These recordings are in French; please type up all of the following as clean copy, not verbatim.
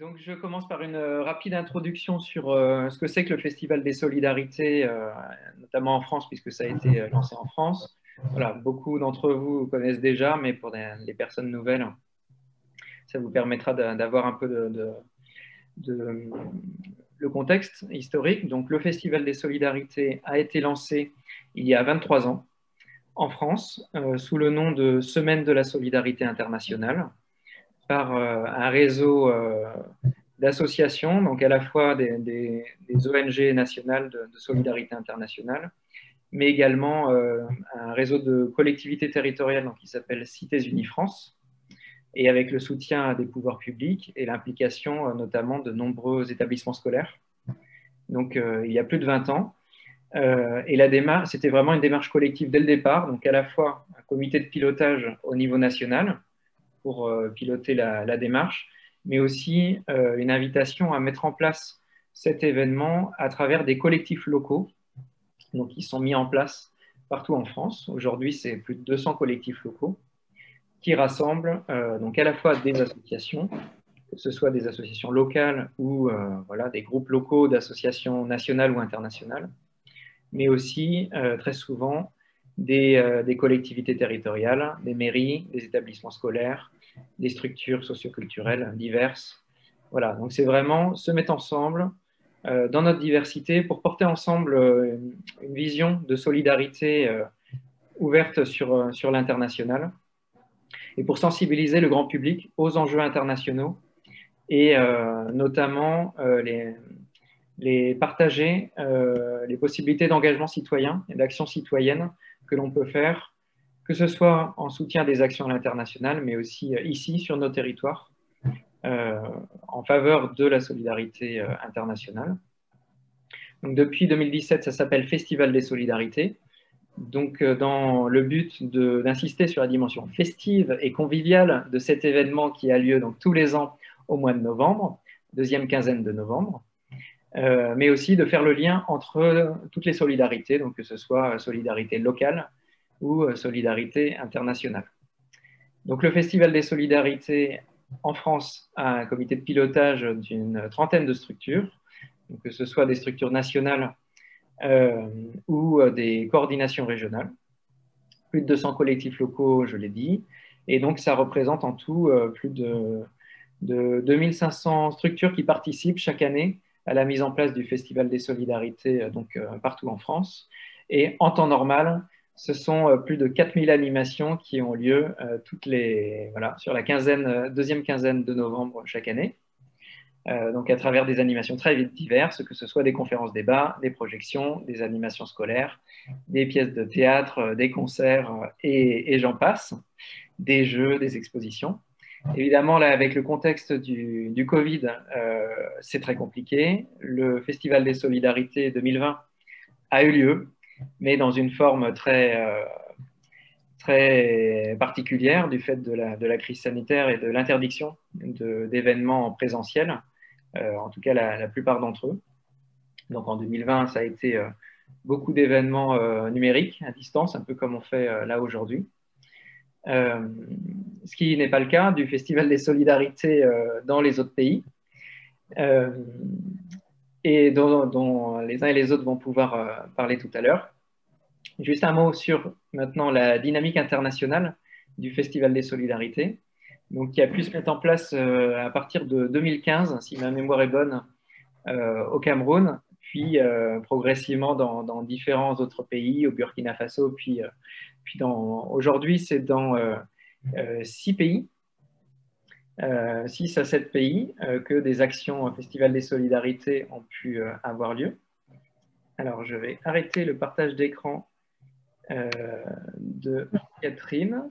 Donc, je commence par une rapide introduction sur ce que c'est que le Festival des Solidarités, notamment en France, puisque ça a été lancé en France. Voilà, beaucoup d'entre vous connaissent déjà, mais pour les personnes nouvelles, ça vous permettra d'avoir un peu de- le contexte historique. Donc, le Festival des Solidarités a été lancé il y a 23 ans en France, sous le nom de Semaine de la Solidarité internationale, par un réseau d'associations, donc à la fois des ONG nationales de solidarité internationale, mais également un réseau de collectivités territoriales donc, qui s'appelle Cités Unies France, et avec le soutien des pouvoirs publics et l'implication notamment de nombreux établissements scolaires. Donc il y a plus de 20 ans. Et la démarche, c'était vraiment une démarche collective dès le départ, donc à la fois un comité de pilotage au niveau national pour piloter la démarche, mais aussi une invitation à mettre en place cet événement à travers des collectifs locaux, donc qui sont mis en place partout en France. Aujourd'hui, c'est plus de 200 collectifs locaux qui rassemblent donc à la fois des associations, que ce soit des associations locales ou voilà, des groupes locaux d'associations nationales ou internationales, mais aussi très souvent des collectivités territoriales, des mairies, des établissements scolaires, des structures socioculturelles diverses. Voilà, donc c'est vraiment se mettre ensemble dans notre diversité pour porter ensemble une vision de solidarité ouverte sur l'international et pour sensibiliser le grand public aux enjeux internationaux et notamment les partager les possibilités d'engagement citoyen et d'action citoyenne que l'on peut faire, que ce soit en soutien des actions à l'international, mais aussi ici sur nos territoires, en faveur de la solidarité internationale. Donc, depuis 2017, ça s'appelle Festival des Solidarités. Donc, dans le but d'insister sur la dimension festive et conviviale de cet événement qui a lieu donc, tous les ans au mois de novembre, deuxième quinzaine de novembre, mais aussi de faire le lien entre toutes les solidarités, donc que ce soit solidarité locale ou solidarité internationale. Donc le Festival des Solidarités en France a un comité de pilotage d'une trentaine de structures, donc que ce soit des structures nationales ou des coordinations régionales. Plus de 200 collectifs locaux, je l'ai dit, et donc ça représente en tout plus de 2500 structures qui participent chaque année à la mise en place du Festival des Solidarités donc, partout en France. Et en temps normal, ce sont plus de 4000 animations qui ont lieu voilà, sur la deuxième quinzaine de novembre chaque année. Donc à travers des animations très diverses, que ce soit des conférences débats, des projections, des animations scolaires, des pièces de théâtre, des concerts et j'en passe, des jeux, des expositions. Évidemment, là, avec le contexte du Covid, c'est très compliqué. Le Festival des Solidarités 2020 a eu lieu, mais dans une forme très particulière du fait de la crise sanitaire et de l'interdiction d'événements en présentiel, en tout cas la plupart d'entre eux. Donc en 2020, ça a été beaucoup d'événements numériques à distance, un peu comme on fait là aujourd'hui. Ce qui n'est pas le cas du Festival des Solidarités dans les autres pays, et dont les uns et les autres vont pouvoir parler tout à l'heure. Juste un mot sur maintenant la dynamique internationale du Festival des Solidarités, donc, qui a pu se mettre en place à partir de 2015, si ma mémoire est bonne, au Cameroun, puis progressivement dans différents autres pays, au Burkina Faso, puis aujourd'hui c'est dans 6 pays, 6 à 7 pays, que des actions Festival des Solidarités ont pu avoir lieu. Alors, je vais arrêter le partage d'écran de Catherine.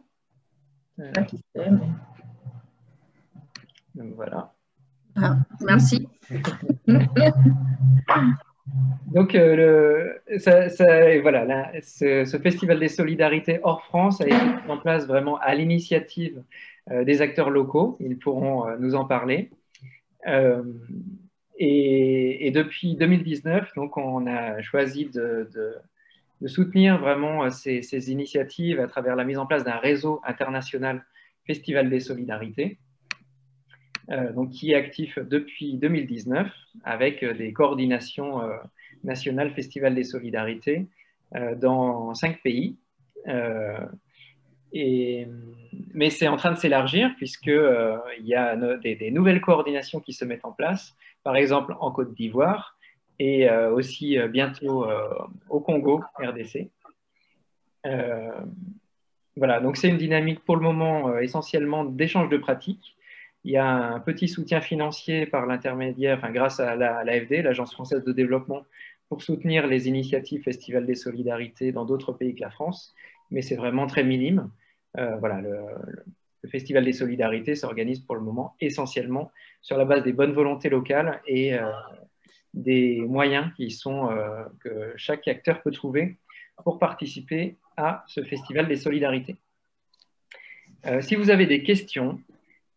Donc, voilà. Ah, merci. Donc, voilà, là, ce Festival des Solidarités hors France a été mis en place vraiment à l'initiative des acteurs locaux. Ils pourront nous en parler. Et depuis 2019, donc, on a choisi de soutenir vraiment ces initiatives à travers la mise en place d'un réseau international Festival des Solidarités. donc qui est actif depuis 2019 avec des coordinations nationales Festival des Solidarités dans 5 pays. Mais c'est en train de s'élargir puisqu'il y a des nouvelles coordinations qui se mettent en place, par exemple en Côte d'Ivoire et aussi bientôt au Congo, RDC. Voilà, donc c'est une dynamique pour le moment essentiellement d'échange de pratiques. Il y a un petit soutien financier par l'intermédiaire, enfin, grâce à l'AFD, l'Agence française de développement, pour soutenir les initiatives Festival des Solidarités dans d'autres pays que la France, mais c'est vraiment très minime. Voilà, le Festival des Solidarités s'organise pour le moment essentiellement sur la base des bonnes volontés locales et des moyens que chaque acteur peut trouver pour participer à ce Festival des Solidarités. Si vous avez des questions,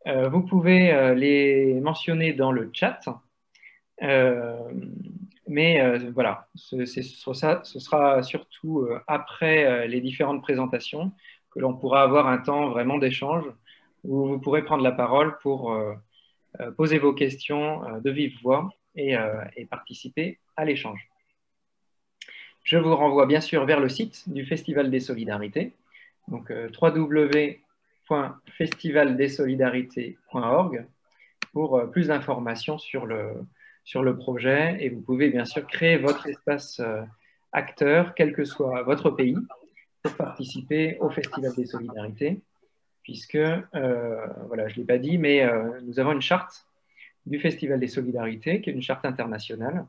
vous pouvez les mentionner dans le chat. Mais voilà, ce sera surtout après les différentes présentations que l'on pourra avoir un temps vraiment d'échange où vous pourrez prendre la parole pour poser vos questions de vive voix et participer à l'échange. Je vous renvoie bien sûr vers le site du Festival des Solidarités, donc www.festivaldessolidarités.org pour plus d'informations sur le projet. Et vous pouvez bien sûr créer votre espace acteur, quel que soit votre pays, pour participer au Festival des Solidarités, puisque, voilà, je ne l'ai pas dit, mais nous avons une charte du Festival des Solidarités, qui est une charte internationale.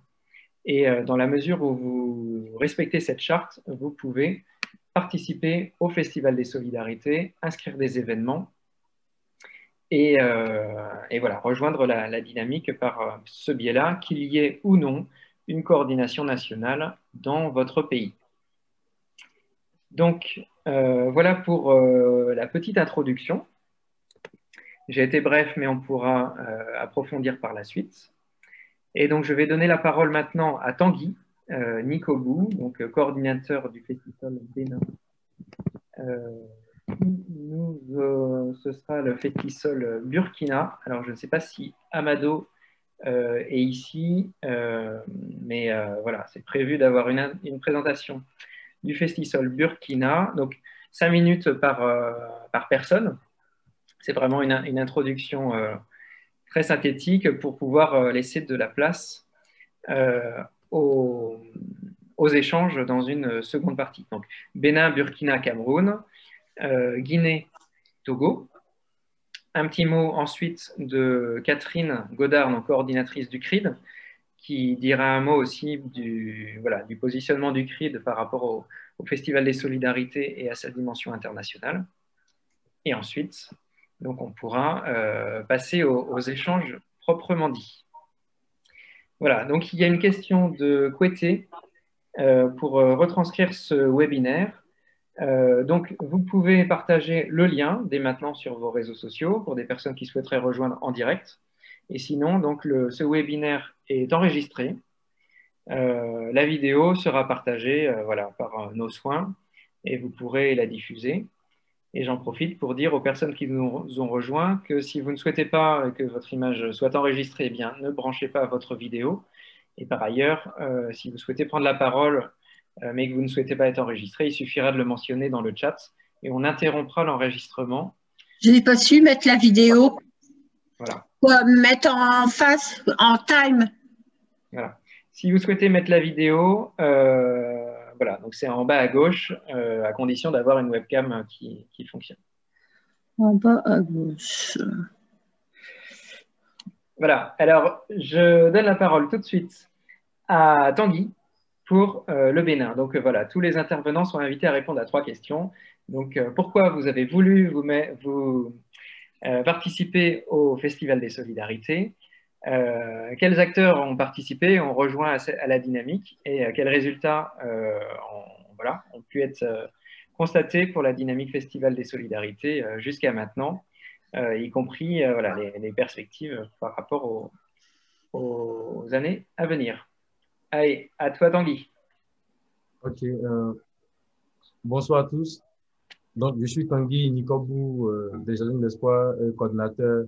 Et dans la mesure où vous respectez cette charte, vous pouvez participer au Festival des Solidarités, inscrire des événements et voilà, rejoindre la dynamique par ce biais-là, qu'il y ait ou non une coordination nationale dans votre pays. Donc, voilà pour la petite introduction. J'ai été bref, mais on pourra approfondir par la suite. Et donc, je vais donner la parole maintenant à Tanguy Nikobou, donc coordinateur du Festival Bénin. Ce sera le Festival Burkina. Alors, je ne sais pas si Amado est ici, mais voilà, c'est prévu d'avoir une présentation du Festival Burkina. Donc, 5 minutes par personne. C'est vraiment une introduction très synthétique pour pouvoir laisser de la place aux échanges dans une seconde partie. Donc, Bénin, Burkina, Cameroun, Guinée, Togo. Un petit mot ensuite de Catherine Godard, donc coordinatrice du CRID, qui dira un mot aussi du positionnement du CRID par rapport au Festival des Solidarités et à sa dimension internationale. Et ensuite, donc on pourra passer aux échanges proprement dits. Voilà, donc il y a une question de Kouété pour retranscrire ce webinaire. Donc, vous pouvez partager le lien dès maintenant sur vos réseaux sociaux pour des personnes qui souhaiteraient rejoindre en direct. Et sinon, donc, ce webinaire est enregistré. La vidéo sera partagée voilà, par nos soins et vous pourrez la diffuser. Et j'en profite pour dire aux personnes qui nous ont rejoints que si vous ne souhaitez pas que votre image soit enregistrée, eh bien, ne branchez pas votre vidéo. Et par ailleurs, si vous souhaitez prendre la parole, mais que vous ne souhaitez pas être enregistré, il suffira de le mentionner dans le chat et on interrompra l'enregistrement. Je n'ai pas su mettre la vidéo. Voilà. Quoi, mettre en face, en time. Voilà. Si vous souhaitez mettre la vidéo, voilà, donc c'est en bas à gauche, à condition d'avoir une webcam qui fonctionne. En bas à gauche. Voilà, alors je donne la parole tout de suite à Tanguy pour le Bénin. Donc voilà, tous les intervenants sont invités à répondre à 3 questions. Donc pourquoi vous avez voulu vous participer au Festival des Solidarités? Quels acteurs ont participé, ont rejoint à la dynamique et quels résultats ont pu être constatés pour la dynamique Festival des Solidarités jusqu'à maintenant, y compris voilà, les perspectives par rapport aux années à venir. Allez, à toi Tanguy. Ok, bonsoir à tous. Donc, je suis Tanguy Nikobou des Jardins d'Espoir, coordinateur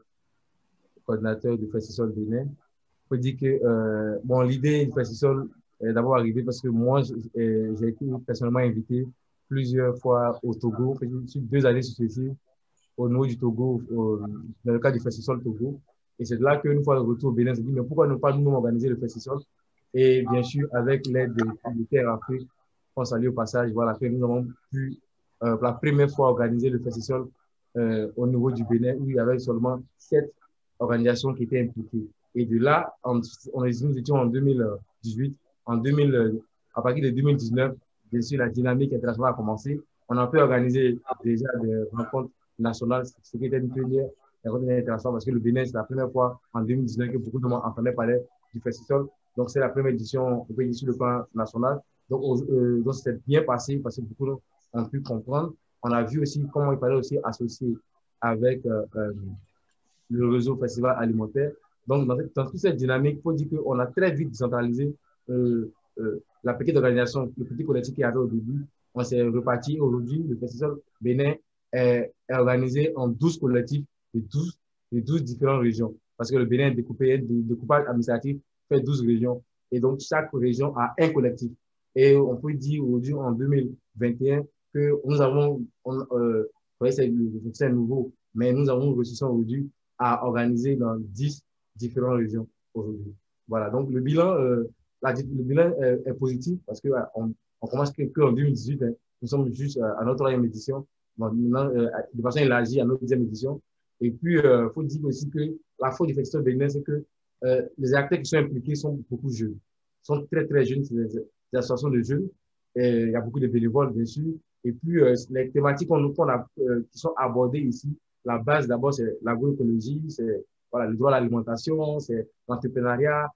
coordinateur du Festival Bénin. Il faut dire que bon, l'idée du Festival est d'abord arrivée parce que moi, j'ai été personnellement invité plusieurs fois au Togo. Je suis 2 années successives au niveau du Togo, dans le cadre du Festival Togo. Et c'est là qu'une fois de retour au Bénin, on s'est dit, mais pourquoi ne pas nous organiser le festival? Et bien sûr, avec l'aide de Terre Afrique, on salue au passage, voilà, que nous avons pu, pour la première fois, organiser le festival au niveau du Bénin, où il y avait seulement 7 organisations qui étaient impliquées. Et de là, nous étions en 2018, en 2000, à partir de 2019, bien sûr, la dynamique internationale a commencé. On a pu organiser déjà des rencontres nationales, ce qui était une première rencontre internationale, parce que le Bénin, c'est la première fois en 2019 que beaucoup de monde entendait parler du festival. Donc, c'est la première édition sur le plan national. Donc c'est bien passé parce que beaucoup ont pu comprendre. On a vu aussi comment il fallait aussi associer avec le réseau festival alimentaire. Donc, dans toute cette dynamique, il faut dire qu'on a très vite décentralisé la petite organisation, le petit collectif qu'il y avait au début. On s'est reparti. Aujourd'hui, le festival Bénin est organisé en 12 collectifs de 12 différentes régions. Parce que le Bénin est découpé, le découpage administratif fait 12 régions. Et donc, chaque région a un collectif. Et on peut dire aujourd'hui, en 2021, que nous avons, c'est nouveau, mais nous avons réussi aujourd'hui à organiser dans 10 différentes régions aujourd'hui. Voilà, donc le bilan, le bilan est positif parce que on commence que en 2018, hein, nous sommes juste à notre 3e édition, bon, maintenant, de façon élargie à notre 10e édition. Et puis, faut dire aussi que la faute du Festival Bénin, c'est que les acteurs qui sont impliqués sont beaucoup jeunes, sont très, très jeunes, c'est des associations de jeunes, et il y a beaucoup de bénévoles, bien sûr. Et puis, les thématiques qui sont abordées ici, la base, d'abord, c'est l'agroécologie, c'est voilà, le droit à l'alimentation, c'est l'entrepreneuriat,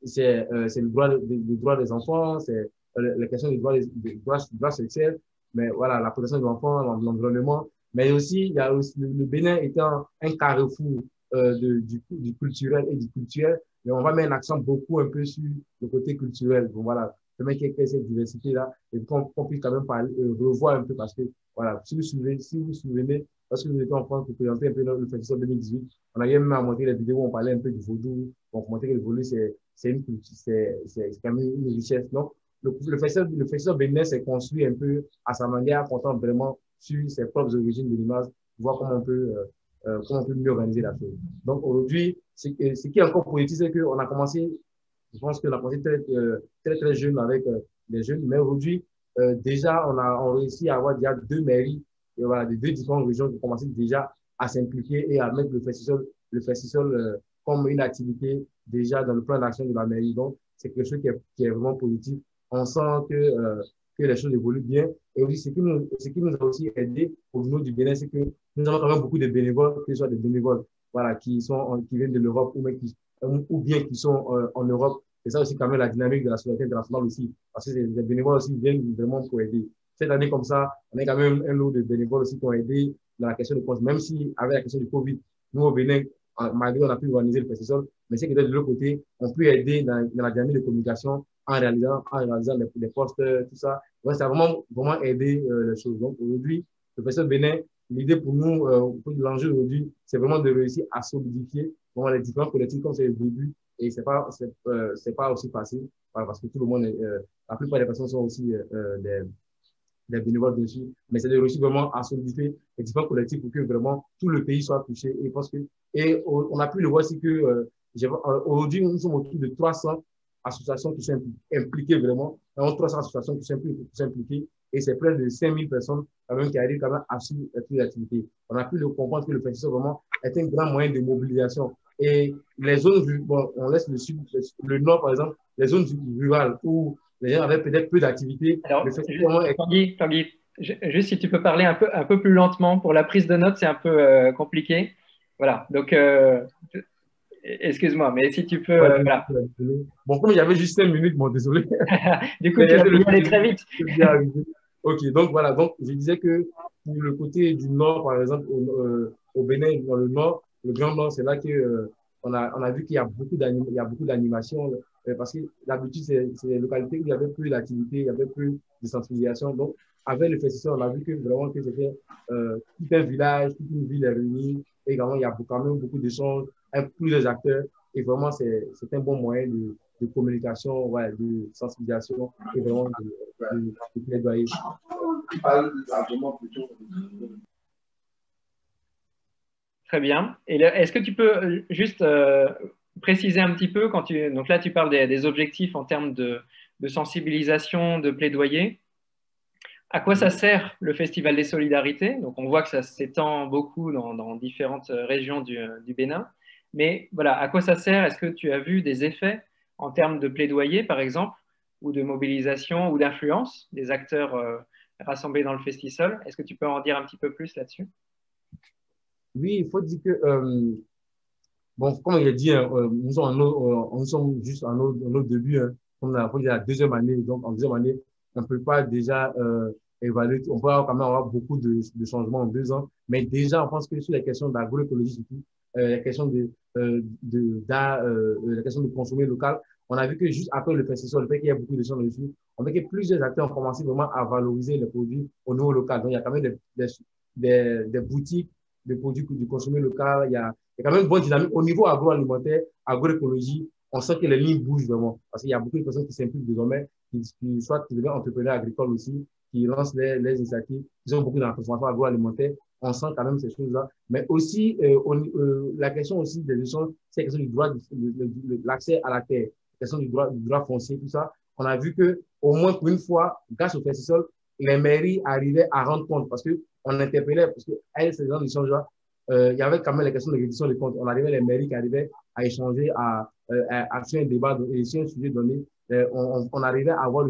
c'est le droit des enfants, c'est la question des droits sexuels, mais voilà, la protection des enfants, l'environnement. Mais aussi, il y a aussi le Bénin étant un carrefour du culturel et du culturel, mais on va mettre l'accent beaucoup un peu sur le côté culturel. Donc voilà, vraiment qu'il y ait cette diversité-là et qu'on puisse quand même parler, revoir un peu parce que, voilà, si vous vous souvenez, lorsque nous étions en France pour présenter un peu le festival 2018, on a même montré les vidéos où on parlait un peu du vaudou, on montrait que le vaudou, c'est une culture, c'est quand même une richesse. Donc, le festival bénin s'est construit un peu à sa manière, comptant vraiment sur ses propres origines de l'image, voir comment on peut mieux organiser la chose. Donc, aujourd'hui, ce qui est encore positif, c'est qu'on a commencé, je pense qu'on a commencé très jeune avec les jeunes, mais aujourd'hui, déjà, on réussi à avoir déjà 2 mairies, et voilà, de 2 différentes régions qui ont commencé déjà à s'impliquer et à mettre le festival comme une activité déjà dans le plan d'action de la mairie. Donc, c'est quelque chose qui est vraiment positif. On sent que les choses évoluent bien. Et aussi, ce qui nous a aussi aidé au niveau du Bénin, c'est que nous avons quand même beaucoup de bénévoles, que ce soit des bénévoles voilà, qui viennent de l'Europe ou bien qui sont en Europe. Et ça aussi, quand même, la dynamique de la solidarité internationale aussi. Parce que les bénévoles aussi viennent vraiment pour aider. Cette année, comme ça, on a quand même un lot de bénévoles aussi qui ont aidé dans la question de cause. Même si, avec la question du Covid, nous, au Bénin, malgré on a pu organiser le festival, mais c'est que de l'autre côté, on peut aider dans la dynamique de communication en réalisant les posters, tout ça. Donc, ça a vraiment aidé les choses. Donc, aujourd'hui, le festival Bénin, l'idée pour nous, l'enjeu aujourd'hui, c'est vraiment de réussir à solidifier les différents collectifs comme c'est le début. Et c'est pas aussi facile, parce que tout le monde la plupart des personnes sont aussi des bénévoles, bien sûr, mais c'est de réussir vraiment à solidifier les différents collectifs pour que vraiment tout le pays soit touché. Et on a pu le voir aussi que aujourd'hui, nous sommes autour de 300 associations qui sont impliquées vraiment. Nous avons 300 associations qui sont impliquées et c'est près de 5000 personnes quand même qui arrivent quand même à suivre toutes les activités. On a pu le comprendre que le festival vraiment est un grand moyen de mobilisation. Et les zones, bon, on laisse le sud, le nord par exemple, les zones rurales où les gens avaient peut-être peu d'activités. Alors, Tanguy, juste si tu peux parler un peu plus lentement, pour la prise de notes, c'est un peu compliqué. Voilà, donc excuse-moi, mais si tu peux. Voilà. Bon, comme il y avait juste 5 minutes, bon, désolé. Du coup, tu vas aller très vite. Ok, donc voilà, donc je disais que pour le côté du nord, par exemple, au Bénin, dans le nord, le Grand Nord, c'est là que on a vu qu'il y a beaucoup d'animations, parce que d'habitude, c'est des localités où il y avait plus d'activité, il y avait plus de sensibilisation. Donc, avec le festival, on a vu que vraiment que c'était tout un village, toute une ville est réunie. Et également, il y a quand même beaucoup d'échanges avec plusieurs acteurs. Et vraiment, c'est un bon moyen de communication, ouais, de sensibilisation et vraiment de plaidoyer. Très bien. Et est-ce que tu peux juste préciser un petit peu donc là tu parles des objectifs en termes de sensibilisation, de plaidoyer. À quoi ça sert le Festival des Solidarités? Donc on voit que ça s'étend beaucoup dans différentes régions du Bénin. Mais voilà, à quoi ça sert? Est-ce que tu as vu des effets en termes de plaidoyer, par exemple, ou de mobilisation ou d'influence des acteurs rassemblés dans le Festisol? Est-ce que tu peux en dire un petit peu plus là-dessus? Oui, il faut dire que bon, comme il a dit, hein, nous sommes juste en nos débuts, hein, comme on a dit la deuxième année. Donc, en deuxième année, on ne peut pas déjà évaluer. On peut quand même avoir beaucoup de changements en 2 ans. Mais déjà, on pense que sur les questions d'agroécologie, surtout, la question la question de consommer local, on a vu que juste après le festival, le fait qu'il y a beaucoup de gens dessus, on voit que plusieurs acteurs ont commencé vraiment à valoriser les produits au niveau local. Donc, il y a quand même des boutiques de produits du consommer local. Il y a quand même une bonne dynamique. Au niveau agroalimentaire, agroécologie, on sent que les lignes bougent vraiment. Parce qu'il y a beaucoup de personnes qui s'impliquent désormais, soit qui deviennent entrepreneurs agricoles aussi, qui lancent les initiatives, qui ont beaucoup dans la transformation agroalimentaire. On sent quand même ces choses-là. Mais aussi, la question aussi des échanges, c'est la question du droit, l'accès à la terre, la question du droit foncier, tout ça. On a vu que, au moins pour une fois, grâce au festival, les mairies arrivaient à rendre compte parce qu'on interpellait, parce qu'à ces gens d'échange-là, il y avait quand même la question de reddition des comptes. On arrivait, les mairies qui arrivaient à échanger, à faire un débat et sur un sujet donné. On arrivait à avoir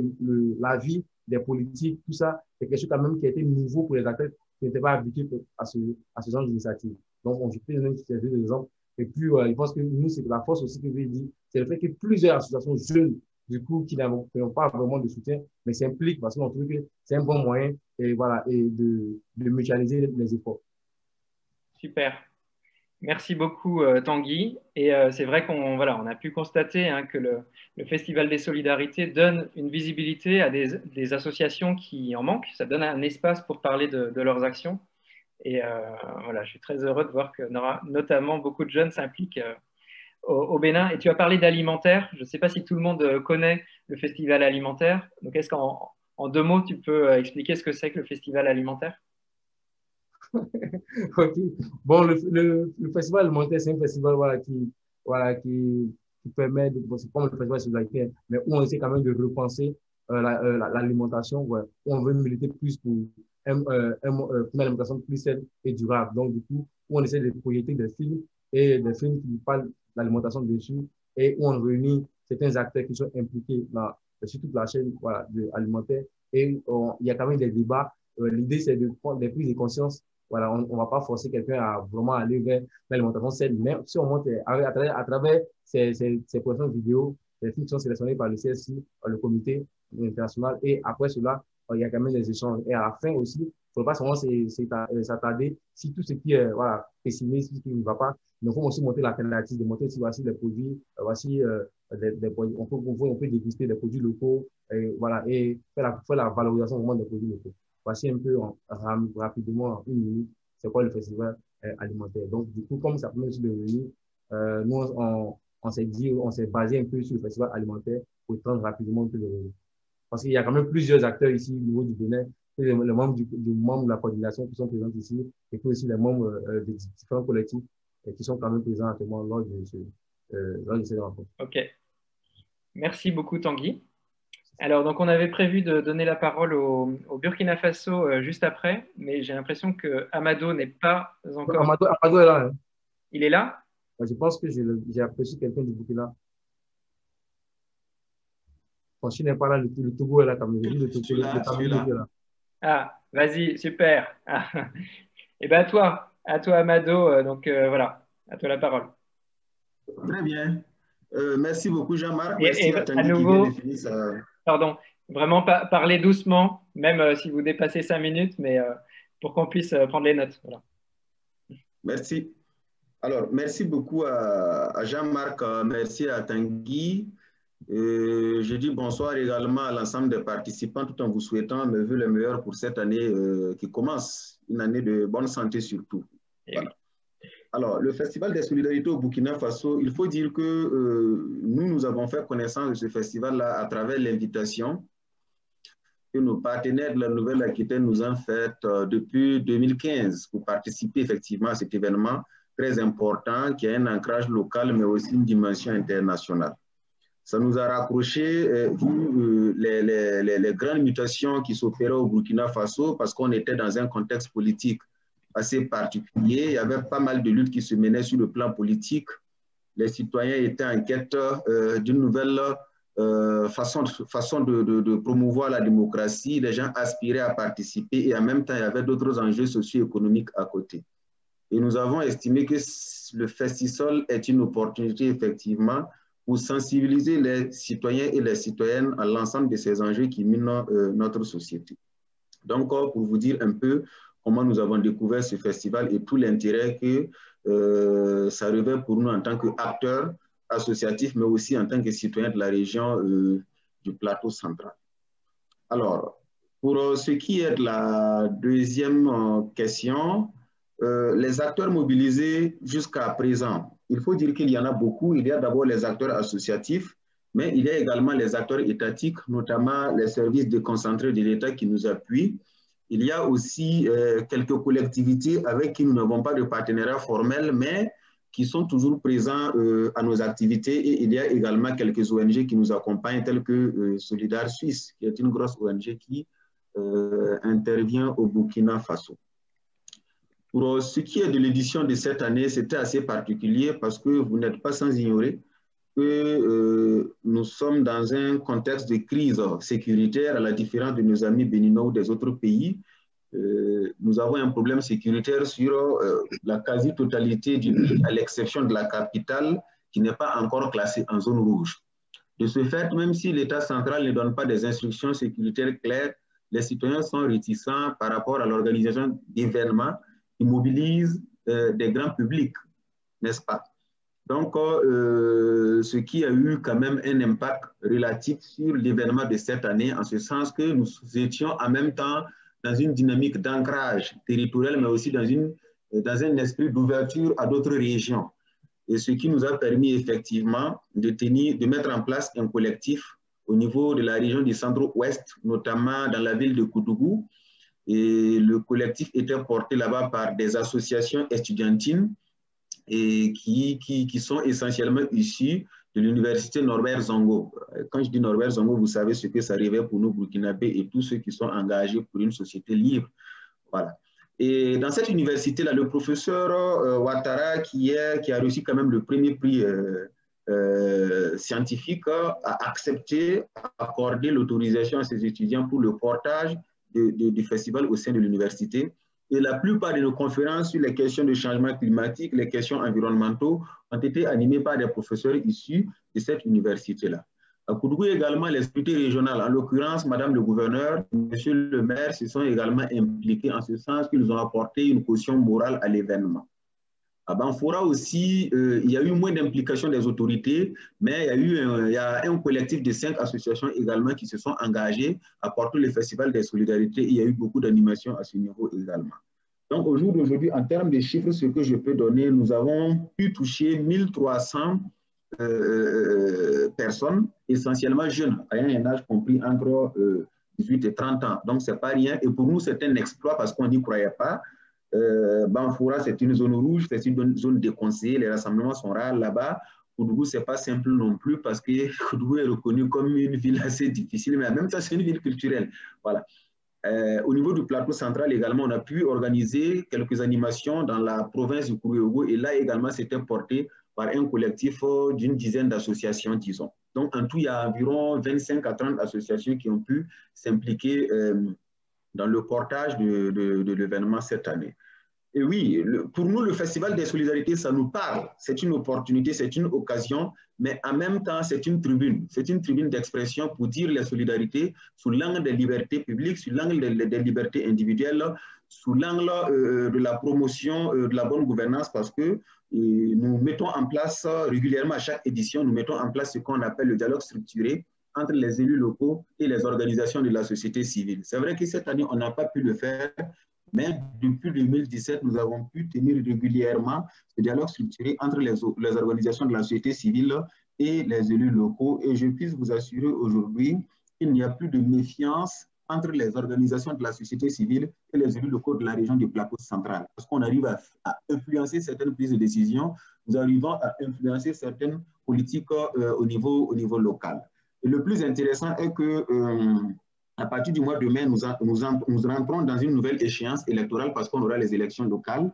l'avis des politiques, tout ça. C'est quelque chose quand même qui a été nouveau pour les acteurs qui n'étaient pas habitués à ce genre d'initiative. Donc, on peut donner ces deux exemples. Et puis, je pense que nous, c'est la force aussi que je dis, c'est le fait que plusieurs associations jeunes, du coup, qui n'ont pas vraiment de soutien, mais s'impliquent parce qu'on trouve que c'est un bon moyen et, voilà, et de mutualiser les efforts. Super. Merci beaucoup, Tanguy. Et c'est vrai qu'on on a pu constater hein, que le Festival des Solidarités donne une visibilité à des associations qui en manquent. Ça donne un espace pour parler de leurs actions. Et voilà, je suis très heureux de voir que notamment beaucoup de jeunes s'impliquent au Bénin. Et tu as parlé d'alimentaire. Je ne sais pas si tout le monde connaît le Festival alimentaire. Donc, est-ce qu'en 2 mots, tu peux expliquer ce que c'est que le Festival alimentaire? Ok. Bon, le festival alimentaire, c'est un festival voilà, qui permet, bon, c'est comme le festival solidarité, mais où on essaie quand même de repenser l'alimentation, ouais, où on veut militer plus pour une alimentation plus saine et durable. Donc, du coup, où on essaie de projeter des films qui parlent de l'alimentation dessus et où on réunit certains acteurs qui sont impliqués sur toute la chaîne voilà, alimentaire. Et il y a quand même des débats. L'idée, c'est de prendre des prises de conscience. Voilà, on ne va pas forcer quelqu'un à vraiment aller vers l'alimentation saine, mais si on monte à travers ces productions vidéo, les films qui sont sélectionnés par le CSI, par le comité international, et après cela, il y a quand même des échanges. Et à la fin aussi, il ne faut pas seulement s'attarder si tout ce qui est voilà, pessimiste, ce qui ne va pas, mais il faut aussi montrer l'alternative, de montrer aussi voici les produits, voici des produits, on peut déguster des produits locaux, et, voilà, et faire la valorisation vraiment des produits locaux. Voici un peu rapidement, en 1 minute, c'est quoi le festival alimentaire. Donc, du coup, comme ça permet aussi de venir, nous, on s'est basé un peu sur le festival alimentaire pour prendre rapidement un peu de revenu. Parce qu'il y a quand même plusieurs acteurs ici au niveau du Bénin, les membres membres de la coordination qui sont présents ici, et puis aussi les membres des différents collectifs qui sont quand même présents actuellement lors de ces rencontres. Ok. Merci beaucoup, Tanguy. Alors, donc, on avait prévu de donner la parole au Burkina Faso juste après, mais j'ai l'impression que Amado n'est pas encore. Amado est là. Hein. Il est là? Je pense que j'ai apprécié quelqu'un du Burkina. Quand je n'est pas là, le Togo est là, comme je dis, le Togo est là. Ah, vas-y, super. Ah. Et bien, à toi, Amado. Donc, voilà, à toi la parole. Très bien. Merci beaucoup, Jean-Marc. Merci à Tanguy qui vient de finir ça. Pardon, vraiment parler doucement, même si vous dépassez 5 minutes, mais pour qu'on puisse prendre les notes. Voilà. Merci. Alors, merci beaucoup à Jean-Marc, merci à Tanguy Je dis bonsoir également à l'ensemble des participants tout en vous souhaitant mes vœux les meilleurs pour cette année qui commence, une année de bonne santé surtout. Voilà. Alors, le Festival des solidarités au Burkina Faso, il faut dire que nous avons fait connaissance de ce festival-là à travers l'invitation que nos partenaires de la Nouvelle-Aquitaine nous ont faite depuis 2015 pour participer effectivement à cet événement très important qui a un ancrage local mais aussi une dimension internationale. Ça nous a rapprochés vu les grandes mutations qui s'opéraient au Burkina Faso parce qu'on était dans un contexte politique assez particulier. Il y avait pas mal de luttes qui se menaient sur le plan politique. Les citoyens étaient en quête d'une nouvelle façon de promouvoir la démocratie. Les gens aspiraient à participer et en même temps, il y avait d'autres enjeux socio-économiques à côté. Et nous avons estimé que le Festisol est une opportunité effectivement pour sensibiliser les citoyens et les citoyennes à l'ensemble de ces enjeux qui minent notre société. Donc, pour vous dire un peu comment nous avons découvert ce festival et tout l'intérêt que ça revêt pour nous en tant qu'acteurs associatifs, mais aussi en tant que citoyens de la région du plateau central. Alors, pour ce qui est de la deuxième question, les acteurs mobilisés jusqu'à présent, il faut dire qu'il y en a beaucoup. Il y a d'abord les acteurs associatifs, mais il y a également les acteurs étatiques, notamment les services déconcentrés de l'État qui nous appuient. Il y a aussi quelques collectivités avec qui nous n'avons pas de partenariat formel, mais qui sont toujours présents à nos activités. Et il y a également quelques ONG qui nous accompagnent, telles que Solidar Suisse, qui est une grosse ONG qui intervient au Burkina Faso. Pour ce qui est de l'édition de cette année, c'était assez particulier parce que vous n'êtes pas sans ignorer que nous sommes dans un contexte de crise sécuritaire, à la différence de nos amis béninois ou des autres pays. Nous avons un problème sécuritaire sur la quasi-totalité du pays, à l'exception de la capitale, qui n'est pas encore classée en zone rouge. De ce fait, même si l'État central ne donne pas des instructions sécuritaires claires, les citoyens sont réticents par rapport à l'organisation d'événements qui mobilisent des grands publics, n'est-ce pas? Donc, ce qui a eu quand même un impact relatif sur l'événement de cette année, en ce sens que nous étions en même temps dans une dynamique d'ancrage territorial, mais aussi dans un esprit d'ouverture à d'autres régions. Et ce qui nous a permis effectivement de mettre en place un collectif au niveau de la région du centre-ouest, notamment dans la ville de Koudougou. Et le collectif était porté là-bas par des associations estudiantines et qui sont essentiellement issus de l'université Norbert Zongo. Quand je dis Norbert Zongo, vous savez ce que ça révèle pour nous burkinabés et tous ceux qui sont engagés pour une société libre. Voilà. Et dans cette université-là, le professeur Ouattara, qui a reçu quand même le premier prix scientifique, a accepté d'accorder l'autorisation à ses étudiants pour le portage du festival au sein de l'université. Et la plupart de nos conférences sur les questions de changement climatique, les questions environnementaux, ont été animées par des professeurs issus de cette université-là. À Koudougou également, les autorités régionales, en l'occurrence, Madame le gouverneur, Monsieur le maire, se sont également impliqués en ce sens qu'ils ont apporté une caution morale à l'événement. À Banfora aussi, il y a eu moins d'implication des autorités, mais il y a un collectif de 5 associations également qui se sont engagées à porter le Festival des solidarités. Il y a eu beaucoup d'animations à ce niveau également. Donc, au jour d'aujourd'hui, en termes de chiffres, ce que je peux donner, nous avons pu toucher 1300 personnes, essentiellement jeunes, ayant un âge compris entre 18 et 30 ans. Donc, ce n'est pas rien. Et pour nous, c'est un exploit parce qu'on n'y croyait pas. Banfora, c'est une zone rouge, c'est une zone déconseillée, les rassemblements sont rares là-bas. Koudougou, ce n'est pas simple non plus parce que Koudougou est reconnu comme une ville assez difficile, mais en même temps, c'est une ville culturelle. Voilà. Au niveau du plateau central également, on a pu organiser quelques animations dans la province du Kourouyogo et là également, c'était porté par un collectif d'une dizaine d'associations, disons. Donc, en tout, il y a environ 25 à 30 associations qui ont pu s'impliquer dans le portage de l'événement cette année. Et oui, pour nous, le Festival des solidarités, ça nous parle. C'est une opportunité, c'est une occasion, mais en même temps, c'est une tribune d'expression pour dire les solidarités sous l'angle des libertés publiques, sous l'angle des libertés individuelles, sous l'angle de la promotion de la bonne gouvernance parce que nous mettons en place régulièrement à chaque édition, nous mettons en place ce qu'on appelle le dialogue structuré entre les élus locaux et les organisations de la société civile. C'est vrai que cette année, on n'a pas pu le faire, mais depuis 2017, nous avons pu tenir régulièrement ce dialogue structuré entre les organisations de la société civile et les élus locaux. Et je puisse vous assurer aujourd'hui qu'il n'y a plus de méfiance entre les organisations de la société civile et les élus locaux de la région du plateau central. Parce qu'on arrive à influencer certaines prises de décision, nous arrivons à influencer certaines politiques au niveau local. Et le plus intéressant est que à partir du mois de mai, nous rentrons dans une nouvelle échéance électorale parce qu'on aura les élections locales.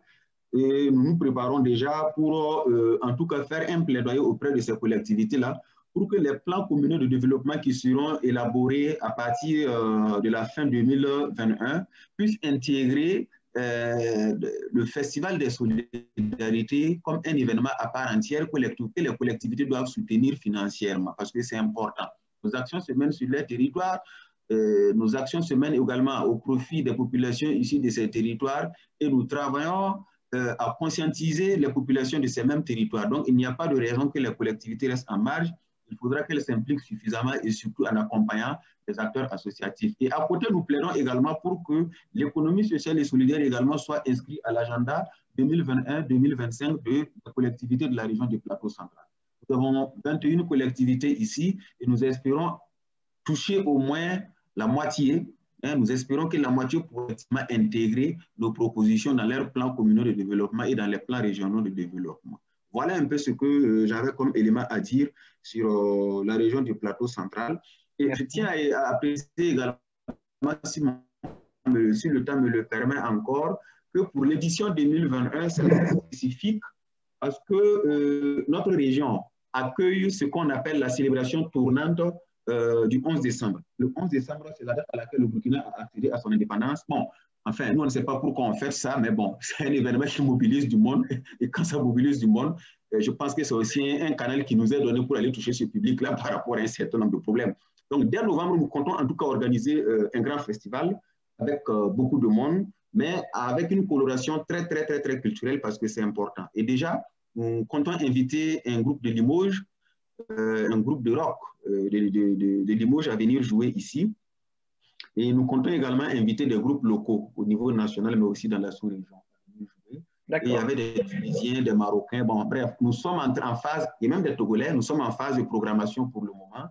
Et nous nous préparons déjà pour, en tout cas, faire un plaidoyer auprès de ces collectivités-là pour que les plans communaux de développement qui seront élaborés à partir de la fin 2021 puissent intégrer le Festival des solidarités comme un événement à part entière que les collectivités doivent soutenir financièrement parce que c'est important. Nos actions se mènent sur les territoires, nos actions se mènent également au profit des populations ici de ces territoires et nous travaillons à conscientiser les populations de ces mêmes territoires. Donc, il n'y a pas de raison que les collectivités restent en marge. Il faudra qu'elles s'impliquent suffisamment et surtout en accompagnant les acteurs associatifs. Et à côté, nous plaidons également pour que l'économie sociale et solidaire également soit inscrite à l'agenda 2021-2025 de la collectivité de la région du plateau central. Nous avons 21 collectivités ici et nous espérons toucher au moins la moitié. Nous espérons que la moitié pourra intégrer nos propositions dans leurs plans communaux de développement et dans les plans régionaux de développement. Voilà un peu ce que j'avais comme élément à dire sur la région du plateau central. Et je tiens à préciser également, si le temps me le permet encore, que pour l'édition 2021, c'est spécifique parce que notre région accueille ce qu'on appelle la célébration tournante du 11 décembre. Le 11 décembre, c'est la date à laquelle le Burkina a accédé à son indépendance. Bon, enfin, nous, on ne sait pas pourquoi on fait ça, mais bon, c'est un événement qui mobilise du monde. Et quand ça mobilise du monde, je pense que c'est aussi un canal qui nous est donné pour aller toucher ce public-là par rapport à un certain nombre de problèmes. Donc, dès novembre, nous comptons en tout cas organiser un grand festival avec beaucoup de monde, mais avec une coloration très culturelle parce que c'est important. Et déjà, nous comptons inviter un groupe de Limoges, un groupe de rock de Limoges à venir jouer ici. Et nous comptons également inviter des groupes locaux au niveau national, mais aussi dans la sous-région. Il y avait des Tunisiens, des Marocains. Bon, bref, nous sommes en phase, et même des Togolais, nous sommes en phase de programmation pour le moment.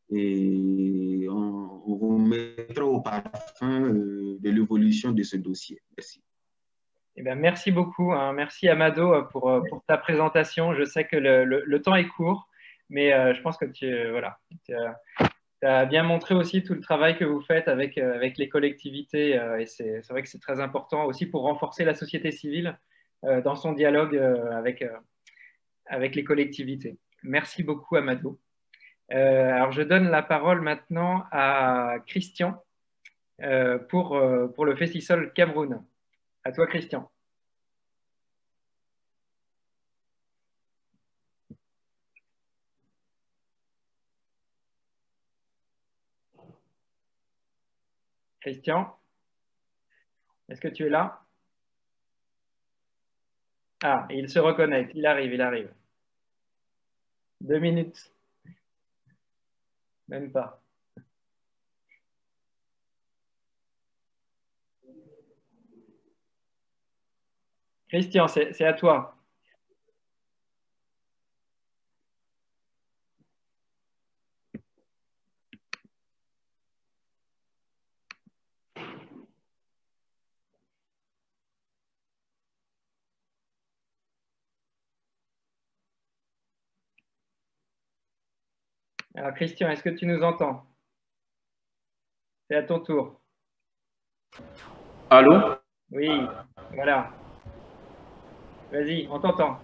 Et on vous mettra au parfum de l'évolution de ce dossier. Merci. Eh bien, merci beaucoup. Hein. Merci Amado pour ta présentation. Je sais que le temps est court, mais je pense que tu as bien montré aussi tout le travail que vous faites avec les collectivités. Et c'est vrai que c'est très important aussi pour renforcer la société civile dans son dialogue avec les collectivités. Merci beaucoup, Amado. Alors, je donne la parole maintenant à Christian pour le Festisol Cameroun. À toi, Christian. Christian, est-ce que tu es là? Ah, il se reconnecte, il arrive. 2 minutes. Même pas. Christian, c'est à toi. Alors, Christian, est-ce que tu nous entends? C'est à ton tour. Allô? Oui, voilà. Vas-y, on t'entend.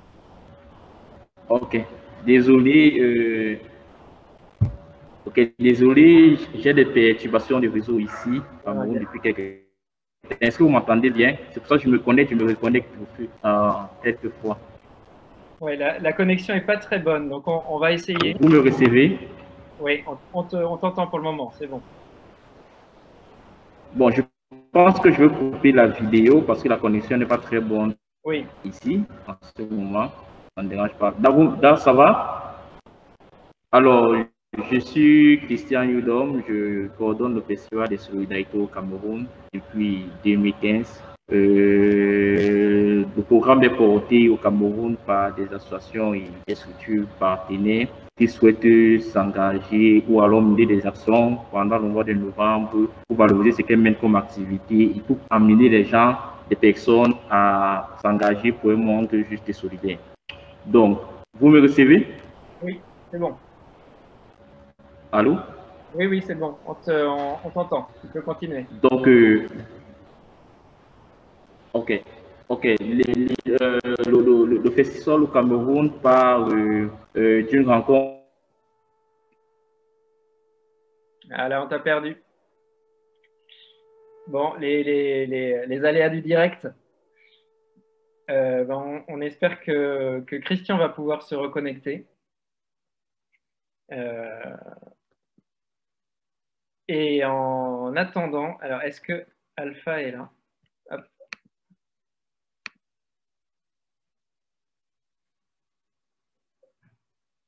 Ok. Désolé. Désolé, j'ai des perturbations de réseau ici, depuis quelques temps. Est-ce que vous m'entendez bien? C'est pour ça que je me reconnecte quelques fois. Oui, la connexion n'est pas très bonne, donc on va essayer. Vous me recevez? Oui, on t'entend pour le moment, c'est bon. Bon, je pense que je vais couper la vidéo parce que la connexion n'est pas très bonne Oui. ici, en ce moment. Ça ne dérange pas. Ça va? Alors, je suis Christian Yudom, je coordonne le Festival des solidarités au Cameroun depuis 2015. Le programme est porté au Cameroun par des associations et des structures partenaires qui souhaitent s'engager ou alors mener des actions pendant le mois de novembre pour valoriser ce qu'elles mènent comme activité et pour amener les gens, les personnes à s'engager pour un monde juste et solidaire. Donc, vous me recevez? Oui, c'est bon. Allô? Oui, oui, c'est bon. On t'entend. Tu peux continuer. Donc, ok. Le festival au Cameroun part d'une rencontre. Ah là, on t'a perdu. Bon, les aléas du direct. On espère que Christian va pouvoir se reconnecter. Et en attendant, alors est-ce que Alpha est là? Hop.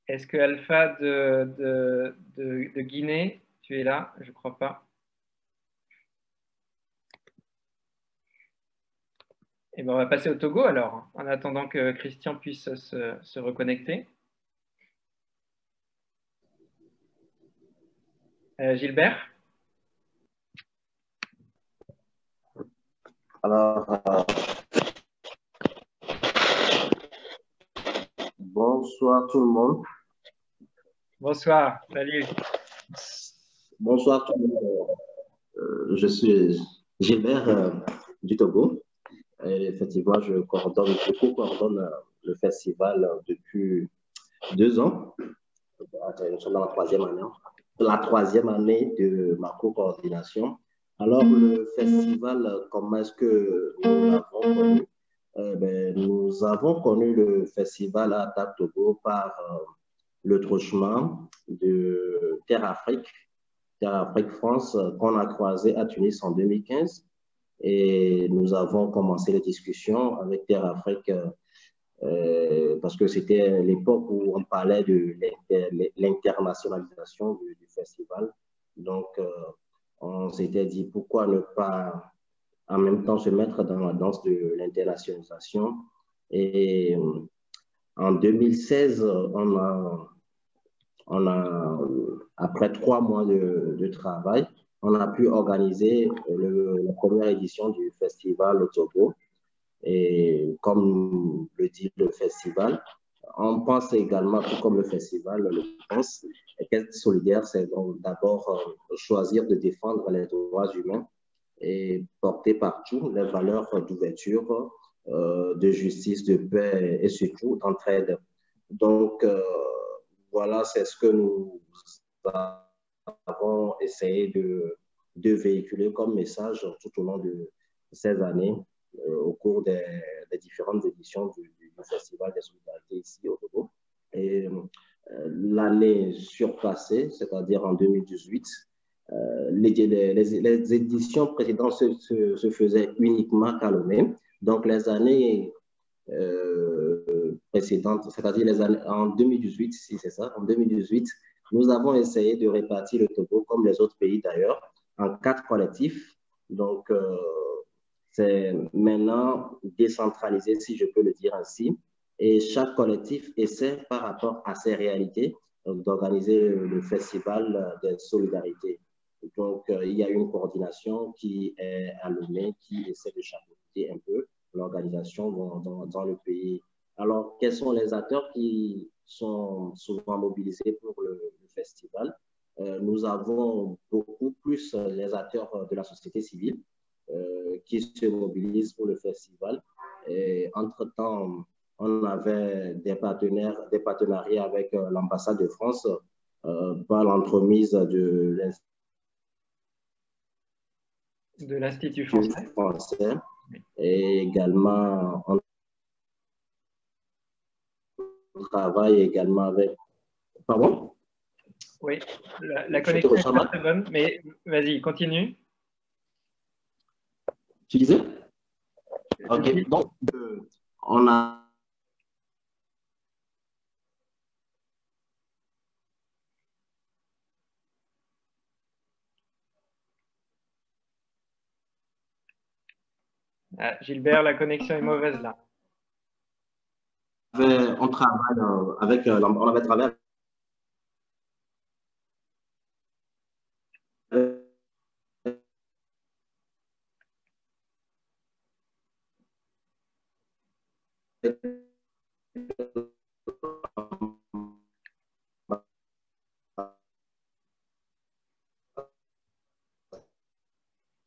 Est-ce que Alpha de Guinée, tu es là? Je ne crois pas. Et ben, on va passer au Togo alors, en attendant que Christian puisse se reconnecter. Gilbert? Alors, bonsoir tout le monde. Bonsoir, salut. Bonsoir tout le monde. Je suis Gilbert du Togo. Et effectivement, je coordonne le festival depuis 2 ans. Nous sommes dans la troisième année de ma co-coordination. Alors, le festival, comment est-ce que nous l'avons connu? Nous avons connu le festival à TAP Togo par le truchement de Terre Afrique France, qu'on a croisé à Tunis en 2015. Et nous avons commencé les discussions avec Terre Afrique parce que c'était l'époque où on parlait de l'internationalisation du festival. Donc, on s'était dit pourquoi ne pas en même temps se mettre dans la danse de l'internationalisation. Et en 2016, après 3 mois de travail, on a pu organiser la première édition du festival au Togo. Et comme le dit le festival, on pense également, tout comme le festival le pense, qu'être solidaire, c'est d'abord choisir de défendre les droits humains et porter partout les valeurs d'ouverture, de justice, de paix et surtout d'entraide. Donc, voilà, c'est ce que nous avons essayé de véhiculer comme message tout au long de ces années au cours des différentes éditions du Festival des solidarités ici au Togo. Et l'année surpassée, c'est-à-dire en 2018, les éditions précédentes se faisaient uniquement à Lomé. Donc, les années précédentes, c'est-à-dire les années en 2018, si c'est ça, en 2018, nous avons essayé de répartir le Togo, comme les autres pays d'ailleurs, en 4 collectifs. Donc, c'est maintenant décentralisé, si je peux le dire ainsi. Et chaque collectif essaie, par rapport à ses réalités, d'organiser le festival des solidarités. Donc, il y a une coordination qui est à Lomé, qui essaie de chapeauter un peu l'organisation dans le pays. Alors, quels sont les acteurs qui sont souvent mobilisés pour le festival? Nous avons beaucoup plus les acteurs de la société civile qui se mobilisent pour le festival. Et entre-temps, on avait des partenariats avec l'ambassade de France par l'entremise de l'Institut français. Et également, on travaille également avec... Pardon? Oui, la connexion est pas très bonne, mais vas-y, continue. Tu disais? Ok, donc on a Ah, Gilbert, la connexion est mauvaise là. on travaille avec, on avait travaillé avec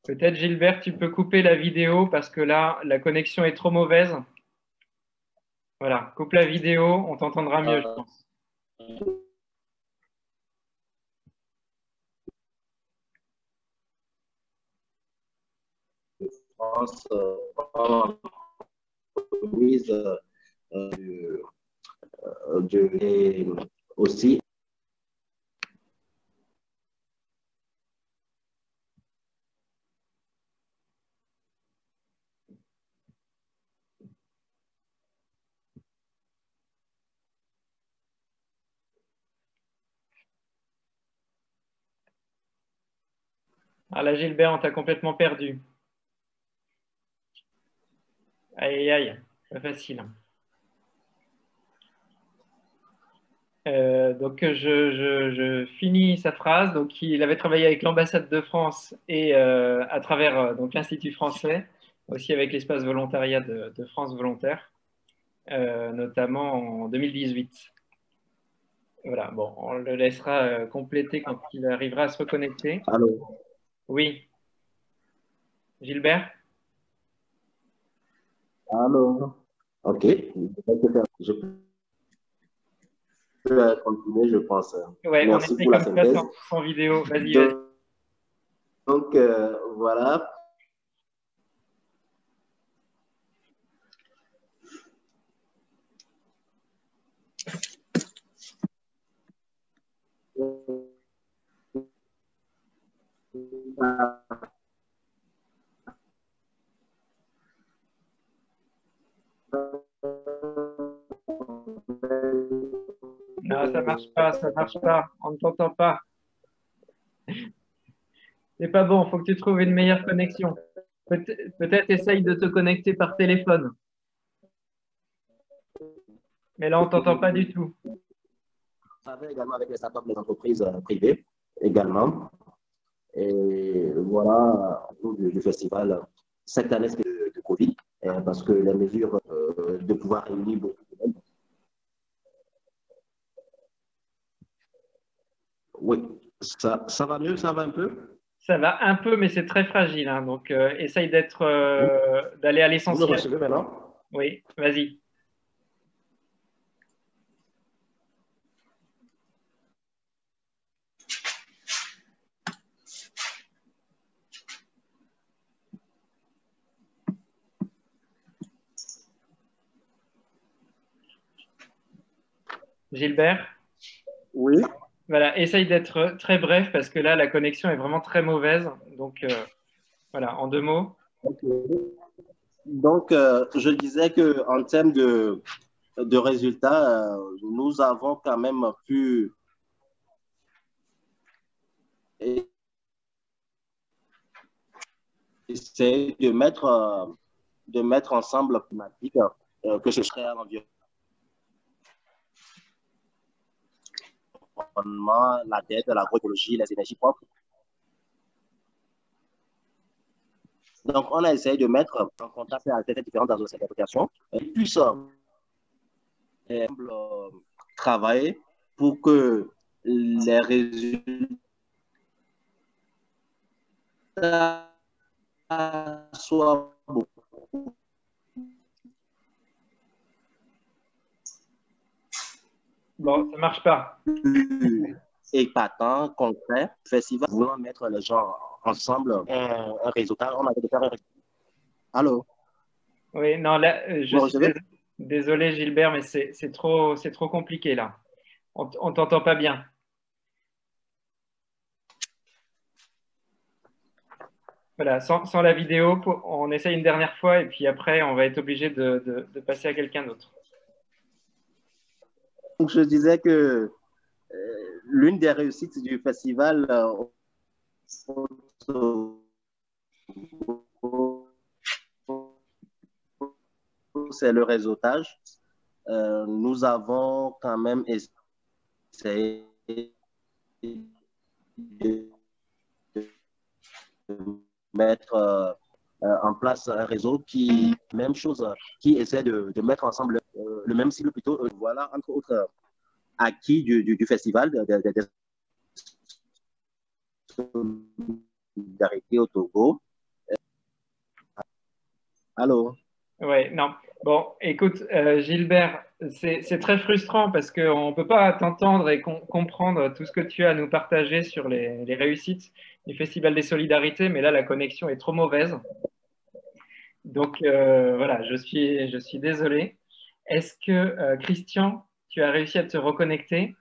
Peut-être Gilbert, tu peux couper la vidéo parce que là, la connexion est trop mauvaise. Voilà, coupe la vidéo, on t'entendra mieux, je pense. France mise aussi. Ah là, Gilbert, on t'a complètement perdu. Aïe, aïe, pas facile. Donc, je finis sa phrase. Donc, il avait travaillé avec l'ambassade de France et à travers donc l'Institut français, aussi avec l'espace volontariat de France Volontaire, notamment en 2018. Voilà, bon, on le laissera compléter quand il arrivera à se reconnecter. Allô? Oui, Gilbert? Allô? Ok, je peux continuer, je pense. Ouais, on Merci essaie pour la comme ça synthèse. sans vidéo. Vas-y, vas-y. Donc, voilà. Non, ça marche pas, ça marche pas. On ne t'entend pas. C'est pas bon, il faut que tu trouves une meilleure connexion. Peut-être essaye de te connecter par téléphone. Mais là, on t'entend pas du tout. On travaille également avec les startups, les entreprises privées également. Et voilà, autour du festival, cette année, c'est de Covid, parce que les mesures de pouvoir réunir beaucoup de monde. Oui, ça va mieux, ça va un peu? Ça va un peu, mais c'est très fragile, hein. Donc, essaye d'aller à Vous me l'essentiel. recevez maintenant? Oui, vas-y. Gilbert? Oui. Voilà, essaye d'être très bref parce que là, la connexion est vraiment très mauvaise. Donc, voilà, en 2 mots. Okay. Donc, je disais qu'en termes de résultats, nous avons quand même pu essayer de mettre ensemble la thématique que ce serait l'environnement, la dette, l'agroécologie, les énergies propres. Donc, on a essayé de mettre en contact avec ces différentes associations et puis travailler pour que les résultats soient beaucoup Bon, ça marche pas. plus épatants, concrets. Festival, voulant mettre les gens ensemble, un résultat, on a de faire un résultat. Allô? Oui, non, là, je Vous suis recevez? désolé, Gilbert, mais c'est trop compliqué là. On t'entend pas bien. Voilà, sans la vidéo, on essaye une dernière fois et puis après, on va être obligé de passer à quelqu'un d'autre. Donc, je disais que l'une des réussites du festival, c'est le réseautage. Nous avons quand même essayé de mettre en place un réseau qui, même chose, qui essaie de mettre ensemble le même cible plutôt. Voilà, entre autres, acquis du festival de solidarité au Togo. Allô? Ouais, non. Bon, écoute, Gilbert, c'est très frustrant parce qu'on ne peut pas t'entendre et comprendre tout ce que tu as à nous partager sur les réussites du Festival des Solidarités, mais là, la connexion est trop mauvaise. Donc, voilà, je suis désolé. Est-ce que, Christian, tu as réussi à te reconnecter?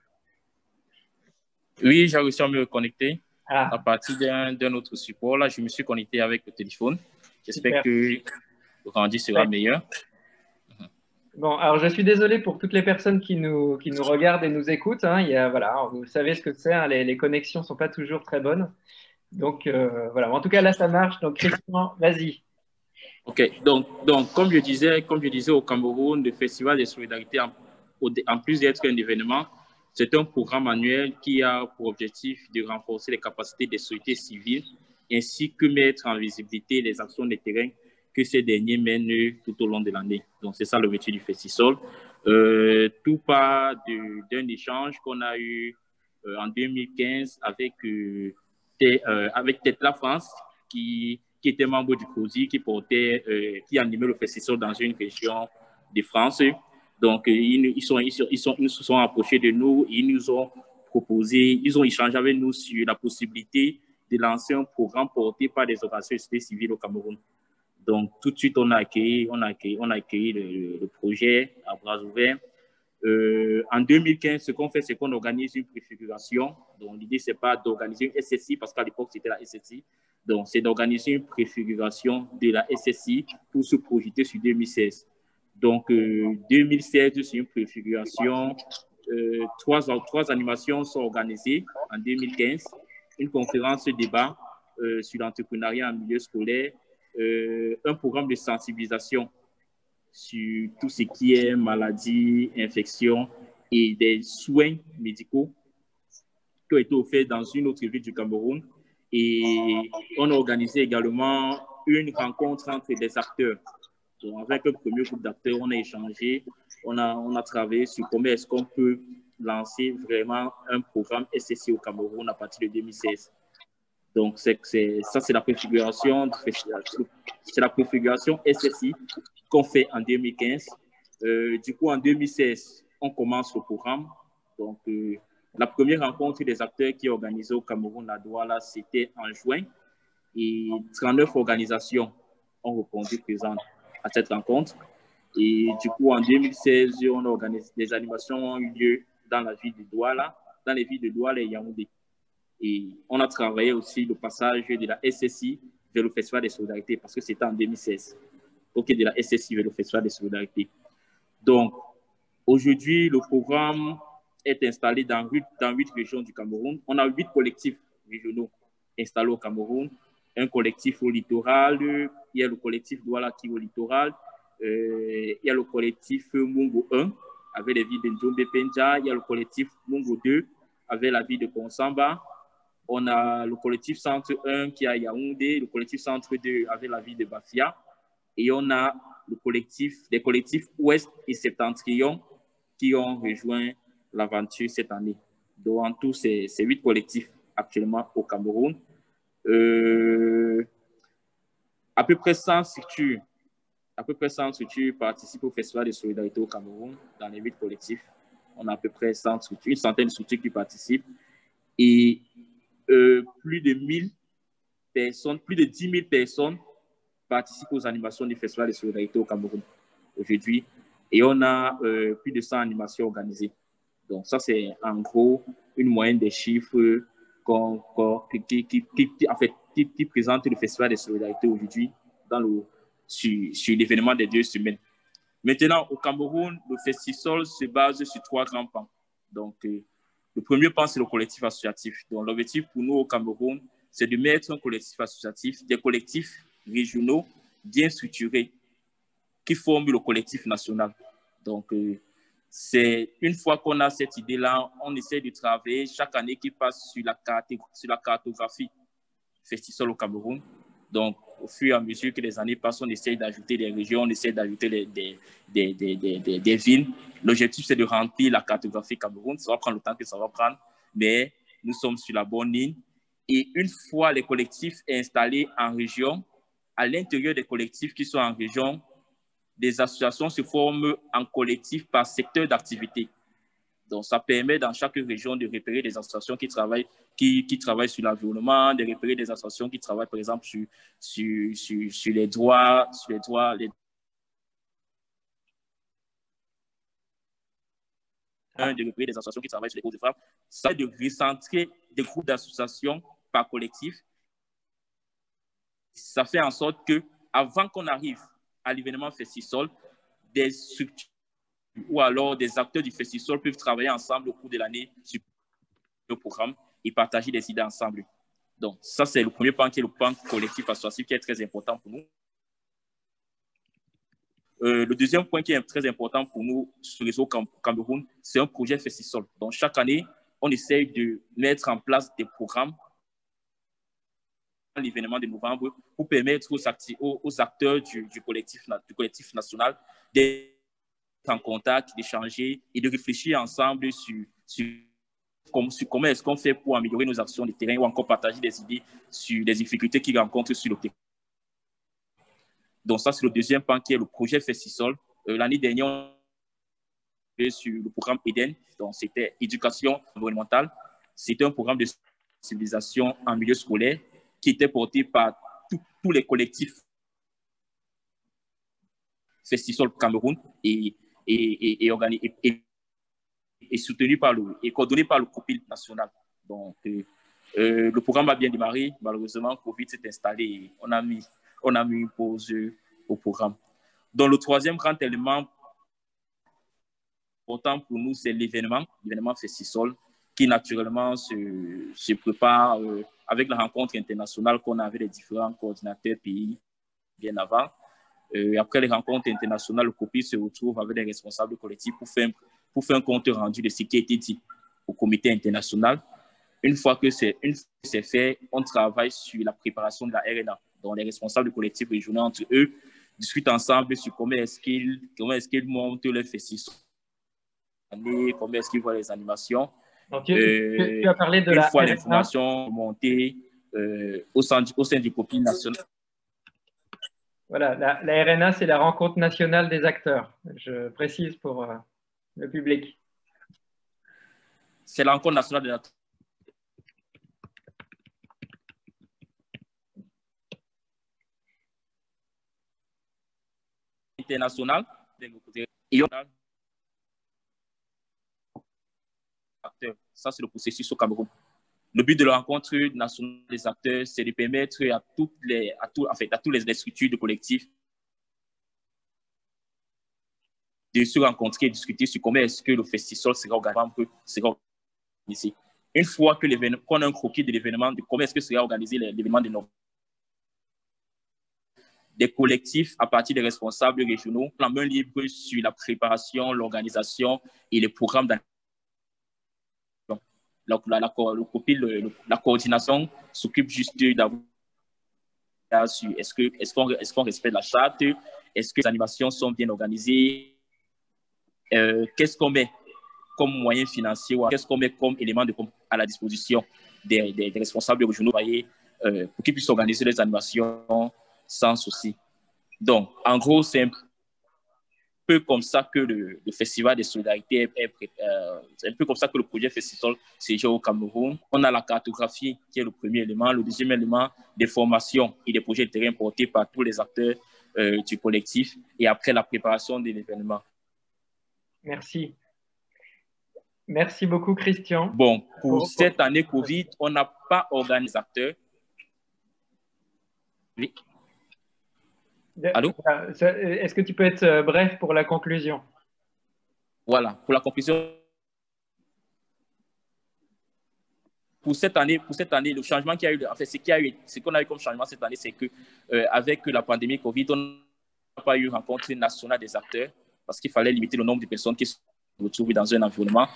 Oui, j'ai réussi à me connecter à Ah, partir d'un autre support. Là, je me suis connecté avec le téléphone. J'espère super. que le rendu sera Ouais. meilleur. Bon, alors je suis désolé pour toutes les personnes qui nous regardent et nous écoutent, hein. Il y a, voilà, vous savez ce que c'est, hein, les connexions ne sont pas toujours très bonnes. Donc, voilà. En tout cas, là, ça marche. Donc, Christian, vas-y. OK. Donc comme je disais au Cameroun, le Festival des Solidarités, en plus d'être un événement, c'est un programme annuel qui a pour objectif de renforcer les capacités des sociétés civiles ainsi que mettre en visibilité les actions de terrain que ces derniers mènent tout au long de l'année. Donc, c'est ça le métier du Festisol. Tout part d'un échange qu'on a eu en 2015 avec Tetla France, qui était membre du COSI, qui animait le Festisol dans une région de France. Donc, ils se sont approchés de nous, ils nous ont proposé, ils ont échangé avec nous sur la possibilité de lancer un programme porté par des organisations de société civile au Cameroun. Donc, tout de suite, on a accueilli le projet à bras ouverts. En 2015, ce qu'on fait, c'est qu'on organise une préfiguration. Donc, l'idée, ce n'est pas d'organiser une SSI, parce qu'à l'époque, c'était la SSI. Donc, c'est d'organiser une préfiguration de la SSI pour se projeter sur 2016. Donc, 2016, c'est une préfiguration. Trois animations sont organisées en 2015. Une conférence débat sur l'entrepreneuriat en milieu scolaire, un programme de sensibilisation sur tout ce qui est maladie, infection et des soins médicaux qui ont été offerts dans une autre ville du Cameroun. Et on a organisé également une rencontre entre des acteurs. Donc, avec un premier groupe d'acteurs, on a échangé, on a travaillé sur comment est-ce qu'on peut lancer vraiment un programme SSI au Cameroun à partir de 2016. Donc, ça, c'est la préfiguration du festival. C'est la préfiguration SSI qu'on fait en 2015. Du coup, en 2016, on commence le programme. Donc, la première rencontre des acteurs qui est organisée au Cameroun à Douala, c'était en juin. Et 39 organisations ont répondu présentes à cette rencontre. Et du coup, en 2016, on organise des animations ont eu lieu dans la ville de Douala, dans les villes de Douala et Yaoundé. Et on a travaillé aussi le passage de la SSI vers le Festival des Solidarités parce que c'était en 2016. OK, de la SSI vers le Festival des Solidarités. Donc, aujourd'hui, le programme est installé dans 8 régions du Cameroun. On a 8 collectifs régionaux installés au Cameroun. Un collectif au littoral, il y a le collectif Douala qui est au littoral, il y a le collectif Mungo 1 avec les villes de Ndjombe Penja, il y a le collectif Mungo 2 avec la ville de Ponsamba. On a le collectif Centre 1 qui est à Yaoundé, le collectif Centre 2 avec la ville de Bafia. Et on a les collectifs Ouest et Septentrion qui ont rejoint l'aventure cette année. Donc, en tout, c'est 8 collectifs actuellement au Cameroun. À peu près 100 structures participent au Festival de Solidarité au Cameroun dans les 8 collectifs. On a à peu près 100 structures, une centaine de structures qui participent. Et plus de 1000 personnes, plus de 10 000 personnes participent aux animations du Festival de Solidarité au Cameroun aujourd'hui. Et on a plus de 100 animations organisées. Donc, ça, c'est en gros une moyenne des chiffres en fait, qui présente le Festival des Solidarités aujourd'hui sur l'événement des 2 semaines. Maintenant, au Cameroun, le Festisol se base sur 3 grands pans. Donc, le premier pan, c'est le collectif associatif. Donc, l'objectif pour nous au Cameroun, c'est de mettre un collectif associatif, des collectifs régionaux bien structurés qui forment le collectif national. Donc, c'est une fois qu'on a cette idée-là, on essaie de travailler chaque année qui passe sur la cartographie Festisol au Cameroun. Donc, au fur et à mesure que les années passent, on essaie d'ajouter des régions, on essaie d'ajouter des villes. L'objectif, c'est de remplir la cartographie Cameroun. Ça va prendre le temps que ça va prendre, mais nous sommes sur la bonne ligne. Et une fois les collectifs installés en région, à l'intérieur des collectifs qui sont en région, des associations se forment en collectif par secteur d'activité. Donc, ça permet dans chaque région de repérer des associations qui travaillent sur l'environnement, de repérer des associations qui travaillent, par exemple, sur les droits, de repérer des associations qui travaillent sur les droits des femmes. Ça de recentrer des groupes d'associations par collectif. Ça fait en sorte que, avant qu'on arrive à l'événement Festisol, des structures ou alors des acteurs du Festisol peuvent travailler ensemble au cours de l'année sur le programme et partager des idées ensemble. Donc, ça, c'est le premier pan qui est le pan collectif associatif qui est très important pour nous. Le deuxième point qui est très important pour nous sur le réseau Cameroun, c'est un projet Festisol. Donc, chaque année, on essaye de mettre en place des programmes à l'événement de novembre pour permettre aux acteurs du collectif national d'être en contact, d'échanger et de réfléchir ensemble sur comment est-ce qu'on fait pour améliorer nos actions de terrain ou encore partager des idées sur les difficultés qu'ils rencontrent sur le terrain. Donc ça, c'est le deuxième pan qui est le projet Festisol. L'année dernière, on était sur le programme EDEN, donc c'était éducation environnementale. C'était un programme de sensibilisation en milieu scolaire qui était porté par tous les collectifs Festisol Cameroun et soutenu et coordonné par le COPIL national. Donc, le programme a bien démarré. Malheureusement, Covid s'est installé et on a mis une pause au programme. Donc, le troisième grand élément important pour nous, c'est l'événement Festisol, qui naturellement se prépare avec la rencontre internationale qu'on a avec les différents coordinateurs pays bien avant. Après les rencontres internationales, le COPIL se retrouve avec les responsables collectifs pour faire un compte rendu de ce qui a été dit au comité international. Une fois que c'est fait, on travaille sur la préparation de la RNA. Donc, les responsables collectifs régionaux entre eux discutent ensemble sur comment est-ce qu'ils montent le festival, comment est-ce qu'ils voient les animations. Donc, tu as parlé de une la fois RNA. L'information montée au sein du COPIL national. Voilà, la RNA, c'est la rencontre nationale des acteurs. Je précise pour le public. C'est la rencontre nationale des acteurs. International. Ça, c'est le processus au Cameroun. Le but de la rencontre nationale des acteurs, c'est de permettre à toutes les structures de collectifs de se rencontrer et discuter sur comment est-ce que le Festisol sera organisé. Une fois qu'on a un croquis de l'événement, de comment est-ce que sera organisé l'événement de novembre, des collectifs à partir des responsables régionaux, la main libre sur la préparation, l'organisation et les programmes d'année. La coordination s'occupe juste d'avoir est-ce qu'on respecte la charte, est-ce que les animations sont bien organisées, qu'est-ce qu'on met comme moyen financier, qu'est-ce qu'on met comme élément à la disposition des responsables régionaux pour qu'ils puissent organiser les animations sans souci. Donc, en gros, c'est un peu comme ça que le Festival des Solidarités c'est un peu comme ça que le projet Festisol se gère au Cameroun. On a la cartographie qui est le premier élément. Le deuxième élément, des formations et des projets de terrain portés par tous les acteurs du collectif. Et après, la préparation de l'événement. Merci. Merci beaucoup, Christian. Bon, pour cette année Covid, on n'a pas organisé les acteurs. Oui. Allô? Est-ce que tu peux être bref pour la conclusion? Voilà, pour la conclusion. Pour cette année, le changement qu'il y a eu, en fait, ce qu'on a eu comme changement cette année, c'est que avec la pandémie Covid, on n'a pas eu rencontre nationale des acteurs parce qu'il fallait limiter le nombre de personnes qui se retrouvent dans un environnement.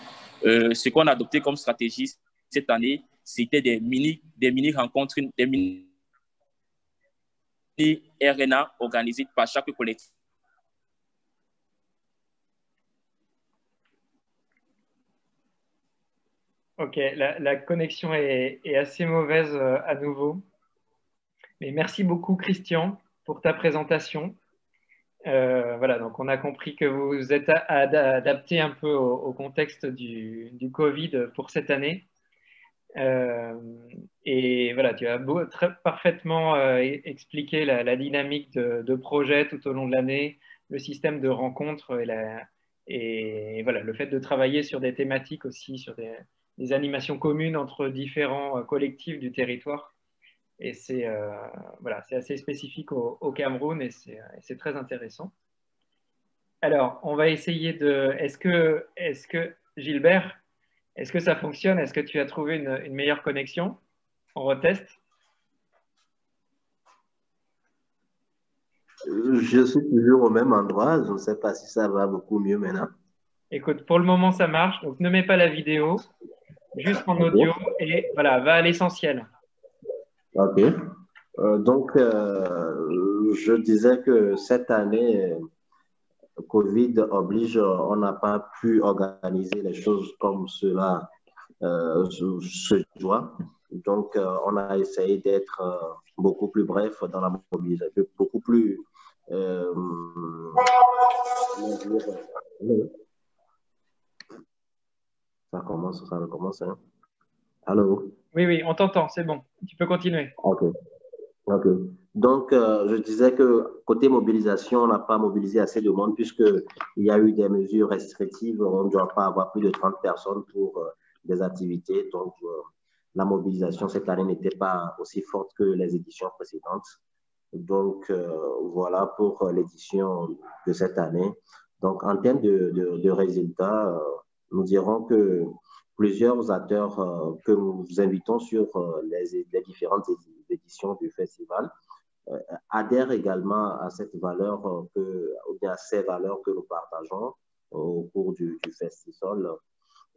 Ce qu'on a adopté comme stratégie cette année, c'était des mini rencontres, des mini RNA organisées par chaque collectif. Ok, la connexion est assez mauvaise à nouveau. Mais merci beaucoup, Christian, pour ta présentation. Voilà, donc on a compris que vous vous êtes adapté un peu au contexte du Covid pour cette année. Et voilà, tu as très parfaitement expliqué la dynamique de projet tout au long de l'année, le système de rencontres et voilà, le fait de travailler sur des thématiques aussi, sur des animations communes entre différents collectifs du territoire. Et c'est voilà, c'est assez spécifique au Cameroun et c'est très intéressant. Alors, on va essayer de… Est-ce que Gilbert, est-ce que ça fonctionne? Est-ce que tu as trouvé une meilleure connexion? On reteste? Je suis toujours au même endroit. Je ne sais pas si ça va beaucoup mieux maintenant. Écoute, pour le moment, ça marche. Donc, ne mets pas la vidéo, juste en audio et voilà, va à l'essentiel. OK. Donc, je disais que cette année, Covid oblige, on n'a pas pu organiser les choses comme cela se doit. Donc, on a essayé d'être beaucoup plus bref dans la mobilisation, beaucoup plus… ça recommence, hein? Allô? Oui, on t'entend, c'est bon. Tu peux continuer. OK. OK. Donc, je disais que côté mobilisation, on n'a pas mobilisé assez de monde puisqu'il y a eu des mesures restrictives. On ne doit pas avoir plus de 30 personnes pour des activités. Donc, la mobilisation cette année n'était pas aussi forte que les éditions précédentes. Donc, voilà pour l'édition de cette année. Donc, en termes de résultats, nous dirons que plusieurs acteurs que nous invitons sur les différentes éditions du festival adhèrent également à cette valeur ou bien à ces valeurs que nous partageons au cours du festival.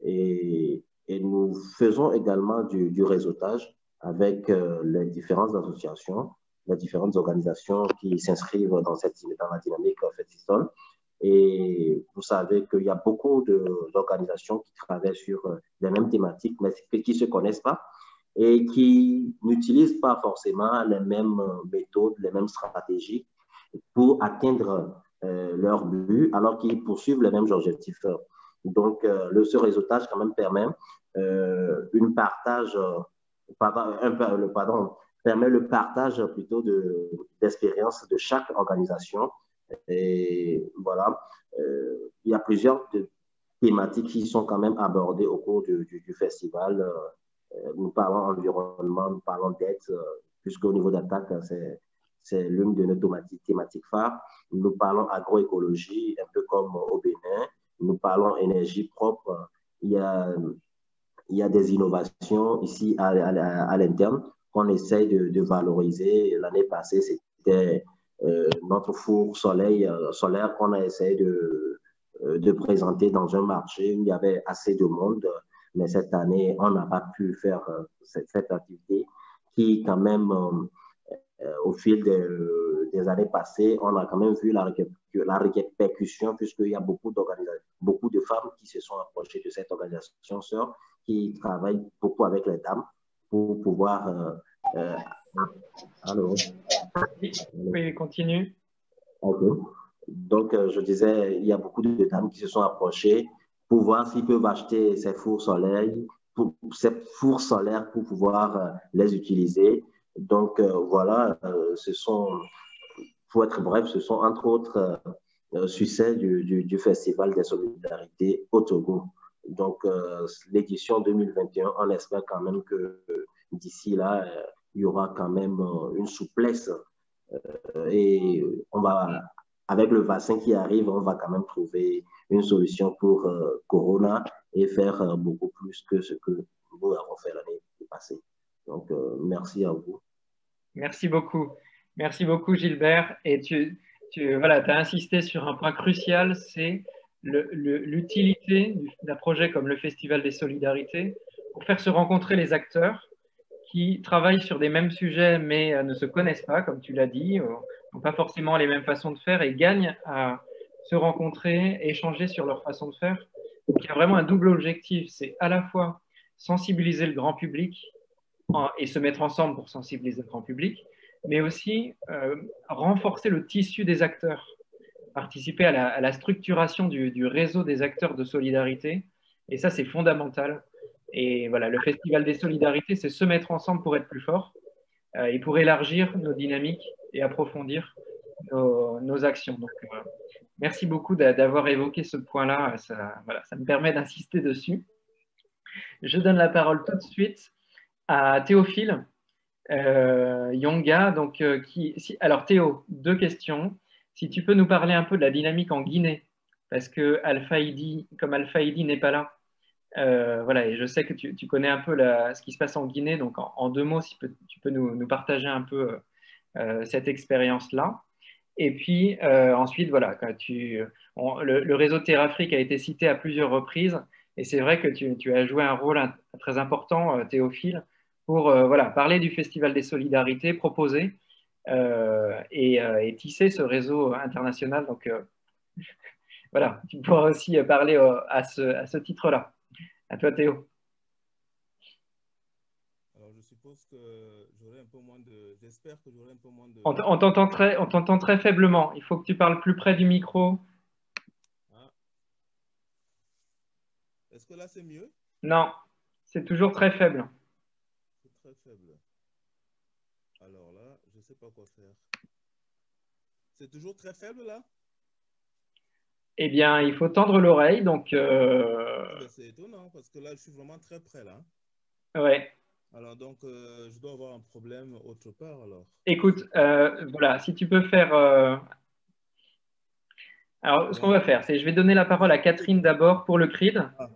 Et nous faisons également du réseautage avec les différentes associations, les différentes organisations qui s'inscrivent dans la dynamique festival. Et vous savez qu'il y a beaucoup d'organisations qui travaillent sur les mêmes thématiques, mais qui ne se connaissent pas et qui n'utilisent pas forcément les mêmes méthodes, les mêmes stratégies pour atteindre leur but, alors qu'ils poursuivent les mêmes objectifs. Donc, ce réseautage quand même permet permet le partage plutôt d'expériences de chaque organisation. Et voilà, il y a plusieurs thématiques qui sont quand même abordées au cours du festival. Nous parlons environnement, nous parlons d'aide, puisqu'au niveau d'attaque, c'est l'une de nos thématiques phares. Nous parlons agroécologie, un peu comme au Bénin. Nous parlons énergie propre. Il y a des innovations ici à l'interne qu'on essaye de valoriser. L'année passée, c'était notre four solaire qu'on a essayé de présenter dans un marché où il y avait assez de monde. Mais cette année, on n'a pas pu faire cette activité qui, quand même, au fil des années passées, on a quand même vu la répercussion puisqu'il y a beaucoup de femmes qui se sont approchées de cette organisation sœur qui travaille beaucoup avec les dames pour pouvoir… allô? Oui, continue. OK. Donc, je disais, il y a beaucoup de dames qui se sont approchées pour voir s'ils peuvent acheter ces fours solaires pour pouvoir les utiliser. Donc, voilà, pour être bref, ce sont entre autres succès du Festival des solidarités au Togo. Donc, l'édition 2021, on espère quand même que d'ici là, il y aura quand même une souplesse Et avec le vaccin qui arrive, on va quand même trouver une solution pour Corona et faire beaucoup plus que ce que nous avons fait l'année passée. Donc, merci à vous. Merci beaucoup. Merci beaucoup, Gilbert. Et voilà, as insisté sur un point crucial, c'est l'utilité d'un projet comme le Festival des Solidarités pour faire se rencontrer les acteurs qui travaillent sur des mêmes sujets mais ne se connaissent pas, comme tu l'as dit, n'ont pas forcément les mêmes façons de faire et gagnent à se rencontrer, échanger sur leur façon de faire. Donc, il y a vraiment un double objectif, c'est à la fois sensibiliser le grand public et se mettre ensemble pour sensibiliser le grand public, mais aussi renforcer le tissu des acteurs, participer à la structuration du réseau des acteurs de solidarité. Et ça, c'est fondamental. Et voilà, le Festival des Solidarités, c'est se mettre ensemble pour être plus fort et pour élargir nos dynamiques et approfondir nos actions. Donc, merci beaucoup d'avoir évoqué ce point-là. Voilà, ça me permet d'insister dessus. Je donne la parole tout de suite à Théophile Yonga. Donc, alors, Théo, 2 questions. Si tu peux nous parler un peu de la dynamique en Guinée, parce que comme Alpha-ID n'est pas là, voilà, et je sais que tu connais un peu ce qui se passe en Guinée, donc en 2 mots, si tu peux nous partager un peu cette expérience-là. Et puis ensuite, voilà, le réseau Terrafrique a été cité à plusieurs reprises, et c'est vrai que tu as joué un rôle très important, Théophile, pour voilà, parler du Festival des Solidarités, proposer et tisser ce réseau international. Donc voilà, tu pourras aussi parler à ce titre-là. À toi, Théo. Alors, je suppose que j'aurai un peu moins de... J'espère que j'aurai un peu moins de... On t'entend très faiblement. Il faut que tu parles plus près du micro. Ah. Est-ce que là, c'est mieux? Non, c'est toujours très faible. C'est très faible. Alors là, je ne sais pas quoi faire. C'est toujours très faible, là? Eh bien, il faut tendre l'oreille, donc... C'est étonnant, parce que là, je suis vraiment très près, là. Ouais. Alors, donc, je dois avoir un problème autre part, alors. Écoute, voilà, si tu peux faire... Alors, ce qu'on va faire, c'est je vais donner la parole à Catherine d'abord pour le CRID. Ah,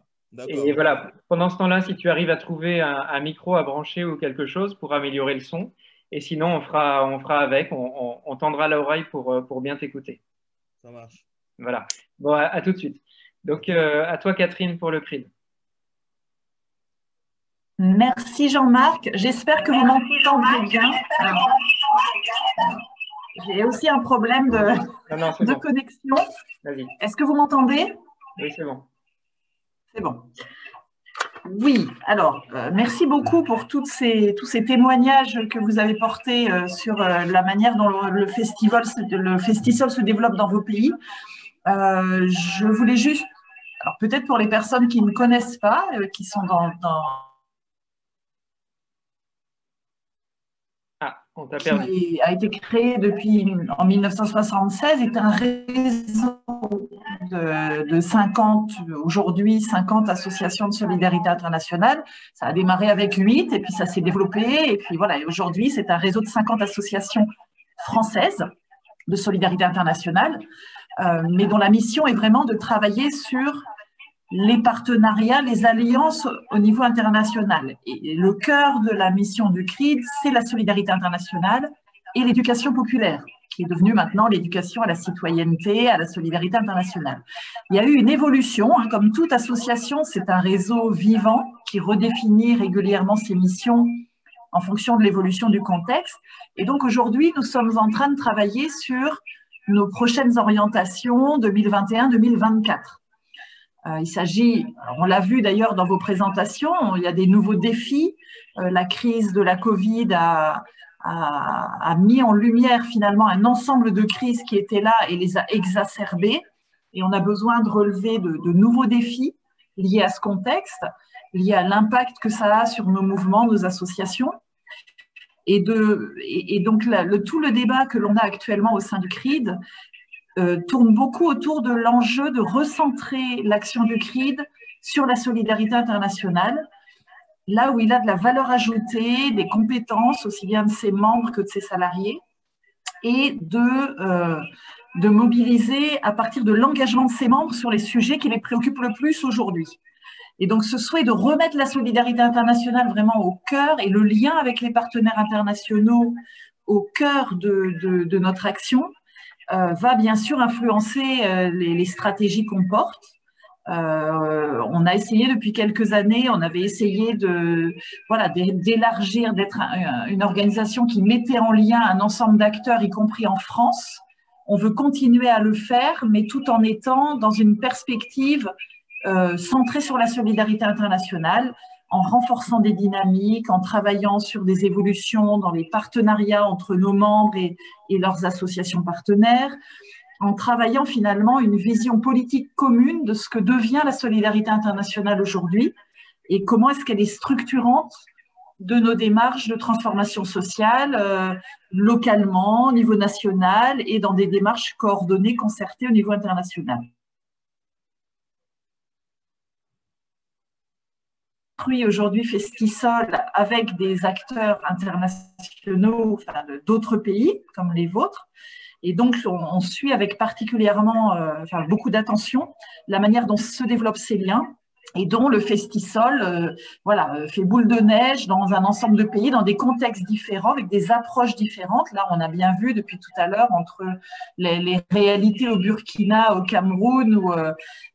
et voilà, pendant ce temps-là, si tu arrives à trouver un micro à brancher ou quelque chose pour améliorer le son, et sinon, on fera avec, on tendra l'oreille pour bien t'écouter. Ça marche. Voilà. Bon, à tout de suite. Donc, à toi, Catherine, pour le CRID. Merci, Jean-Marc. J'espère que vous m'entendez bien. J'ai aussi un problème de connexion. Est-ce que vous m'entendez? Oui, c'est bon. C'est bon. Oui, alors, merci beaucoup pour tous ces témoignages que vous avez portés sur la manière dont le Festisol se développe dans vos pays. Je voulais juste, alors peut-être pour les personnes qui ne connaissent pas, qui sont on t'a perdu. Qui a été créé en 1976, est un réseau de 50, aujourd'hui 50 associations de solidarité internationale. Ça a démarré avec 8 et puis ça s'est développé. Et puis voilà, aujourd'hui, c'est un réseau de 50 associations françaises de solidarité internationale, mais dont la mission est vraiment de travailler sur les partenariats, les alliances au niveau international. Et le cœur de la mission du CRID, c'est la solidarité internationale et l'éducation populaire, qui est devenue maintenant l'éducation à la citoyenneté, à la solidarité internationale. Il y a eu une évolution, comme toute association, c'est un réseau vivant qui redéfinit régulièrement ses missions en fonction de l'évolution du contexte. Et donc aujourd'hui, nous sommes en train de travailler sur nos prochaines orientations 2021-2024. Il s'agit, on l'a vu d'ailleurs dans vos présentations, il y a des nouveaux défis. La crise de la Covid a mis en lumière finalement un ensemble de crises qui étaient là et les a exacerbées. Et on a besoin de relever de nouveaux défis liés à ce contexte, liés à l'impact que ça a sur nos mouvements, nos associations. Et donc tout le débat que l'on a actuellement au sein du CRID tourne beaucoup autour de l'enjeu de recentrer l'action du CRID sur la solidarité internationale, là où il a de la valeur ajoutée, des compétences, aussi bien de ses membres que de ses salariés, et de mobiliser à partir de l'engagement de ses membres sur les sujets qui les préoccupent le plus aujourd'hui. Et donc, ce souhait de remettre la solidarité internationale vraiment au cœur et le lien avec les partenaires internationaux au cœur de notre action va bien sûr influencer les stratégies qu'on porte. On a essayé depuis quelques années, on avait essayé d'élargir, d'être une organisation qui mettait en lien un ensemble d'acteurs, y compris en France. On veut continuer à le faire, mais tout en étant dans une perspective centrée sur la solidarité internationale, en renforçant des dynamiques, en travaillant sur des évolutions dans les partenariats entre nos membres et leurs associations partenaires, en travaillant finalement une vision politique commune de ce que devient la solidarité internationale aujourd'hui et comment est-ce qu'elle est structurante de nos démarches de transformation sociale localement, au niveau national et dans des démarches coordonnées, concertées au niveau international. Aujourd'hui Festisol avec des acteurs internationaux d'autres pays comme les vôtres. Et donc, on suit avec particulièrement beaucoup d'attention la manière dont se développent ces liens et dont le Festisol fait boule de neige dans un ensemble de pays, dans des contextes différents, avec des approches différentes. Là, on a bien vu depuis tout à l'heure entre les réalités au Burkina, au Cameroun, où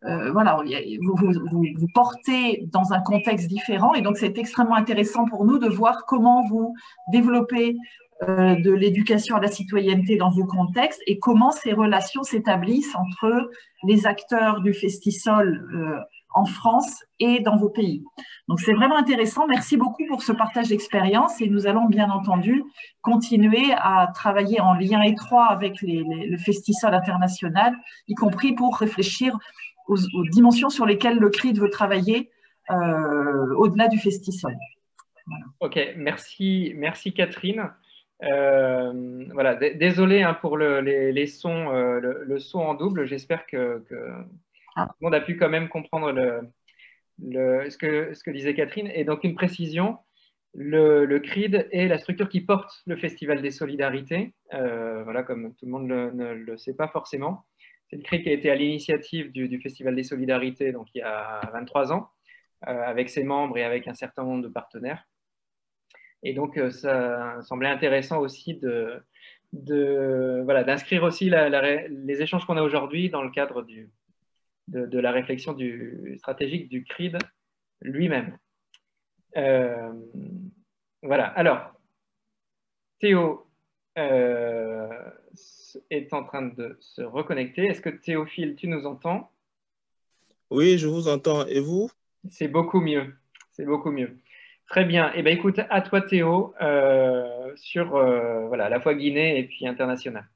vous portez dans un contexte différent. Et donc, c'est extrêmement intéressant pour nous de voir comment vous développez de l'éducation à la citoyenneté dans vos contextes et comment ces relations s'établissent entre les acteurs du Festisol en France et dans vos pays. Donc, c'est vraiment intéressant. Merci beaucoup pour ce partage d'expérience et nous allons bien entendu continuer à travailler en lien étroit avec le Festisol international, y compris pour réfléchir aux dimensions sur lesquelles le CRID veut travailler au-delà du Festisol. Voilà. Ok, merci Catherine. Désolé pour les sons, le son en double. J'espère que tout le monde a pu quand même comprendre ce que disait Catherine. Et donc, une précision, le CRID est la structure qui porte le Festival des Solidarités. Comme tout le monde ne le sait pas forcément. C'est le CRID qui a été à l'initiative du Festival des Solidarités donc, il y a 23 ans, avec ses membres et avec un certain nombre de partenaires. Et donc, ça semblait intéressant aussi d'inscrire aussi les échanges qu'on a aujourd'hui dans le cadre de la réflexion stratégique du CRID lui-même. Alors, Théo est en train de se reconnecter. Est-ce que Théophile, tu nous entends? Oui, je vous entends. Et vous? C'est beaucoup mieux. C'est beaucoup mieux. Très bien. Eh bien, écoute, à toi Théo, sur à la fois Guinée et puis international.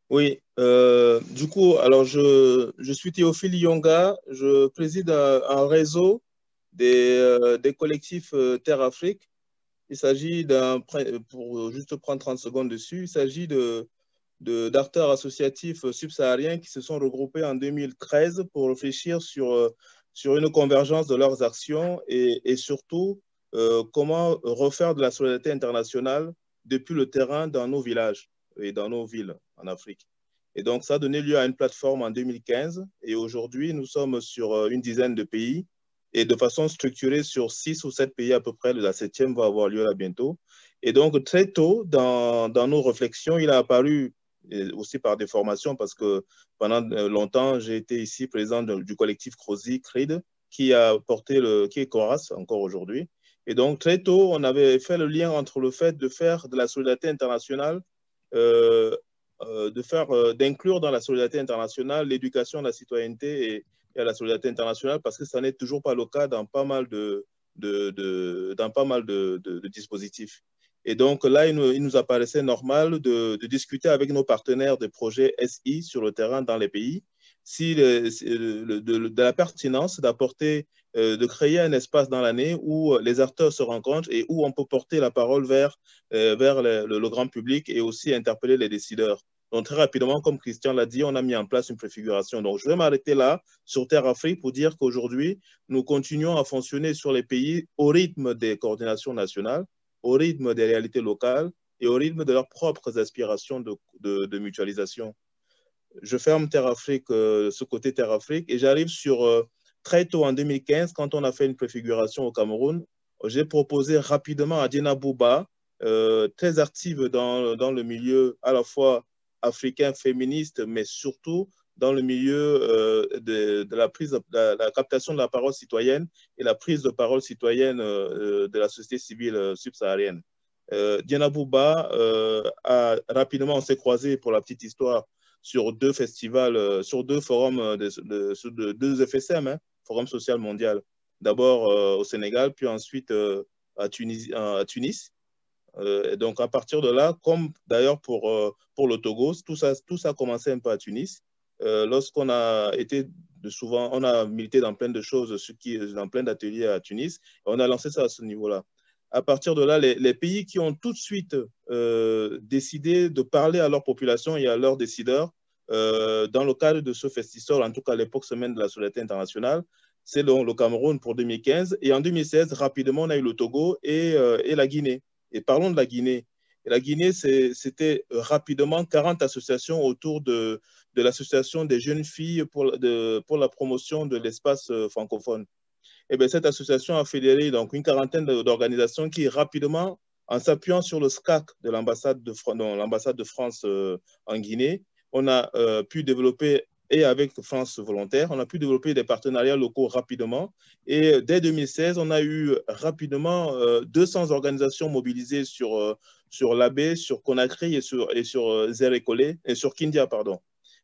Oui, du coup, alors je suis Théophile Yonga, je préside un réseau des collectifs Terre Afrique. Il s'agit pour juste prendre 30 secondes dessus, il s'agit d'acteurs associatifs subsahariens qui se sont regroupés en 2013 pour réfléchir sur une convergence de leurs actions et surtout comment refaire de la solidarité internationale depuis le terrain dans nos villages et dans nos villes en Afrique. Et donc, ça a donné lieu à une plateforme en 2015 et aujourd'hui, nous sommes sur une dizaine de pays et de façon structurée sur 6 ou 7 pays à peu près. La 7e va avoir lieu là bientôt. Et donc, très tôt, dans nos réflexions, il a apparu aussi par des formations parce que pendant longtemps, j'ai été ici président du collectif CROSI, CRID, qui est CORAS encore aujourd'hui. Et donc, très tôt, on avait fait le lien entre le fait de faire de la solidarité internationale, d'inclure dans la solidarité internationale l'éducation à la citoyenneté et à la solidarité internationale parce que ça n'est toujours pas le cas dans pas mal de dispositifs. Et donc là, il nous apparaissait normal de discuter avec nos partenaires des projets SI sur le terrain dans les pays, de la pertinence d'apporter, de créer un espace dans l'année où les acteurs se rencontrent et où on peut porter la parole vers le grand public et aussi interpeller les décideurs. Donc très rapidement, comme Christian l'a dit, on a mis en place une préfiguration. Donc je vais m'arrêter là sur Terre Afrique pour dire qu'aujourd'hui, nous continuons à fonctionner sur les pays au rythme des coordinations nationales, au rythme des réalités locales, et au rythme de leurs propres aspirations de mutualisation. Je ferme Terre-Afrique, ce côté Terre-Afrique, et j'arrive sur très tôt en 2015, quand on a fait une préfiguration au Cameroun, j'ai proposé rapidement à Diena Bouba, très active dans le milieu à la fois africain féministe, mais surtout dans le milieu de la captation de la parole citoyenne et la prise de parole citoyenne de la société civile subsaharienne. Diena Bouba, rapidement, on s'est croisés pour la petite histoire sur 2 festivals, sur 2 forums, sur 2 FSM, hein, Forum social mondial. D'abord au Sénégal, puis ensuite à Tunis. Donc, à partir de là, comme d'ailleurs pour le Togo, tout ça a commencé un peu à Tunis. Lorsqu'on a été souvent, on a milité dans plein de choses, dans plein d'ateliers à Tunis, et on a lancé ça à ce niveau-là. À partir de là, les pays qui ont tout de suite décidé de parler à leur population et à leurs décideurs dans le cadre de ce Festisol, en tout cas à l'époque Semaine de la Solidarité internationale, c'est le Cameroun pour 2015. Et en 2016, rapidement, on a eu le Togo et la Guinée. Et parlons de la Guinée. Et la Guinée, c'était rapidement 40 associations autour de l'association des jeunes filles pour la promotion de l'espace francophone. Et bien, cette association a fédéré donc, une quarantaine d'organisations qui, rapidement, en s'appuyant sur le SCAC de l'ambassade de France en Guinée, on a pu développer, et avec France Volontaire, on a pu développer des partenariats locaux rapidement. Et dès 2016, on a eu rapidement 200 organisations mobilisées sur l'Abbé, sur Conakry et sur Zérékolé, et sur Kindia, pardon.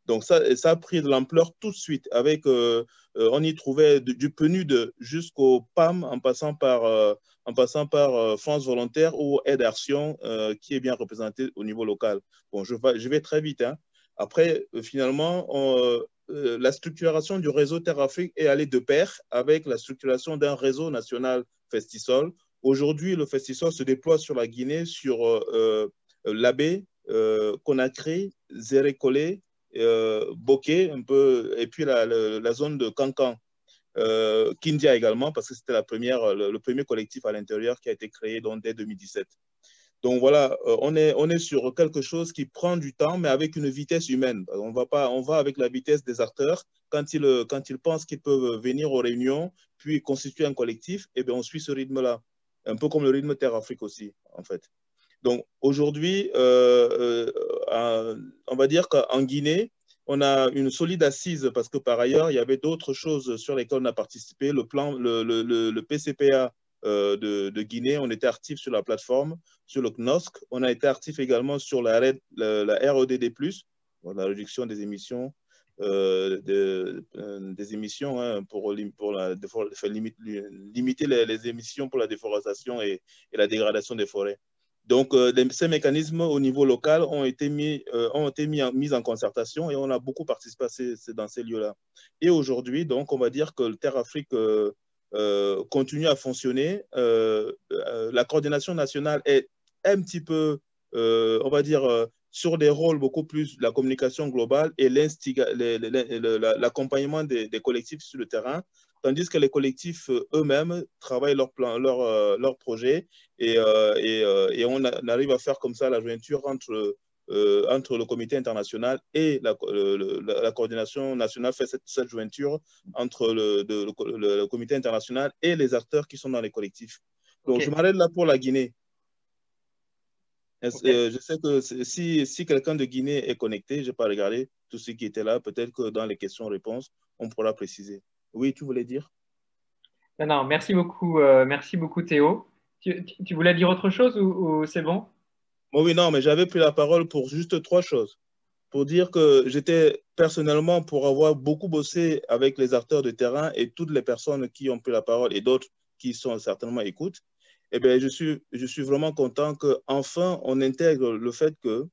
Donc, ça a pris de l'ampleur tout de suite. Avec, on y trouvait du PNUD jusqu'au PAM, en passant par France Volontaire ou Aide Action, qui est bien représentée au niveau local. Bon, je vais très vite. Hein. Après, finalement, la structuration du réseau Terre-Afrique est allée de pair avec la structuration d'un réseau national Festisol. Aujourd'hui, le Festisol se déploie sur la Guinée, sur l'Abbé, Conakry, Zérékolé, Bokeh, un peu, et puis la zone de Kankan. Kindia également, parce que c'était le premier collectif à l'intérieur qui a été créé dès 2017. Donc voilà, on est sur quelque chose qui prend du temps, mais avec une vitesse humaine. On va avec la vitesse des acteurs. Quand ils pensent qu'ils peuvent venir aux réunions, puis constituer un collectif, et bien on suit ce rythme-là. Un peu comme le rythme Terre-Afrique aussi, en fait. Donc aujourd'hui, on va dire qu'en Guinée, on a une solide assise parce que par ailleurs, il y avait d'autres choses sur lesquelles on a participé. Le PCPA de Guinée, on était actif sur la plateforme, sur le CNOSC. On a été actif également sur la REDD+, la réduction des émissions, des émissions hein, pour limiter les émissions pour la déforestation et la dégradation des forêts. Donc, ces mécanismes au niveau local ont été mis en concertation et on a beaucoup participé dans ces lieux-là. Et aujourd'hui, donc, on va dire que le Terre-Afrique continue à fonctionner. La coordination nationale est un petit peu, on va dire, sur des rôles beaucoup plus de la communication globale et l'accompagnement des collectifs sur le terrain, tandis que les collectifs eux-mêmes travaillent leur projet et on arrive à faire comme ça la jointure entre le comité international et la coordination nationale fait cette jointure entre le comité international et les acteurs qui sont dans les collectifs. Donc, je m'arrête là pour la Guinée. Je sais que si quelqu'un de Guinée est connecté, je n'ai pas regardé tous ceux qui étaient là, peut-être que dans les questions-réponses, on pourra préciser. Oui, tu voulais dire? Non, merci beaucoup Théo. Tu voulais dire autre chose ou c'est bon? Oui, non, mais j'avais pris la parole pour juste 3 choses. Pour dire que j'étais personnellement, pour avoir beaucoup bossé avec les acteurs de terrain et toutes les personnes qui ont pris la parole et d'autres qui sont certainement écoutent, eh bien, je suis vraiment content qu'enfin on intègre le fait que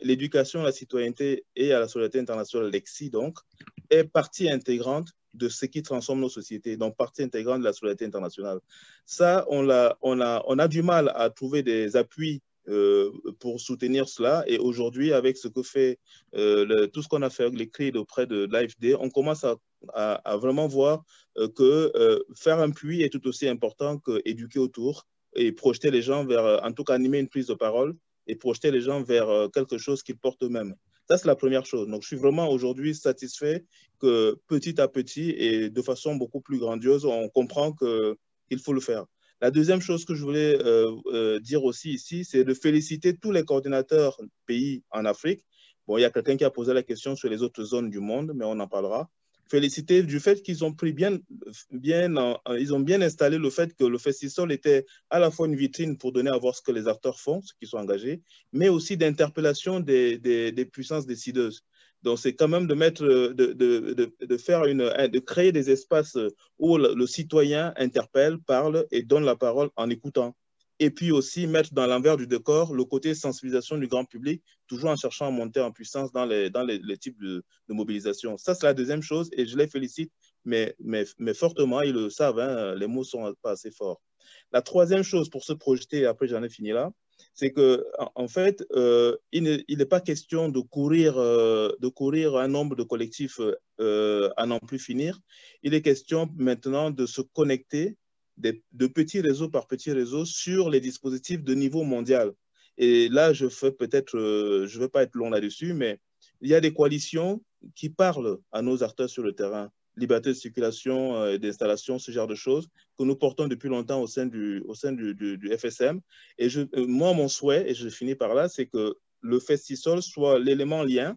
l'éducation à la citoyenneté et à la solidarité internationale, l'EXI, donc, est partie intégrante de ce qui transforme nos sociétés, donc partie intégrante de la solidarité internationale. Ça, on a du mal à trouver des appuis pour soutenir cela. Et aujourd'hui, avec ce que fait tout ce qu'on a fait avec les CRID auprès de l'AFD, on commence à vraiment voir que faire un puits est tout aussi important qu'éduquer autour. et projeter les gens vers, en tout cas animer une prise de parole et projeter les gens vers quelque chose qu'ils portent eux-mêmes. Ça, c'est la première chose. Donc, je suis vraiment aujourd'hui satisfait que petit à petit et de façon beaucoup plus grandiose, on comprend qu'il faut le faire. La deuxième chose que je voulais dire aussi ici, c'est de féliciter tous les coordinateurs pays en Afrique. Bon, il y a quelqu'un qui a posé la question sur les autres zones du monde, mais on en parlera. Féliciter du fait qu'ils ont pris ils ont bien installé le fait que le Festisol était à la fois une vitrine pour donner à voir ce que les acteurs font, ceux qui sont engagés, mais aussi d'interpellation des puissances décideuses. Donc, c'est quand même de mettre, de créer des espaces où le citoyen interpelle, parle et donne la parole en écoutant. Et puis aussi mettre dans l'envers du décor le côté sensibilisation du grand public, toujours en cherchant à monter en puissance dans les types de mobilisation. Ça, c'est la deuxième chose et je les félicite, mais fortement, ils le savent, hein, les mots ne sont pas assez forts. La troisième chose pour se projeter, et après j'en ai fini là, c'est qu'en fait, il n'est pas question de courir un nombre de collectifs à n'en plus finir. Il est question maintenant de se connecter de petits réseaux par petits réseaux sur les dispositifs de niveau mondial. Et là, je ne vais pas être long là-dessus, mais il y a des coalitions qui parlent à nos acteurs sur le terrain, liberté de circulation et d'installation, ce genre de choses, que nous portons depuis longtemps au sein du FSM. Et moi, mon souhait, et je finis par là, c'est que le Festisol soit l'élément lien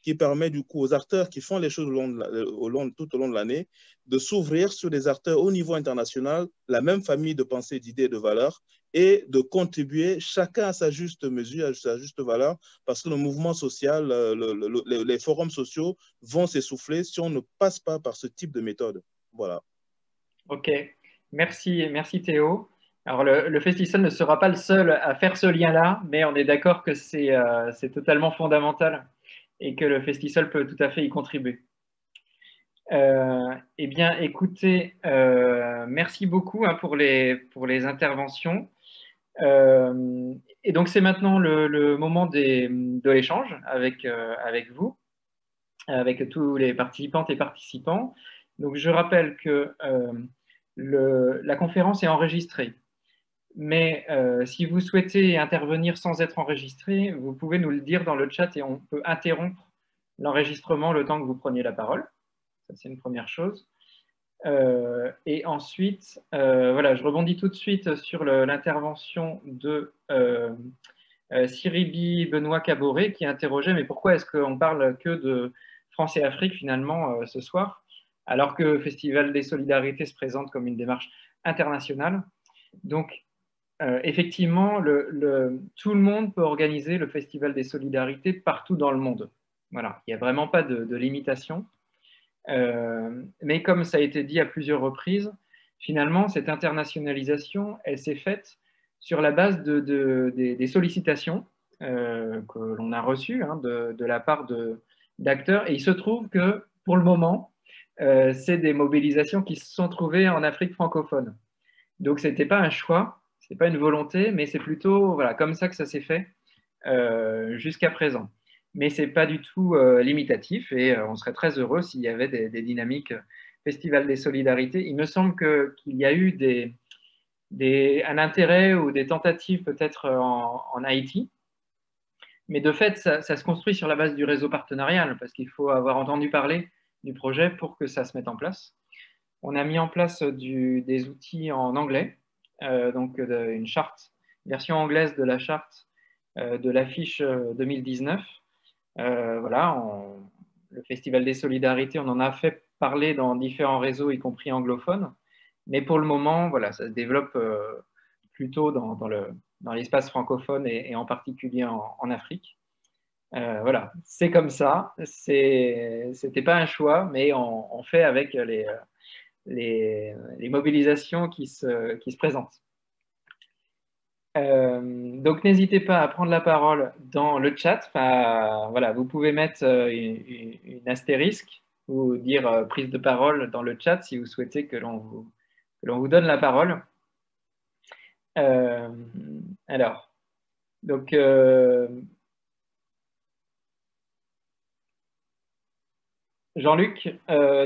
qui permet du coup aux acteurs qui font les choses tout au long de l'année de s'ouvrir sur des acteurs au niveau international, la même famille de pensées, d'idées et de valeurs, et de contribuer chacun à sa juste mesure, à sa juste valeur, parce que le mouvement social, les forums sociaux vont s'essouffler si on ne passe pas par ce type de méthode. Voilà. Ok, merci Théo. Alors le Festisol ne sera pas le seul à faire ce lien-là, mais on est d'accord que c'est totalement fondamental et que le Festisol peut tout à fait y contribuer. Eh bien, écoutez, merci beaucoup pour les interventions. Et donc, c'est maintenant le moment de l'échange avec vous, avec tous les participantes et participants. Donc, je rappelle que la conférence est enregistrée. Mais si vous souhaitez intervenir sans être enregistré, vous pouvez nous le dire dans le chat et on peut interrompre l'enregistrement le temps que vous preniez la parole. Ça, c'est une première chose. Et ensuite, voilà, je rebondis tout de suite sur l'intervention de Siribi Benoît Caboret qui interrogeait mais pourquoi est-ce qu'on parle que de France et Afrique finalement ce soir, alors que le Festival des Solidarités se présente comme une démarche internationale. Donc, effectivement, tout le monde peut organiser le Festival des Solidarités partout dans le monde. Voilà, il n'y a vraiment pas de limitation. Mais comme ça a été dit à plusieurs reprises, finalement, cette internationalisation, elle s'est faite sur la base des sollicitations que l'on a reçues de la part d'acteurs. Et il se trouve que, pour le moment, c'est des mobilisations qui se sont trouvées en Afrique francophone. Donc, ce n'était pas un choix. Ce n'est pas une volonté, mais c'est plutôt comme ça que ça s'est fait jusqu'à présent. Mais ce n'est pas du tout limitatif et on serait très heureux s'il y avait des dynamiques Festival des Solidarités. Il me semble qu'il y a eu un intérêt ou des tentatives peut-être en Haïti, mais de fait, ça se construit sur la base du réseau partenarial parce qu'il faut avoir entendu parler du projet pour que ça se mette en place. On a mis en place des outils en anglais, donc une charte, version anglaise de la charte de l'affiche 2019. Voilà, le Festival des Solidarités, on en a fait parler dans différents réseaux, y compris anglophones. Mais pour le moment, voilà, ça se développe plutôt dans l'espace francophone et en particulier en Afrique. Voilà, c'est comme ça. C'était pas un choix, mais on fait avec les mobilisations qui se présentent. Donc, n'hésitez pas à prendre la parole dans le chat. Voilà, vous pouvez mettre une astérisque ou dire prise de parole dans le chat si vous souhaitez que l'on vous donne la parole. Alors, donc, Jean-Luc,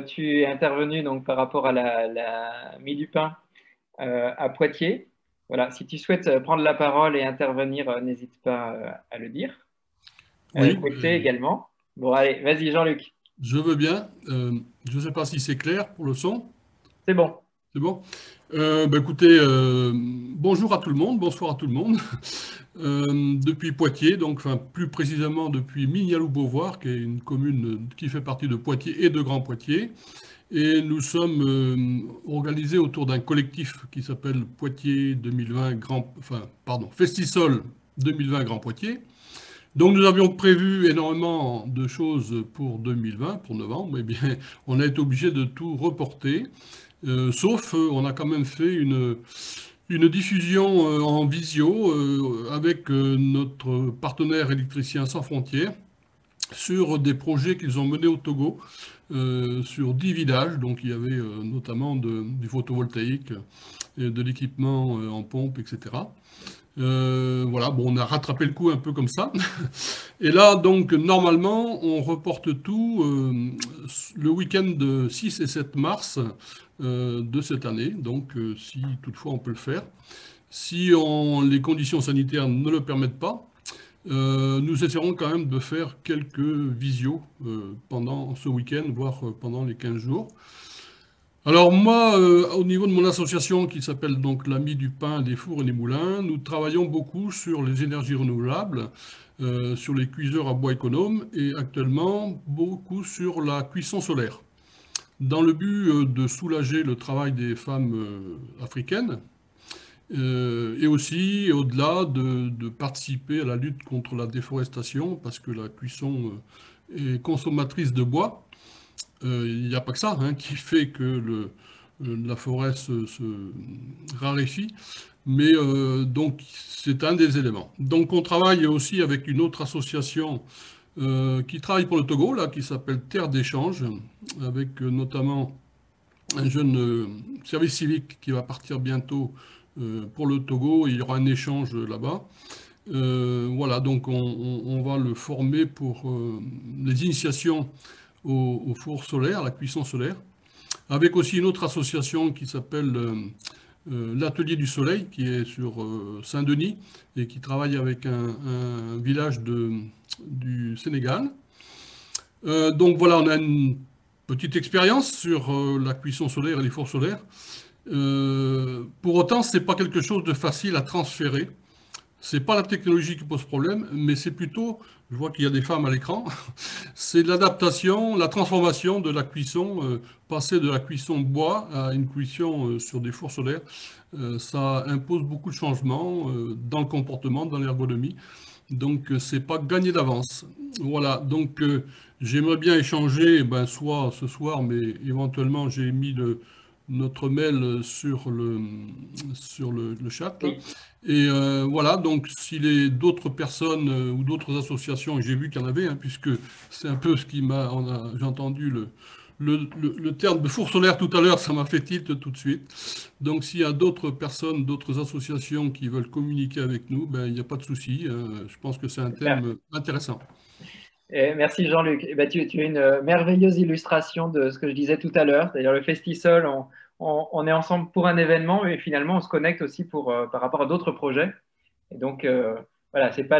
tu es intervenu donc, par rapport à la Mie du Pain à Poitiers. Voilà, si tu souhaites prendre la parole et intervenir, n'hésite pas à le dire. Oui, Côté également. Bon, allez, vas-y, Jean-Luc. je veux bien. Je ne sais pas si c'est clair pour le son. C'est bon. C'est bon. Écoutez, bonjour à tout le monde, bonsoir à tout le monde. Depuis Poitiers, donc enfin, plus précisément depuis Mignaloux-Beauvoir, qui est une commune qui fait partie de Poitiers et de Grand Poitiers. Et nous sommes organisés autour d'un collectif qui s'appelle Poitiers 2020 Festisol 2020 Grand Poitiers. Donc nous avions prévu énormément de choses pour 2020, pour novembre, mais bien on a été obligé de tout reporter, sauf on a quand même fait une diffusion en visio avec notre partenaire Électriciens sans frontières sur des projets qu'ils ont menés au Togo, sur 10 villages. Donc il y avait notamment du photovoltaïque, de l'équipement en pompe, etc. Voilà, bon, on a rattrapé le coup un peu comme ça. Et là, donc, normalement, on reporte tout le week-end de 6 et 7 mars de cette année. Donc, si toutefois on peut le faire. Si les conditions sanitaires ne le permettent pas, nous essaierons quand même de faire quelques visios pendant ce week-end, voire pendant les 15 jours. Alors moi, au niveau de mon association qui s'appelle donc l'Ami du pain, des fours et des moulins, nous travaillons beaucoup sur les énergies renouvelables, sur les cuiseurs à bois économe et actuellement beaucoup sur la cuisson solaire. Dans le but de soulager le travail des femmes africaines et aussi au-delà de participer à la lutte contre la déforestation parce que la cuisson est consommatrice de bois. Il n'y a pas que ça qui fait que la forêt se raréfie, mais donc c'est un des éléments. Donc on travaille aussi avec une autre association qui travaille pour le Togo, là, qui s'appelle Terre d'échange, avec notamment un jeune service civique qui va partir bientôt pour le Togo, et il y aura un échange là-bas. Voilà, donc on va le former pour les initiations au four solaire, à la cuisson solaire, avec aussi une autre association qui s'appelle l'Atelier du Soleil, qui est sur Saint-Denis et qui travaille avec un village du Sénégal. Donc voilà, on a une petite expérience sur la cuisson solaire et les fours solaires. Pour autant, ce n'est pas quelque chose de facile à transférer. Ce n'est pas la technologie qui pose problème, mais c'est plutôt, je vois qu'il y a des femmes à l'écran, c'est l'adaptation, la transformation de la cuisson, passer de la cuisson bois à une cuisson sur des fours solaires. Ça impose beaucoup de changements dans le comportement, dans l'ergonomie. Donc, ce n'est pas gagné d'avance. Voilà, donc j'aimerais bien échanger, soit ce soir, mais éventuellement j'ai mis notre mail sur le chat. Oui. Et voilà, donc s'il y a d'autres personnes ou d'autres associations, et j'ai vu qu'il y en avait, puisque c'est un peu ce qui j'ai entendu le terme de four solaire tout à l'heure, ça m'a fait tilt tout de suite. Donc s'il y a d'autres personnes, d'autres associations qui veulent communiquer avec nous, il n'y a pas de souci. Je pense que c'est un thème intéressant. Merci Jean-Luc. Tu as une merveilleuse illustration de ce que je disais tout à l'heure. C'est-à-dire le Festisol, on est ensemble pour un événement, mais finalement on se connecte aussi par rapport à d'autres projets. Et donc voilà, c'est pas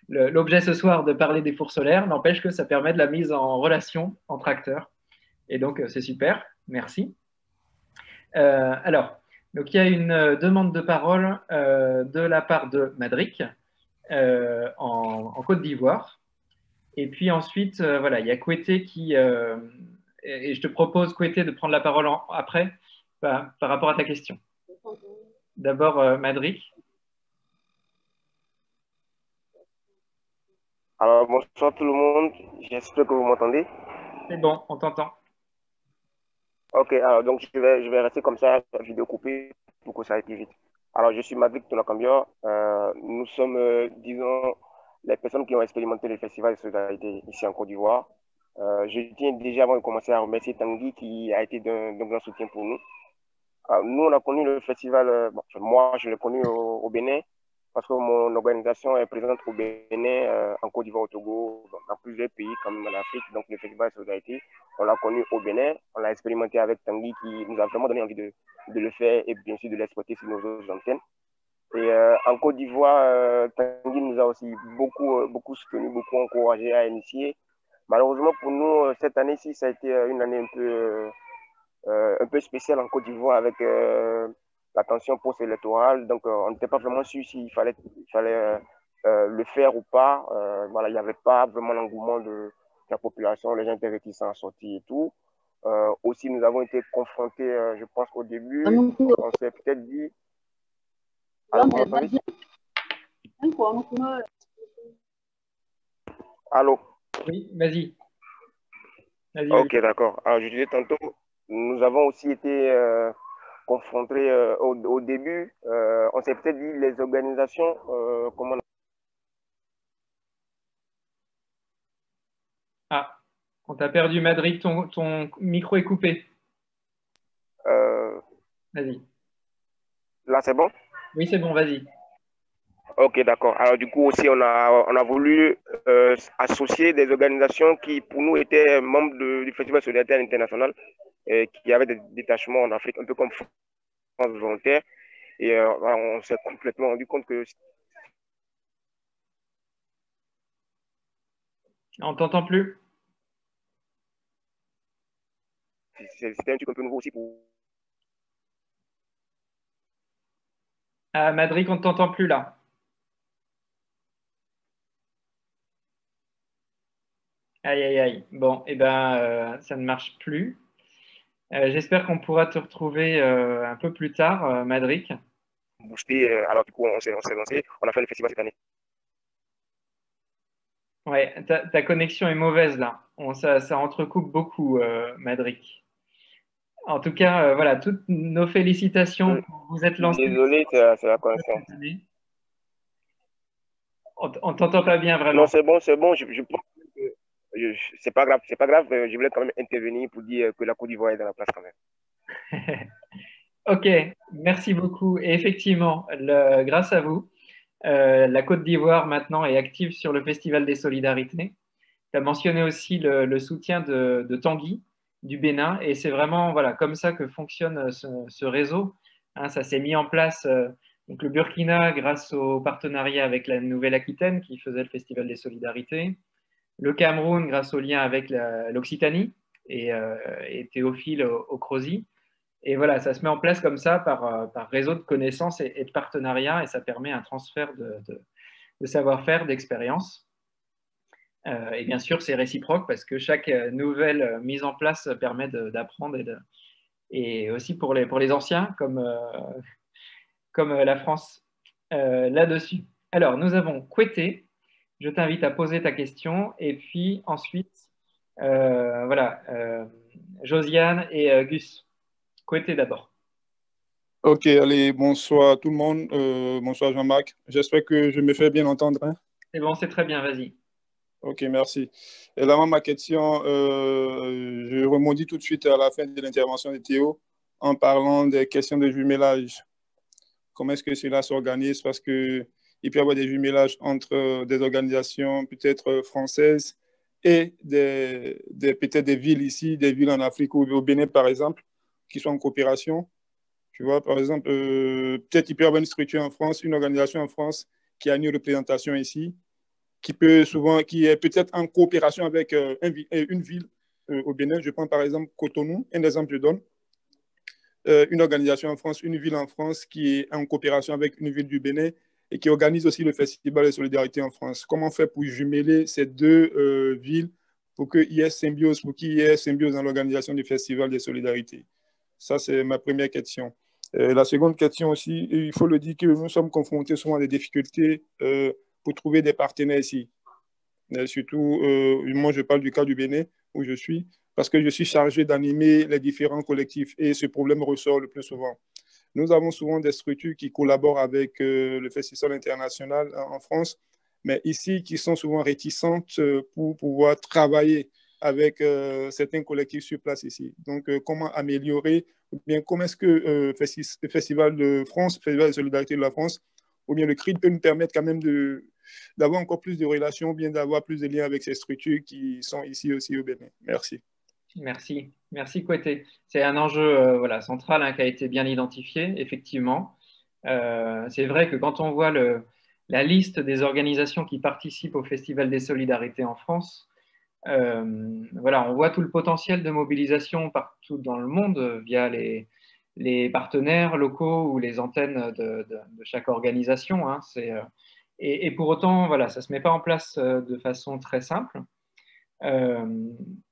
l'objet ce soir de parler des fours solaires, n'empêche que ça permet de la mise en relation entre acteurs. Et donc c'est super, merci. Alors, donc il y a une demande de parole de la part de Madric en Côte d'Ivoire. Et puis ensuite, voilà, il y a Kouété qui... et je te propose, Kouété, de prendre la parole après par rapport à ta question. D'abord, Madric. Alors, bonsoir tout le monde. J'espère que vous m'entendez. C'est bon, on t'entend. Ok, alors donc je vais rester comme ça, la vidéo coupée pour que ça aille plus vite. Alors, je suis Madric Tonakambia. Nous sommes, disons, les personnes qui ont expérimenté le festival de solidarité ici en Côte d'Ivoire. Je tiens déjà avant de commencer à remercier Tanguy qui a été d'un grand soutien pour nous. Nous, on a connu le festival, moi je l'ai connu au Bénin parce que mon organisation est présente au Bénin, en Côte d'Ivoire, au Togo, dans plusieurs pays comme en Afrique. Donc le Festival de Solidarité, on l'a connu au Bénin, on l'a expérimenté avec Tanguy qui nous a vraiment donné envie de le faire et bien sûr de l'exploiter sur nos autres antennes. Et en Côte d'Ivoire, Tanguy nous a aussi beaucoup soutenu, beaucoup encouragé à initier. Malheureusement pour nous, cette année-ci, ça a été une année un peu spéciale en Côte d'Ivoire avec la tension post-électorale. Donc, on n'était pas vraiment sûr s'il fallait le faire ou pas. Voilà, il n'y avait pas vraiment l'engouement de la population. Les gens étaient réticents à sortir et tout. Aussi, nous avons été confrontés, je pense, au début. On s'est peut-être dit... Allô? Oui, vas-y. Ok, d'accord. Alors, je disais tantôt, nous avons aussi été confrontés au début. On s'est peut-être dit les organisations, comment on... Ah, on t'a perdu, Madrid, ton micro est coupé. Vas-y. Là, c'est bon? Oui, c'est bon, vas-y. Ok, d'accord. Alors, du coup, aussi, on a voulu associer des organisations qui, pour nous, étaient membres du Festival Solidarité International, qui avaient des détachements en Afrique, un peu comme France Volontaire. Et on s'est complètement rendu compte que... On t'entend plus. C'était un truc un peu nouveau aussi pour... Ah, Madrid, on ne t'entend plus là. Aïe, aïe, aïe. Bon, eh ben, ça ne marche plus. J'espère qu'on pourra te retrouver un peu plus tard, Madrid. Boosté. Alors, du coup, on s'est lancé. On a fait le festival cette année. Ouais, ta connexion est mauvaise là. Ça entrecoupe beaucoup, Madrid. En tout cas, voilà, toutes nos félicitations pour vous êtes lancé. Désolé, c'est la connexion. On t'entend pas bien vraiment. Non, c'est bon. Je pense que c'est pas grave. Je voulais quand même intervenir pour dire que la Côte d'Ivoire est dans la place quand même. Ok, merci beaucoup. Et effectivement, grâce à vous, la Côte d'Ivoire maintenant est active sur le Festival des Solidarités. Tu as mentionné aussi le soutien de Tanguy du Bénin et c'est vraiment voilà, comme ça que fonctionne ce réseau. Hein, ça s'est mis en place, donc le Burkina grâce au partenariat avec la Nouvelle-Aquitaine qui faisait le Festival des Solidarités, le Cameroun grâce au lien avec l'Occitanie et Théophile au Crozy. Et voilà, ça se met en place comme ça par réseau de connaissances et de partenariats et ça permet un transfert de savoir-faire, d'expérience. Et bien sûr, c'est réciproque parce que chaque nouvelle mise en place permet d'apprendre et aussi pour les anciens comme la France là-dessus. Alors, nous avons Kouété. Je t'invite à poser ta question et puis ensuite, voilà, Josiane et Gus. Kouété d'abord. Ok, allez, bonsoir tout le monde. Bonsoir Jean-Marc. J'espère que je me fais bien entendre. Hein? C'est bon, c'est très bien, vas-y. Ok, merci. Et là, ma question, je rebondis tout de suite à la fin de l'intervention de Théo en parlant des questions de jumelage. Comment est-ce que cela s'organise? Parce qu'il peut y avoir des jumelages entre des organisations peut-être françaises et peut-être des villes ici, des villes en Afrique ou au Bénin, par exemple, qui sont en coopération. Tu vois, par exemple, peut-être il peut y avoir une structure en France, une organisation en France qui a une représentation ici, qui est peut-être en coopération avec une ville au Bénin. Je prends par exemple Cotonou, un exemple je donne. Une organisation en France, une ville en France qui est en coopération avec une ville du Bénin et qui organise aussi le Festival de Solidarité en France. Comment faire pour jumeler ces deux villes pour qu'il y ait symbiose, dans l'organisation du Festival de Solidarité? Ça, c'est ma première question. La seconde question aussi, il faut le dire que nous sommes confrontés souvent à des difficultés pour trouver des partenaires ici. Surtout, moi, je parle du cas du Bénin où je suis, parce que je suis chargé d'animer les différents collectifs et ce problème ressort le plus souvent. Nous avons souvent des structures qui collaborent avec le Festival international en France, mais ici, qui sont souvent réticentes pour pouvoir travailler avec certains collectifs sur place ici. Donc, comment améliorer, ou bien comment est-ce que le Festival de France, le Festival de Solidarité de la France, ou bien le CRID peut nous permettre quand même d'avoir encore plus de relations, bien d'avoir plus de liens avec ces structures qui sont ici aussi au Bénin. Merci. Merci. Merci, Kouete. C'est un enjeu voilà, central hein, qui a été bien identifié, effectivement. C'est vrai que quand on voit la liste des organisations qui participent au Festival des Solidarités en France, voilà, on voit tout le potentiel de mobilisation partout dans le monde via les partenaires locaux ou les antennes de chaque organisation. Hein. Et pour autant, voilà, ça ne se met pas en place de façon très simple.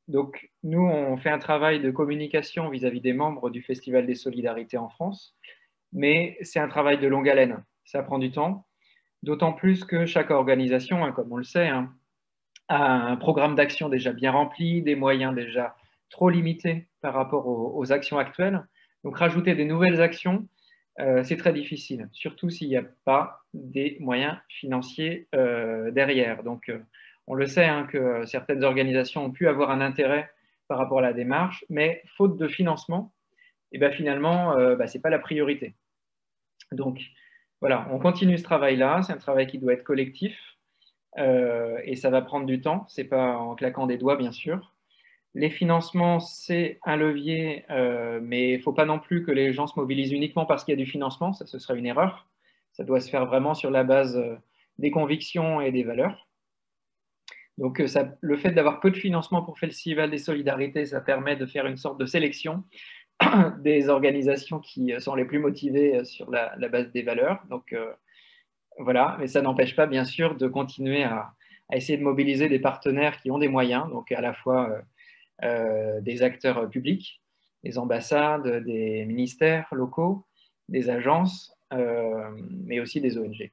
Donc, nous, on fait un travail de communication vis-à-vis des membres du Festival des Solidarités en France, mais c'est un travail de longue haleine. Ça prend du temps, d'autant plus que chaque organisation, hein, comme on le sait, hein, a un programme d'action déjà bien rempli, des moyens déjà trop limités par rapport aux actions actuelles. Donc, rajouter des nouvelles actions, c'est très difficile, surtout s'il n'y a pas des moyens financiers derrière. Donc, on le sait hein, que certaines organisations ont pu avoir un intérêt par rapport à la démarche, mais faute de financement, et ben finalement, ce n'est pas la priorité. Donc, voilà, on continue ce travail-là. C'est un travail qui doit être collectif et ça va prendre du temps. Ce n'est pas en claquant des doigts, bien sûr. Les financements, c'est un levier, mais il ne faut pas non plus que les gens se mobilisent uniquement parce qu'il y a du financement. Ça, ce serait une erreur. Ça doit se faire vraiment sur la base des convictions et des valeurs. Donc, le fait d'avoir peu de financement pour le Festival des Solidarités, ça permet de faire une sorte de sélection des organisations qui sont les plus motivées sur la base des valeurs. Donc, voilà, mais ça n'empêche pas, bien sûr, de continuer à essayer de mobiliser des partenaires qui ont des moyens, donc à la fois des acteurs publics, des ambassades, des ministères locaux, des agences, mais aussi des ONG.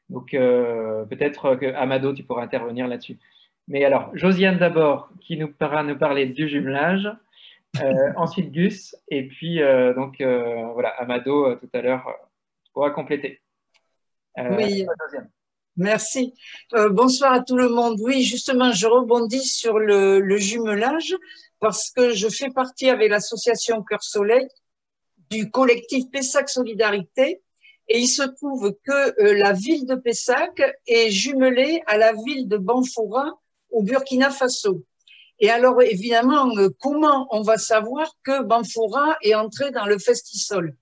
Donc, peut-être que Amado, tu pourras intervenir là-dessus. Mais alors, Josiane d'abord, qui pourra nous parler du jumelage, ensuite Gus, et puis voilà, Amado, tout à l'heure, pourra compléter. Oui, merci. Bonsoir à tout le monde. Oui, justement, je rebondis sur le jumelage parce que je fais partie avec l'association Cœur Soleil du collectif Pessac Solidarité. Et il se trouve que la ville de Pessac est jumelée à la ville de Banfoura au Burkina Faso. Et alors, évidemment, comment on va savoir que Banfoura est entré dans le Festisol?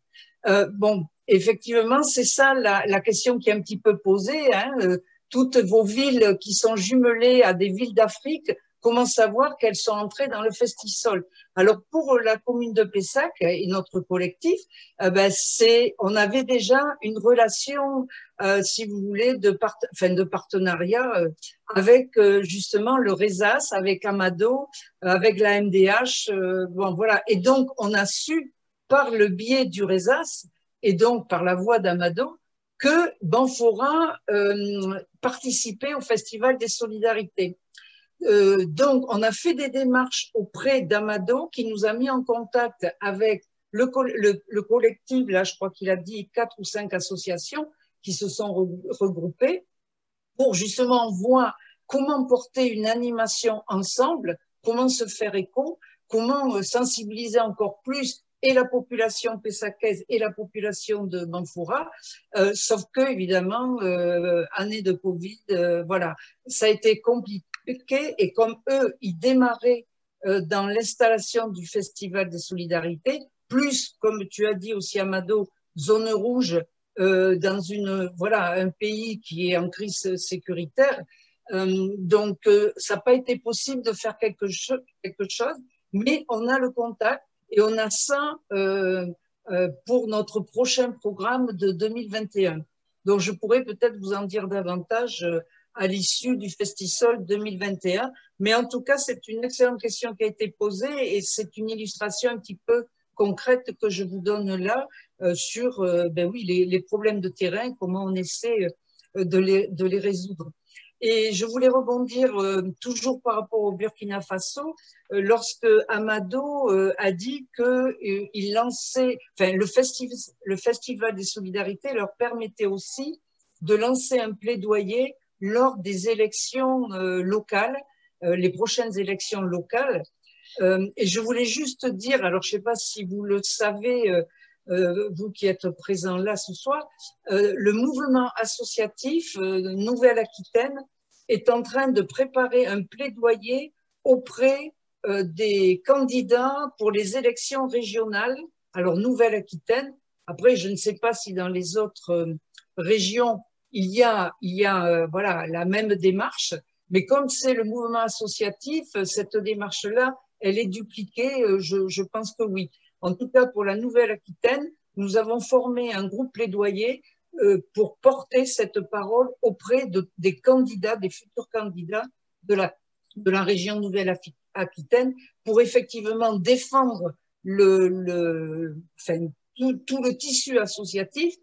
Bon, effectivement, c'est ça la question qui est un petit peu posée. Hein. Toutes vos villes qui sont jumelées à des villes d'Afrique, comment savoir qu'elles sont entrées dans le Festisol? Alors, pour la commune de Pessac et notre collectif, on avait déjà une relation, si vous voulez, de partenariat avec justement le RESAS, avec Amado, avec la MDH. Bon, voilà. Et donc, on a su, par le biais du RESAS et donc par la voix d'Amado, que Banfoura participait au Festival des Solidarités. Donc, on a fait des démarches auprès d'Amado qui nous a mis en contact avec le collectif, là je crois qu'il a dit 4 ou 5 associations qui se sont regroupées pour justement voir comment porter une animation ensemble, comment se faire écho, comment sensibiliser encore plus et la population pessacaise et la population de Banfoura, sauf que évidemment, année de Covid, voilà, ça a été compliqué. Et comme eux, ils démarraient dans l'installation du Festival des Solidarités, plus, comme tu as dit aussi, Amado, zone rouge dans un pays qui est en crise sécuritaire. Donc, ça n'a pas été possible de faire quelque chose, mais on a le contact et on a ça pour notre prochain programme de 2021. Donc, je pourrais peut-être vous en dire davantage à l'issue du Festisol 2021. Mais en tout cas, c'est une excellente question qui a été posée et c'est une illustration un petit peu concrète que je vous donne là sur les problèmes de terrain, comment on essaie de les résoudre. Et je voulais rebondir toujours par rapport au Burkina Faso, lorsque Amado a dit qu'il lançait, le Festival des Solidarités leur permettait aussi de lancer un plaidoyer lors des élections locales, les prochaines élections locales. Et je voulais juste dire, alors je ne sais pas si vous le savez, vous qui êtes présents là ce soir, le mouvement associatif Nouvelle-Aquitaine est en train de préparer un plaidoyer auprès des candidats pour les élections régionales. Alors, Nouvelle-Aquitaine, après, je ne sais pas si dans les autres régions, il y a voilà, la même démarche, mais comme c'est le mouvement associatif, cette démarche-là, elle est dupliquée, je pense que oui. En tout cas, pour la Nouvelle-Aquitaine, nous avons formé un groupe plaidoyer pour porter cette parole auprès des candidats, des futurs candidats de la région Nouvelle-Aquitaine, pour effectivement défendre tout le tissu associatif.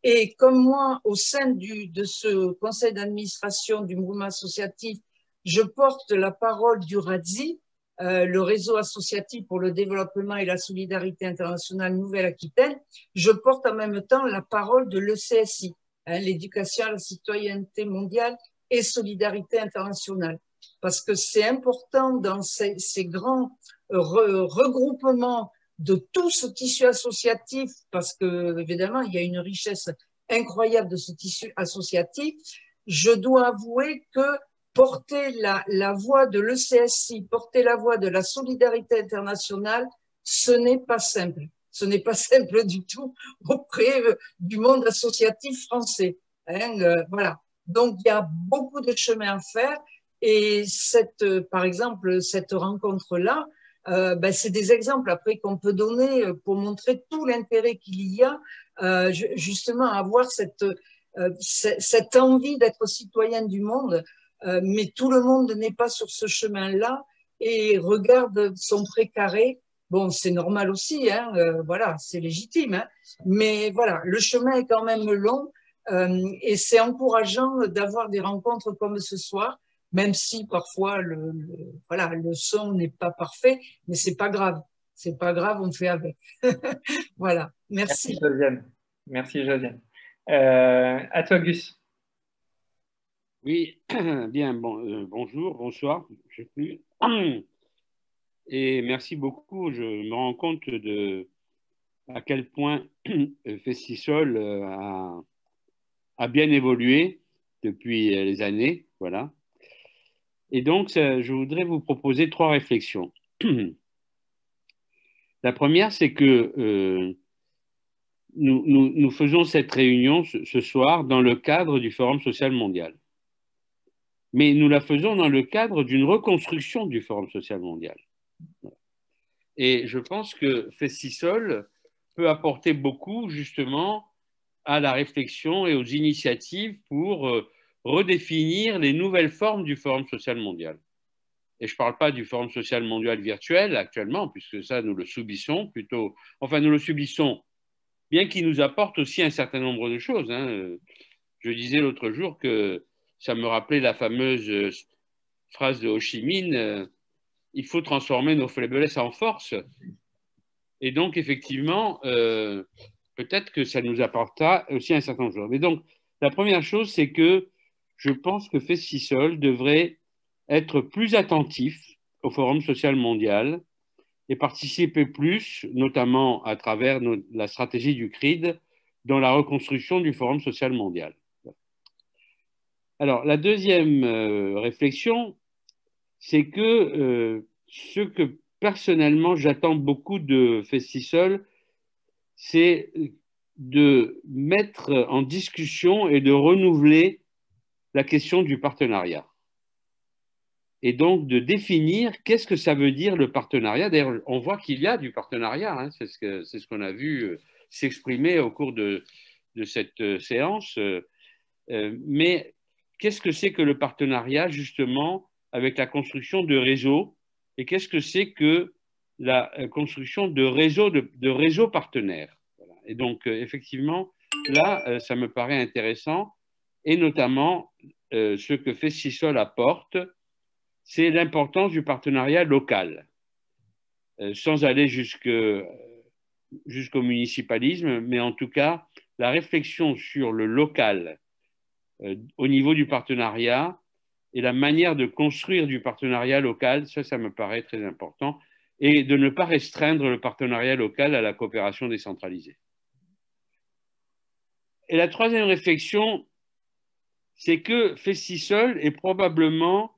Et comme moi, au sein de ce conseil d'administration du mouvement associatif, je porte la parole du RADZI, le réseau associatif pour le développement et la solidarité internationale Nouvelle-Aquitaine, je porte en même temps la parole de l'ECSI, l'éducation à la citoyenneté mondiale et solidarité internationale. Parce que c'est important dans ces grands regroupements de tout ce tissu associatif, parce que évidemment, il y a une richesse incroyable de ce tissu associatif, je dois avouer que porter la voix de l'ECSI, porter la voix de la solidarité internationale, ce n'est pas simple. Ce n'est pas simple du tout auprès du monde associatif français. Voilà. Donc, il y a beaucoup de chemin à faire. Et par exemple, cette rencontre-là, c'est des exemples après qu'on peut donner pour montrer tout l'intérêt qu'il y a justement à avoir cette envie d'être citoyen du monde. Mais tout le monde n'est pas sur ce chemin-là et regarde son précaré. Bon, c'est normal aussi, voilà, c'est légitime. Mais voilà, le chemin est quand même long et c'est encourageant d'avoir des rencontres comme ce soir, même si parfois voilà, le son n'est pas parfait, mais c'est pas grave. C'est pas grave, on fait avec. Voilà, merci. Merci, Josiane. Merci, Josiane. À toi, Gus. Oui, bien, bonjour, bonsoir, je sais plus. Et merci beaucoup. Je me rends compte à quel point Festisol a bien évolué depuis les années. Voilà. Et donc, je voudrais vous proposer 3 réflexions. La première, c'est que nous faisons cette réunion ce soir dans le cadre du Forum social mondial. Mais nous la faisons dans le cadre d'une reconstruction du Forum social mondial. Et je pense que Festisol peut apporter beaucoup justement à la réflexion et aux initiatives pour redéfinir les nouvelles formes du Forum social mondial. Et je ne parle pas du Forum social mondial virtuel actuellement, puisque ça, nous le subissons plutôt. Enfin, nous le subissons, bien qu'il nous apporte aussi un certain nombre de choses. Je disais l'autre jour que ça me rappelait la fameuse phrase de Ho Chi Minh, il faut transformer nos faiblesses en force. Et donc, effectivement, peut-être que ça nous apportera aussi un certain nombre de choses. Mais donc, la première chose, c'est que je pense que Festisol devrait être plus attentif au Forum social mondial et participer plus, notamment à travers la stratégie du CRID, dans la reconstruction du Forum social mondial. Alors, la deuxième réflexion, c'est que ce que personnellement j'attends beaucoup de Festisol, c'est de mettre en discussion et de renouveler la question du partenariat. Et donc de définir qu'est-ce que ça veut dire le partenariat. D'ailleurs, on voit qu'il y a du partenariat, c'est ce qu'on a vu s'exprimer au cours de cette séance. Mais qu'est-ce que c'est que le partenariat, justement, avec la construction de réseaux, et qu'est-ce que c'est que la construction de réseaux partenaires. Voilà. Et donc, effectivement, là, ça me paraît intéressant, et notamment, ce que Festisol apporte, c'est l'importance du partenariat local, sans aller jusqu'au municipalisme, mais en tout cas, la réflexion sur le local au niveau du partenariat et la manière de construire du partenariat local, ça me paraît très important. et de ne pas restreindre le partenariat local à la coopération décentralisée. Et la troisième réflexion, c'est que Festisol est probablement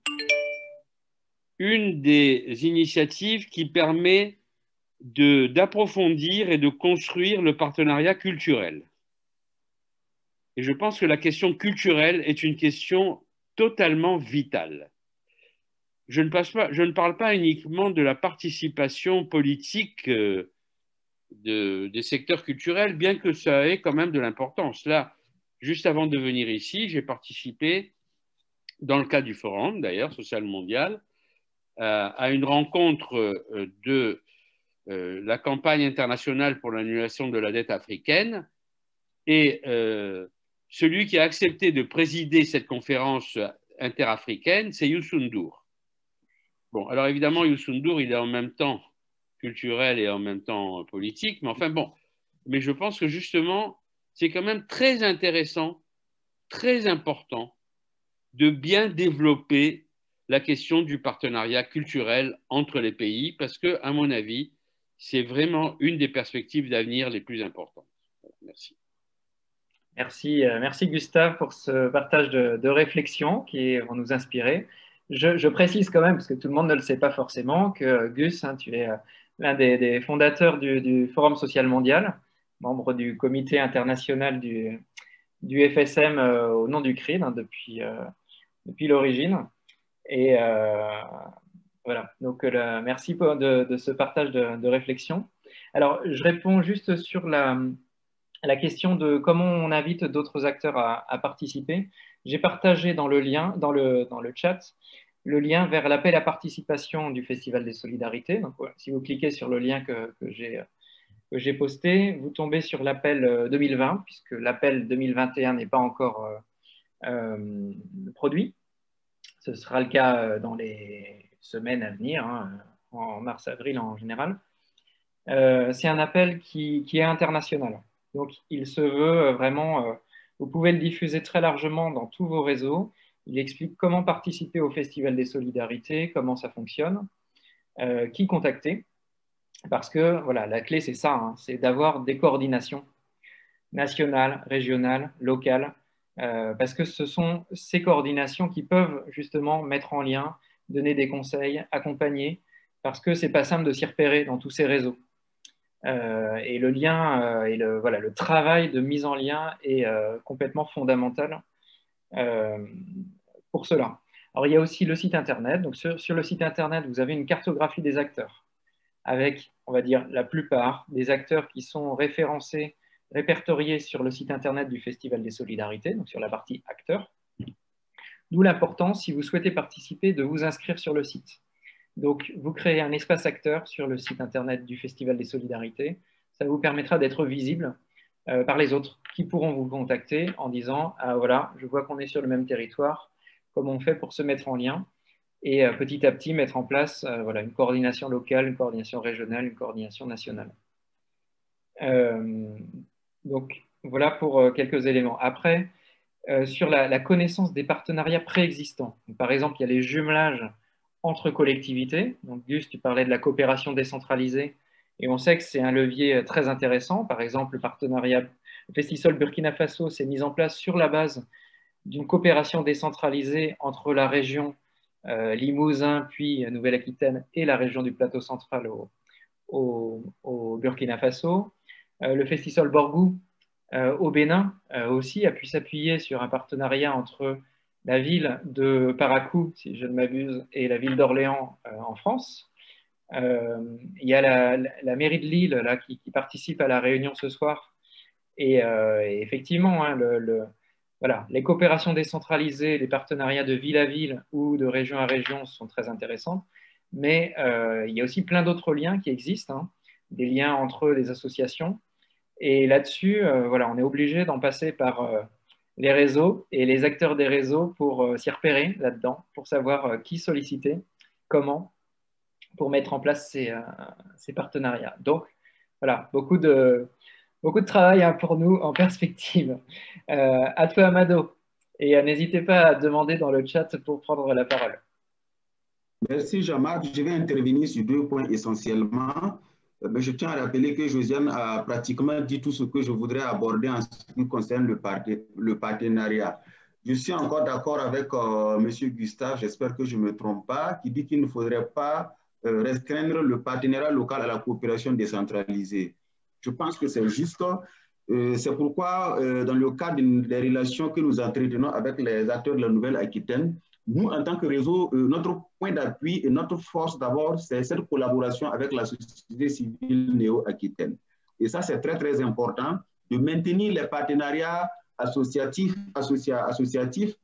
une des initiatives qui permet d'approfondir et de construire le partenariat culturel. Et je pense que la question culturelle est une question totalement vitale. Je ne parle pas uniquement de la participation politique des secteurs culturels, bien que ça ait quand même de l'importance. Là, juste avant de venir ici, j'ai participé, dans le cadre du Forum, d'ailleurs, social mondial, à une rencontre de la campagne internationale pour l'annulation de la dette africaine. Et celui qui a accepté de présider cette conférence interafricaine, c'est Youssou N'Dour. Bon, alors évidemment, Youssou N'Dour, il est en même temps culturel et en même temps politique, mais enfin bon, mais je pense que justement, c'est quand même très intéressant, très important de bien développer la question du partenariat culturel entre les pays, parce que, à mon avis, c'est vraiment une des perspectives d'avenir les plus importantes. Merci. Merci Gustave pour ce partage de réflexions qui vont nous inspirer. Je précise quand même, parce que tout le monde ne le sait pas forcément, que Gus, hein, tu es l'un des fondateurs du Forum social mondial, membre du comité international du FSM au nom du CRID, hein, depuis l'origine. Et voilà, donc merci de ce partage de réflexion. Alors, je réponds juste sur la question de comment on invite d'autres acteurs à participer. J'ai partagé dans le lien, dans le chat, le lien vers l'appel à participation du Festival des Solidarités. Donc, voilà, si vous cliquez sur le lien que j'ai posté, vous tombez sur l'appel 2020, puisque l'appel 2021 n'est pas encore produit. Ce sera le cas dans les semaines à venir, hein, en mars-avril en général. C'est un appel qui est international. Donc, il se veut vraiment, vous pouvez le diffuser très largement dans tous vos réseaux. Il explique comment participer au Festival des Solidarités, comment ça fonctionne, qui contacter. Parce que voilà, la clé, c'est ça, hein, c'est d'avoir des coordinations nationales, régionales, locales, parce que ce sont ces coordinations qui peuvent justement mettre en lien, donner des conseils, accompagner, parce que ce n'est pas simple de s'y repérer dans tous ces réseaux. Et le lien et le travail de mise en lien est complètement fondamental pour cela. Alors, il y a aussi le site Internet. Donc, sur le site Internet, vous avez une cartographie des acteurs avec, on va dire, la plupart des acteurs qui sont référencés, répertoriés sur le site Internet du Festival des Solidarités, donc sur la partie acteurs. D'où l'importance, si vous souhaitez participer, de vous inscrire sur le site. Donc, vous créez un espace acteur sur le site Internet du Festival des Solidarités. Ça vous permettra d'être visible par les autres qui pourront vous contacter en disant « Ah voilà, je vois qu'on est sur le même territoire, comment on fait pour se mettre en lien ?» et petit à petit mettre en place voilà, une coordination locale, une coordination régionale, une coordination nationale. Donc, voilà pour quelques éléments. Après, sur la connaissance des partenariats préexistants. Par exemple, il y a les jumelages entre collectivités. Donc, Gus, tu parlais de la coopération décentralisée, et on sait que c'est un levier très intéressant. Par exemple, le partenariat Festisol Burkina Faso s'est mis en place sur la base d'une coopération décentralisée entre la région Limousin, puis Nouvelle-Aquitaine, et la région du Plateau central au Burkina Faso. Le Festisol Borgou au Bénin aussi a pu s'appuyer sur un partenariat entre la ville de Parakou, si je ne m'abuse, et la ville d'Orléans en France. Il y a la mairie de Lille là, qui participe à la réunion ce soir. Et effectivement, hein, voilà, les coopérations décentralisées, les partenariats de ville à ville ou de région à région sont très intéressants. Mais il y a aussi plein d'autres liens qui existent, hein, des liens entre les associations. Et là-dessus, voilà, on est obligé d'en passer par les réseaux et les acteurs des réseaux pour s'y repérer là-dedans, pour savoir qui solliciter, comment, pour mettre en place ces partenariats. Donc, voilà, beaucoup de travail hein, pour nous en perspective. À toi, Amado. Et n'hésitez pas à demander dans le chat pour prendre la parole. Merci Jean-Marc. Je vais intervenir sur 2 points essentiellement. Je tiens à rappeler que Josiane a pratiquement dit tout ce que je voudrais aborder en ce qui concerne le partenariat. Je suis encore d'accord avec M. Gustave, j'espère que je ne me trompe pas, qui dit qu'il ne faudrait pas restreindre le partenariat local à la coopération décentralisée. Je pense que c'est juste. C'est pourquoi, dans le cadre des relations que nous entretenons avec les acteurs de la Nouvelle-Aquitaine, nous, en tant que réseau, notre point d'appui et notre force d'abord, c'est cette collaboration avec la société civile néo-aquitaine. Et ça, c'est très, très important de maintenir les partenariats associatifs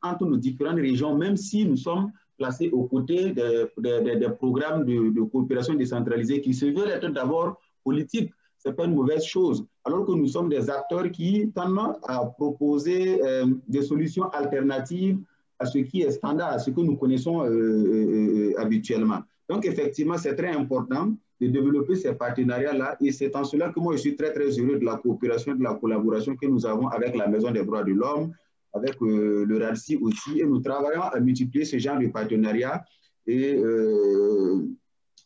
entre nos différentes régions, même si nous sommes placés aux côtés des programmes de coopération décentralisée qui se veulent être d'abord politiques. Ce n'est pas une mauvaise chose, alors que nous sommes des acteurs qui tendent à proposer des solutions alternatives à ce qui est standard, à ce que nous connaissons habituellement. Donc, effectivement, c'est très important de développer ces partenariats-là et c'est en cela que moi, je suis très, très heureux de la coopération, de la collaboration que nous avons avec la Maison des droits de l'homme, avec le RALSI aussi, et nous travaillons à multiplier ce genre de partenariats et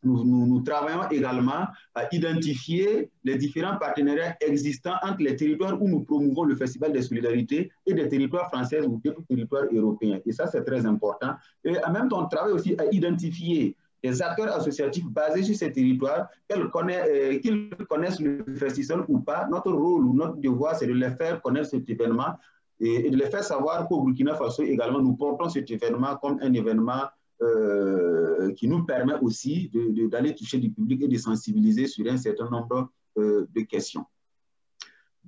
nous travaillons également à identifier les différents partenariats existants entre les territoires où nous promouvons le Festival des solidarités et des territoires français ou des territoires européens. Et ça, c'est très important. Et en même temps, on travaille aussi à identifier des acteurs associatifs basés sur ces territoires, qu'ils connaissent le festival ou pas. Notre rôle ou notre devoir, c'est de les faire connaître cet événement et de les faire savoir qu'au Burkina Faso également, nous portons cet événement comme un événement qui nous permet aussi d'aller toucher du public et de sensibiliser sur un certain nombre de questions.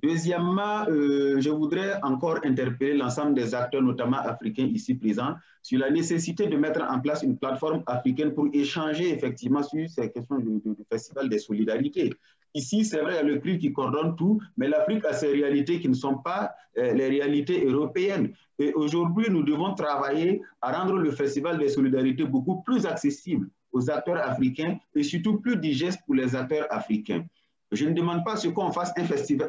Deuxièmement, je voudrais encore interpeller l'ensemble des acteurs, notamment africains ici présents, sur la nécessité de mettre en place une plateforme africaine pour échanger effectivement sur ces questions du Festival des solidarités. Ici, c'est vrai, il y a le prix qui coordonne tout, mais l'Afrique a ses réalités qui ne sont pas les réalités européennes. Et aujourd'hui, nous devons travailler à rendre le Festival des solidarités beaucoup plus accessible aux acteurs africains et surtout plus digeste pour les acteurs africains. Je ne demande pas ce qu'on fasse un festival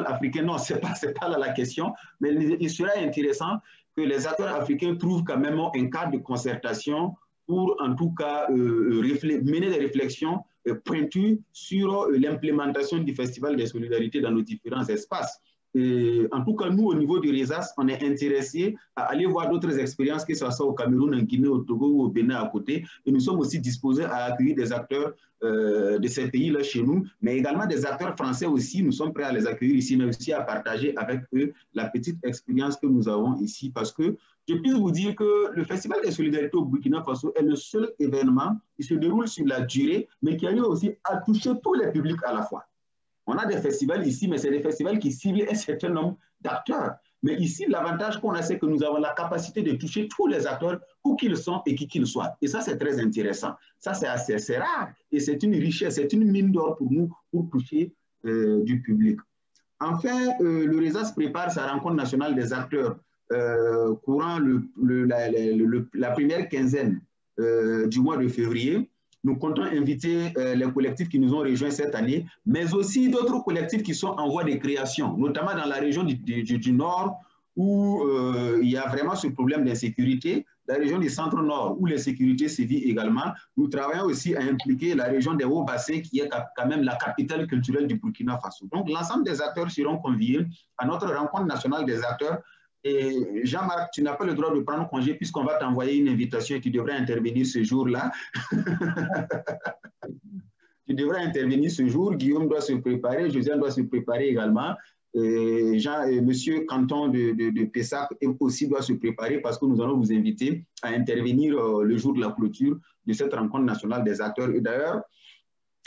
africain, non, ce n'est pas là la question, mais il serait intéressant que les acteurs africains trouvent quand même un cadre de concertation pour en tout cas mener des réflexions pointues sur l'implémentation du Festival des solidarités dans nos différents espaces. Et en tout cas, nous, au niveau du RESAS, on est intéressés à aller voir d'autres expériences, que ce soit au Cameroun, en Guinée, au Togo ou au Bénin à côté. Et nous sommes aussi disposés à accueillir des acteurs de ces pays-là chez nous, mais également des acteurs français aussi. Nous sommes prêts à les accueillir ici, mais aussi à partager avec eux la petite expérience que nous avons ici. Parce que je peux vous dire que le Festival des solidarités au Burkina Faso est le seul événement qui se déroule sur la durée, mais qui arrive aussi à toucher tous les publics à la fois. On a des festivals ici, mais c'est des festivals qui ciblent un certain nombre d'acteurs. Mais ici, l'avantage qu'on a, c'est que nous avons la capacité de toucher tous les acteurs, où qu'ils sont et qui qu'ils soient. Et ça, c'est très intéressant. Ça, c'est assez rare. Et c'est une richesse, c'est une mine d'or pour nous, pour toucher du public. Enfin, le RESAS prépare sa rencontre nationale des acteurs courant la première quinzaine du mois de février. Nous comptons inviter les collectifs qui nous ont rejoints cette année, mais aussi d'autres collectifs qui sont en voie de création, notamment dans la région du Nord, où il y a vraiment ce problème d'insécurité, la région du Centre-Nord, où l'insécurité sévit également. Nous travaillons aussi à impliquer la région des Hauts-Bassins, qui est quand même la capitale culturelle du Burkina Faso. Donc, l'ensemble des acteurs seront conviés à notre rencontre nationale des acteurs. Et Jean-Marc, tu n'as pas le droit de prendre congé puisqu'on va t'envoyer une invitation et tu devrais intervenir ce jour-là. Tu devrais intervenir ce jour. Guillaume doit se préparer, Josiane doit se préparer également. Monsieur Canton de Pessac aussi doit se préparer parce que nous allons vous inviter à intervenir le jour de la clôture de cette rencontre nationale des acteurs. Et d'ailleurs,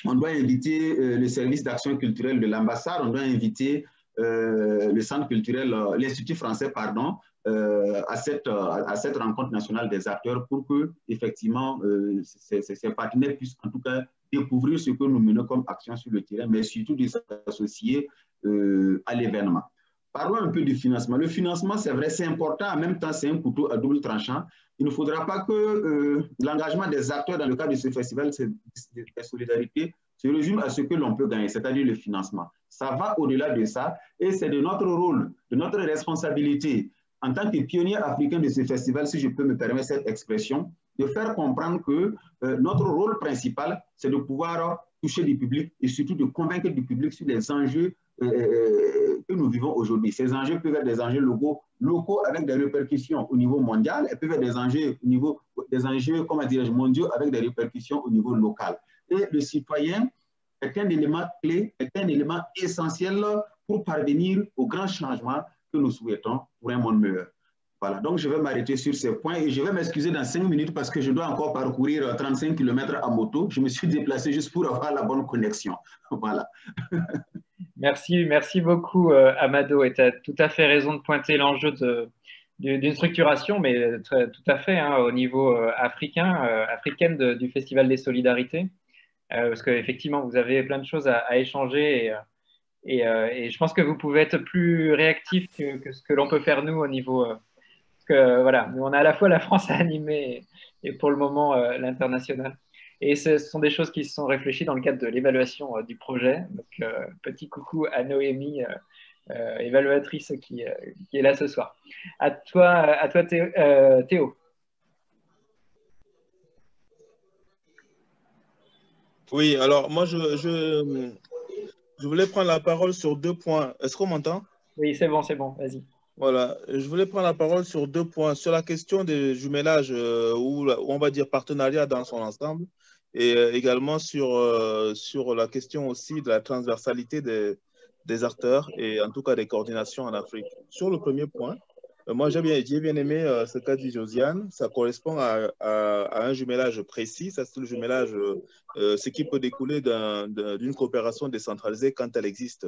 on doit inviter le service d'action culturelle de l'ambassade, on doit inviter le centre culturel, l'Institut français, pardon, à cette rencontre nationale des acteurs pour que, effectivement, ces partenaires puissent en tout cas découvrir ce que nous menons comme action sur le terrain, mais surtout de s'associer à l'événement. Parlons un peu du financement. Le financement, c'est vrai, c'est important, en même temps, c'est un couteau à double tranchant. Il ne faudra pas que l'engagement des acteurs dans le cadre de ce festival de solidarité se résume à ce que l'on peut gagner, c'est-à-dire le financement. Ça va au-delà de ça et c'est de notre rôle, de notre responsabilité en tant que pionnier africain de ce festival, si je peux me permettre cette expression, de faire comprendre que notre rôle principal, c'est de pouvoir toucher du public et surtout de convaincre du public sur les enjeux que nous vivons aujourd'hui. Ces enjeux peuvent être des enjeux locaux avec des répercussions au niveau mondial et peuvent être des enjeux, comment dirais-je, mondiaux avec des répercussions au niveau local. Et le citoyen est un élément clé, est un élément essentiel pour parvenir au grand changement que nous souhaitons pour un monde meilleur. Voilà, donc je vais m'arrêter sur ces points et je vais m'excuser dans 5 minutes parce que je dois encore parcourir 35 km à moto. Je me suis déplacé juste pour avoir la bonne connexion. Voilà. Merci beaucoup, Amado. Et tu as tout à fait raison de pointer l'enjeu d'une structuration, mais tout à fait hein, au niveau africaine du Festival des Solidarités. Parce qu'effectivement, vous avez plein de choses à échanger et je pense que vous pouvez être plus réactif que ce que l'on peut faire nous au niveau... voilà, nous, on a à la fois la France à animer et pour le moment l'international. Et ce sont des choses qui se sont réfléchies dans le cadre de l'évaluation du projet. Donc, petit coucou à Noémie, évaluatrice qui est là ce soir. À toi Théo. Oui, alors moi, je voulais prendre la parole sur 2 points. Est-ce qu'on m'entend? Oui, c'est bon, vas-y. Voilà, je voulais prendre la parole sur 2 points. Sur la question des jumelages, ou on va dire partenariat dans son ensemble, et également sur la question aussi de la transversalité des acteurs et en tout cas des coordinations en Afrique. Sur le premier point, moi j'ai bien aimé ce qu'a dit Josiane. Ça correspond à un jumelage précis. Ça, c'est le jumelage, ce qui peut découler d'une coopération décentralisée quand elle existe.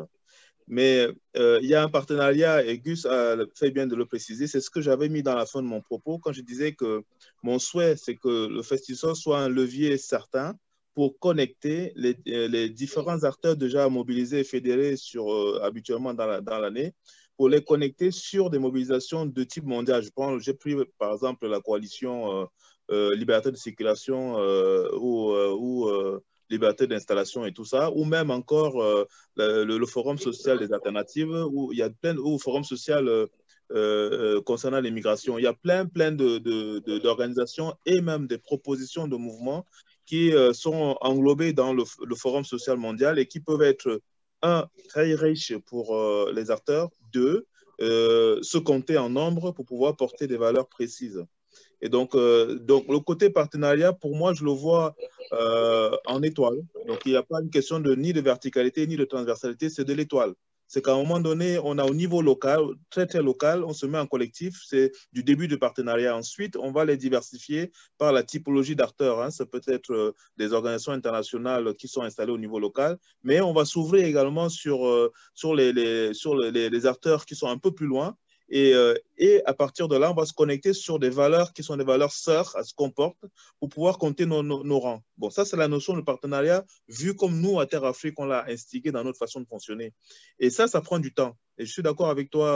Mais il y a un partenariat, et Gus a fait bien de le préciser, c'est ce que j'avais mis dans la fin de mon propos quand je disais que mon souhait, c'est que le Festisol soit un levier certain pour connecter les différents acteurs déjà mobilisés et fédérés habituellement dans l'année, pour les connecter sur des mobilisations de type mondial. J'ai pris par exemple la coalition Liberté de circulation ou liberté d'installation et tout ça, ou même encore le Forum social des alternatives, où il y a au Forum social concernant l'immigration. Il y a plein d'organisations et même des propositions de mouvements qui sont englobées dans le Forum social mondial et qui peuvent être, 1, très riches pour les acteurs, 2, se compter en nombre pour pouvoir porter des valeurs précises. Et donc le côté partenariat, pour moi, je le vois en étoile. Donc, il n'y a pas une question ni de verticalité, ni de transversalité, c'est de l'étoile. C'est qu'à un moment donné, on a au niveau local, très local, on se met en collectif, c'est du début du partenariat. Ensuite, on va les diversifier par la typologie d'acteurs. Hein. Ça peut être des organisations internationales qui sont installées au niveau local, mais on va s'ouvrir également sur les acteurs qui sont un peu plus loin. Et à partir de là, on va se connecter sur des valeurs qui sont des valeurs sœurs à ce qu'on porte pour pouvoir compter nos rangs. Bon, ça, c'est la notion de partenariat vu comme nous, à Terre Afrique, on l'a instigué dans notre façon de fonctionner. Et ça prend du temps. Et je suis d'accord avec toi,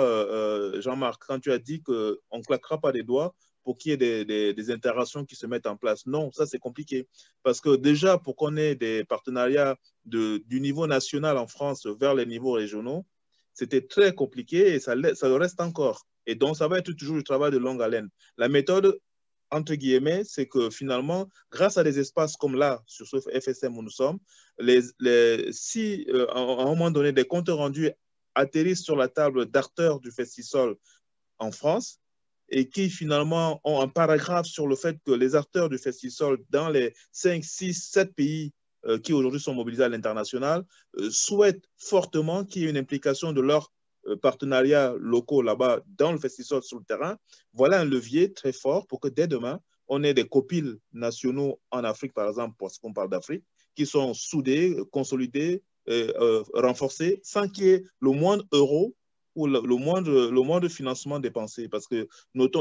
Jean-Marc, quand tu as dit qu'on ne claquera pas des doigts pour qu'il y ait des interactions qui se mettent en place. Non, ça, c'est compliqué. Parce que déjà, pour qu'on ait des partenariats du niveau national en France vers les niveaux régionaux, c'était très compliqué et ça le reste encore. Et donc, ça va être toujours du travail de longue haleine. La méthode, entre guillemets, c'est que finalement, grâce à des espaces comme là, sur ce FSM où nous sommes, si à un moment donné, des comptes rendus atterrissent sur la table d'acteurs du Festisol en France et qui finalement ont un paragraphe sur le fait que les acteurs du Festisol dans les 5, 6, 7 pays qui aujourd'hui sont mobilisés à l'international, souhaitent fortement qu'il y ait une implication de leurs partenariats locaux là-bas dans le Festisol sur le terrain. Voilà un levier très fort pour que dès demain, on ait des copiles nationaux en Afrique, par exemple, parce qu'on parle d'Afrique, qui sont soudés, consolidés, renforcés, sans qu'il y ait le moindre euro ou le moindre financement dépensé. Parce que,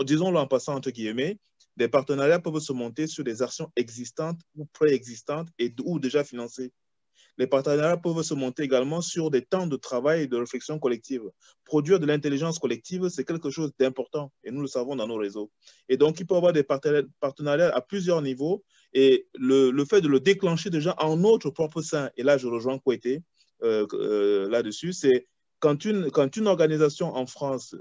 disons-le en passant entre guillemets, des partenariats peuvent se monter sur des actions existantes ou préexistantes ou déjà financées. Les partenariats peuvent se monter également sur des temps de travail et de réflexion collective. Produire de l'intelligence collective, c'est quelque chose d'important et nous le savons dans nos réseaux. Et donc, il peut y avoir des partenariats à plusieurs niveaux et le fait de le déclencher déjà en notre propre sein, et là je rejoins Kouété là-dessus, c'est quand une organisation en France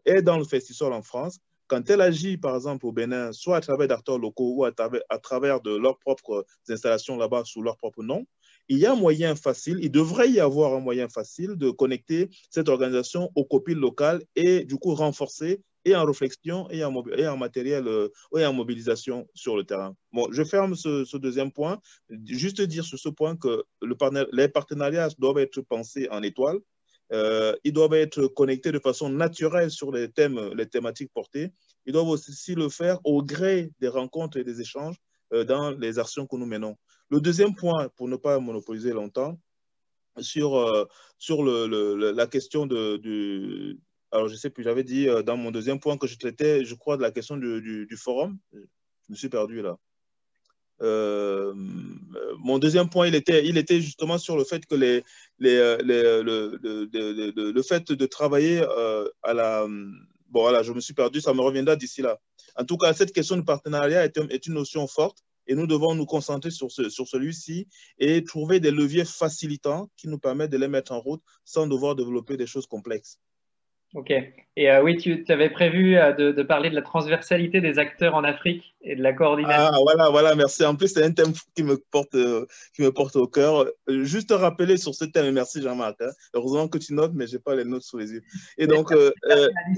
est dans le Festisol en France, quand elle agit, par exemple, au Bénin, soit à travers d'acteurs locaux ou à travers de leurs propres installations là-bas sous leur propre nom, il y a un moyen facile, il devrait y avoir un moyen facile de connecter cette organisation aux copiles locales et du coup renforcer et en réflexion et en matériel et en mobilisation sur le terrain. Bon, je ferme ce deuxième point. Juste dire sur ce point que les partenariats doivent être pensés en étoile. Ils doivent être connectés de façon naturelle sur les thématiques portées. Ils doivent aussi le faire au gré des rencontres et des échanges dans les actions que nous menons. Le deuxième point, pour ne pas monopoliser longtemps, sur la question alors, je ne sais plus, j'avais dit dans mon deuxième point que je traitais, je crois, de la question du forum. Je me suis perdu là. Mon deuxième point, il était justement sur le fait que le fait de travailler à la... Bon, voilà, je me suis perdu, ça me reviendra d'ici là. En tout cas, cette question de partenariat est une notion forte et nous devons nous concentrer sur celui-ci et trouver des leviers facilitants qui nous permettent de les mettre en route sans devoir développer des choses complexes. Ok. Et oui, tu avais prévu de parler de la transversalité des acteurs en Afrique et de la coordination. Ah, voilà, merci. En plus, c'est un thème qui me porte au cœur. Juste rappeler sur ce thème, merci Jean-Marc. Hein. Heureusement que tu notes, mais je n'ai pas les notes sous les yeux. Et donc,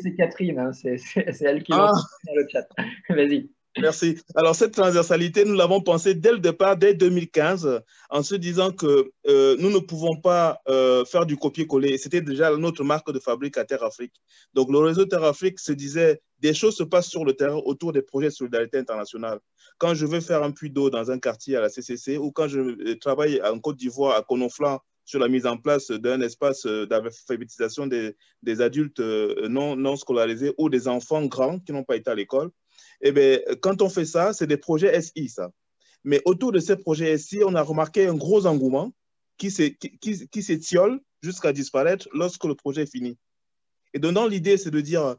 c'est Catherine, hein. C'est elle qui l'a dans le chat. Vas-y. Merci. Alors, cette transversalité, nous l'avons pensée dès le départ, dès 2015, en se disant que nous ne pouvons pas faire du copier-coller. C'était déjà notre marque de fabrique à Terre Afrique. Donc, le réseau Terre Afrique se disait, des choses se passent sur le terrain autour des projets de solidarité internationale. Quand je veux faire un puits d'eau dans un quartier à la CCC ou quand je travaille en Côte d'Ivoire, à Konoflan, sur la mise en place d'un espace d'alphabétisation des adultes non scolarisés ou des enfants grands qui n'ont pas été à l'école, eh bien, quand on fait ça, c'est des projets SI, ça. Mais autour de ces projets SI, on a remarqué un gros engouement qui s'étiole jusqu'à disparaître lorsque le projet est fini. Et donc, l'idée, c'est de dire,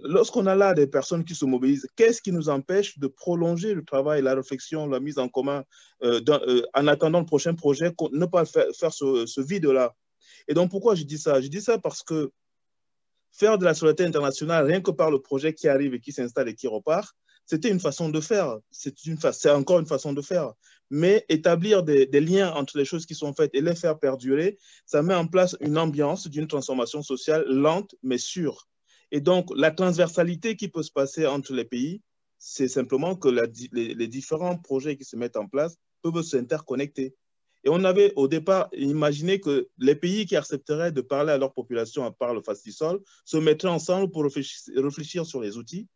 lorsqu'on a là des personnes qui se mobilisent, qu'est-ce qui nous empêche de prolonger le travail, la réflexion, la mise en commun en attendant le prochain projet, ne pas faire ce vide-là. Et donc, pourquoi je dis ça? Je dis ça parce que faire de la solidarité internationale, rien que par le projet qui arrive et qui s'installe et qui repart, c'était une façon de faire. C'est encore une façon de faire. Mais établir des liens entre les choses qui sont faites et les faire perdurer, ça met en place une ambiance d'une transformation sociale lente mais sûre. Et donc, la transversalité qui peut se passer entre les pays, c'est simplement que les différents projets qui se mettent en place peuvent s'interconnecter. Et on avait au départ imaginé que les pays qui accepteraient de parler à leur population à part le FASTISOL se mettraient ensemble pour réfléchir sur les outils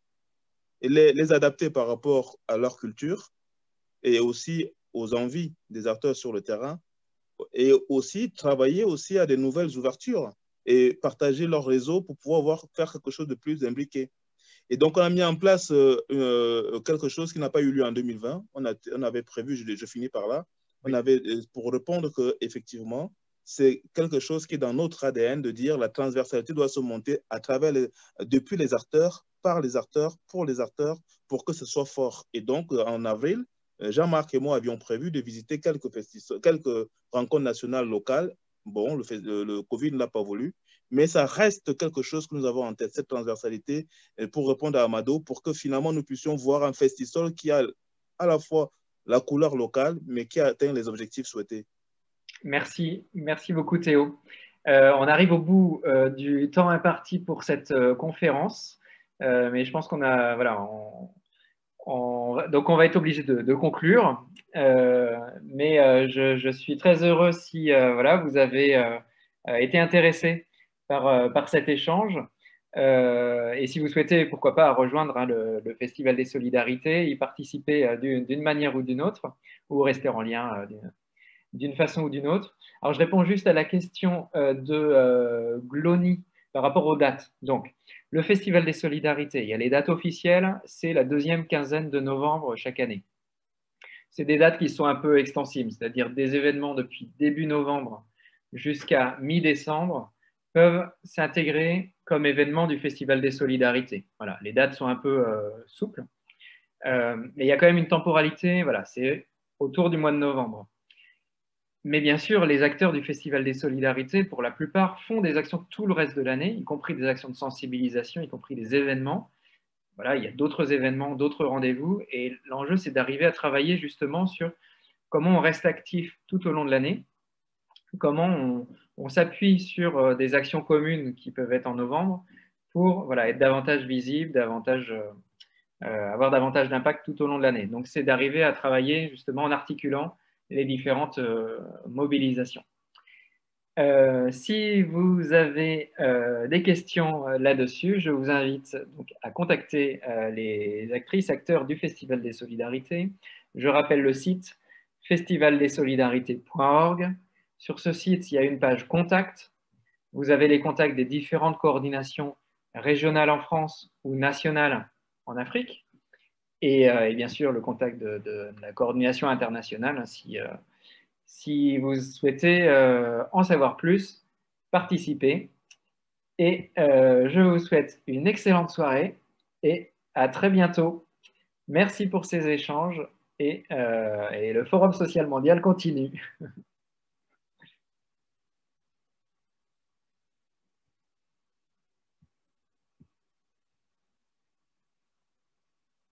et les adapter par rapport à leur culture et aussi aux envies des acteurs sur le terrain et aussi travailler aussi à des nouvelles ouvertures et partager leur réseau pour pouvoir faire quelque chose de plus imbriqué. Et donc, on a mis en place quelque chose qui n'a pas eu lieu en 2020. On avait prévu, je finis par là, on avait, pour répondre qu'effectivement, c'est quelque chose qui est dans notre ADN de dire la transversalité doit se monter à travers depuis les acteurs, par les acteurs, pour que ce soit fort. Et donc, en avril, Jean-Marc et moi avions prévu de visiter quelques rencontres nationales locales. Bon, le Covid ne l'a pas voulu, mais ça reste quelque chose que nous avons en tête, cette transversalité, pour répondre à Amado, pour que finalement nous puissions voir un FESTISOL qui a à la fois la couleur locale, mais qui atteint les objectifs souhaités. Merci beaucoup Théo. On arrive au bout du temps imparti pour cette conférence, mais je pense qu'on a, voilà, donc on va être obligé de conclure. Mais je suis très heureux si voilà, vous avez été intéressé par cet échange. Et si vous souhaitez, pourquoi pas, rejoindre le Festival des Solidarités, y participer d'une manière ou d'une autre, ou rester en lien d'une façon ou d'une autre. Alors, je réponds juste à la question de Glony par rapport aux dates. Donc, le Festival des Solidarités, il y a les dates officielles, c'est la deuxième quinzaine de novembre chaque année. C'est des dates qui sont un peu extensibles, c'est-à-dire des événements depuis début novembre jusqu'à mi-décembre peuvent s'intégrer comme événements du Festival des Solidarités. Voilà, les dates sont un peu souples, mais il y a quand même une temporalité, voilà, c'est autour du mois de novembre. Mais bien sûr, les acteurs du Festival des Solidarités, pour la plupart, font des actions tout le reste de l'année, y compris des actions de sensibilisation, y compris des événements. voilà, il y a d'autres événements, d'autres rendez-vous. Et l'enjeu, c'est d'arriver à travailler justement sur comment on reste actif tout au long de l'année, comment on s'appuie sur des actions communes qui peuvent être en novembre pour voilà, être davantage visible, avoir davantage d'impact tout au long de l'année. Donc, c'est d'arriver à travailler justement en articulant les différentes mobilisations. Si vous avez des questions là-dessus, je vous invite donc à contacter les actrices, acteurs du Festival des Solidarités. Je rappelle le site festivaldessolidarités.org. Sur ce site, il y a une page contact. Vous avez les contacts des différentes coordinations régionales en France ou nationales en Afrique. Et bien sûr, le contact de la coordination internationale. Si vous souhaitez en savoir plus, participez. Et je vous souhaite une excellente soirée et à très bientôt. Merci pour ces échanges et le Forum social mondial continue.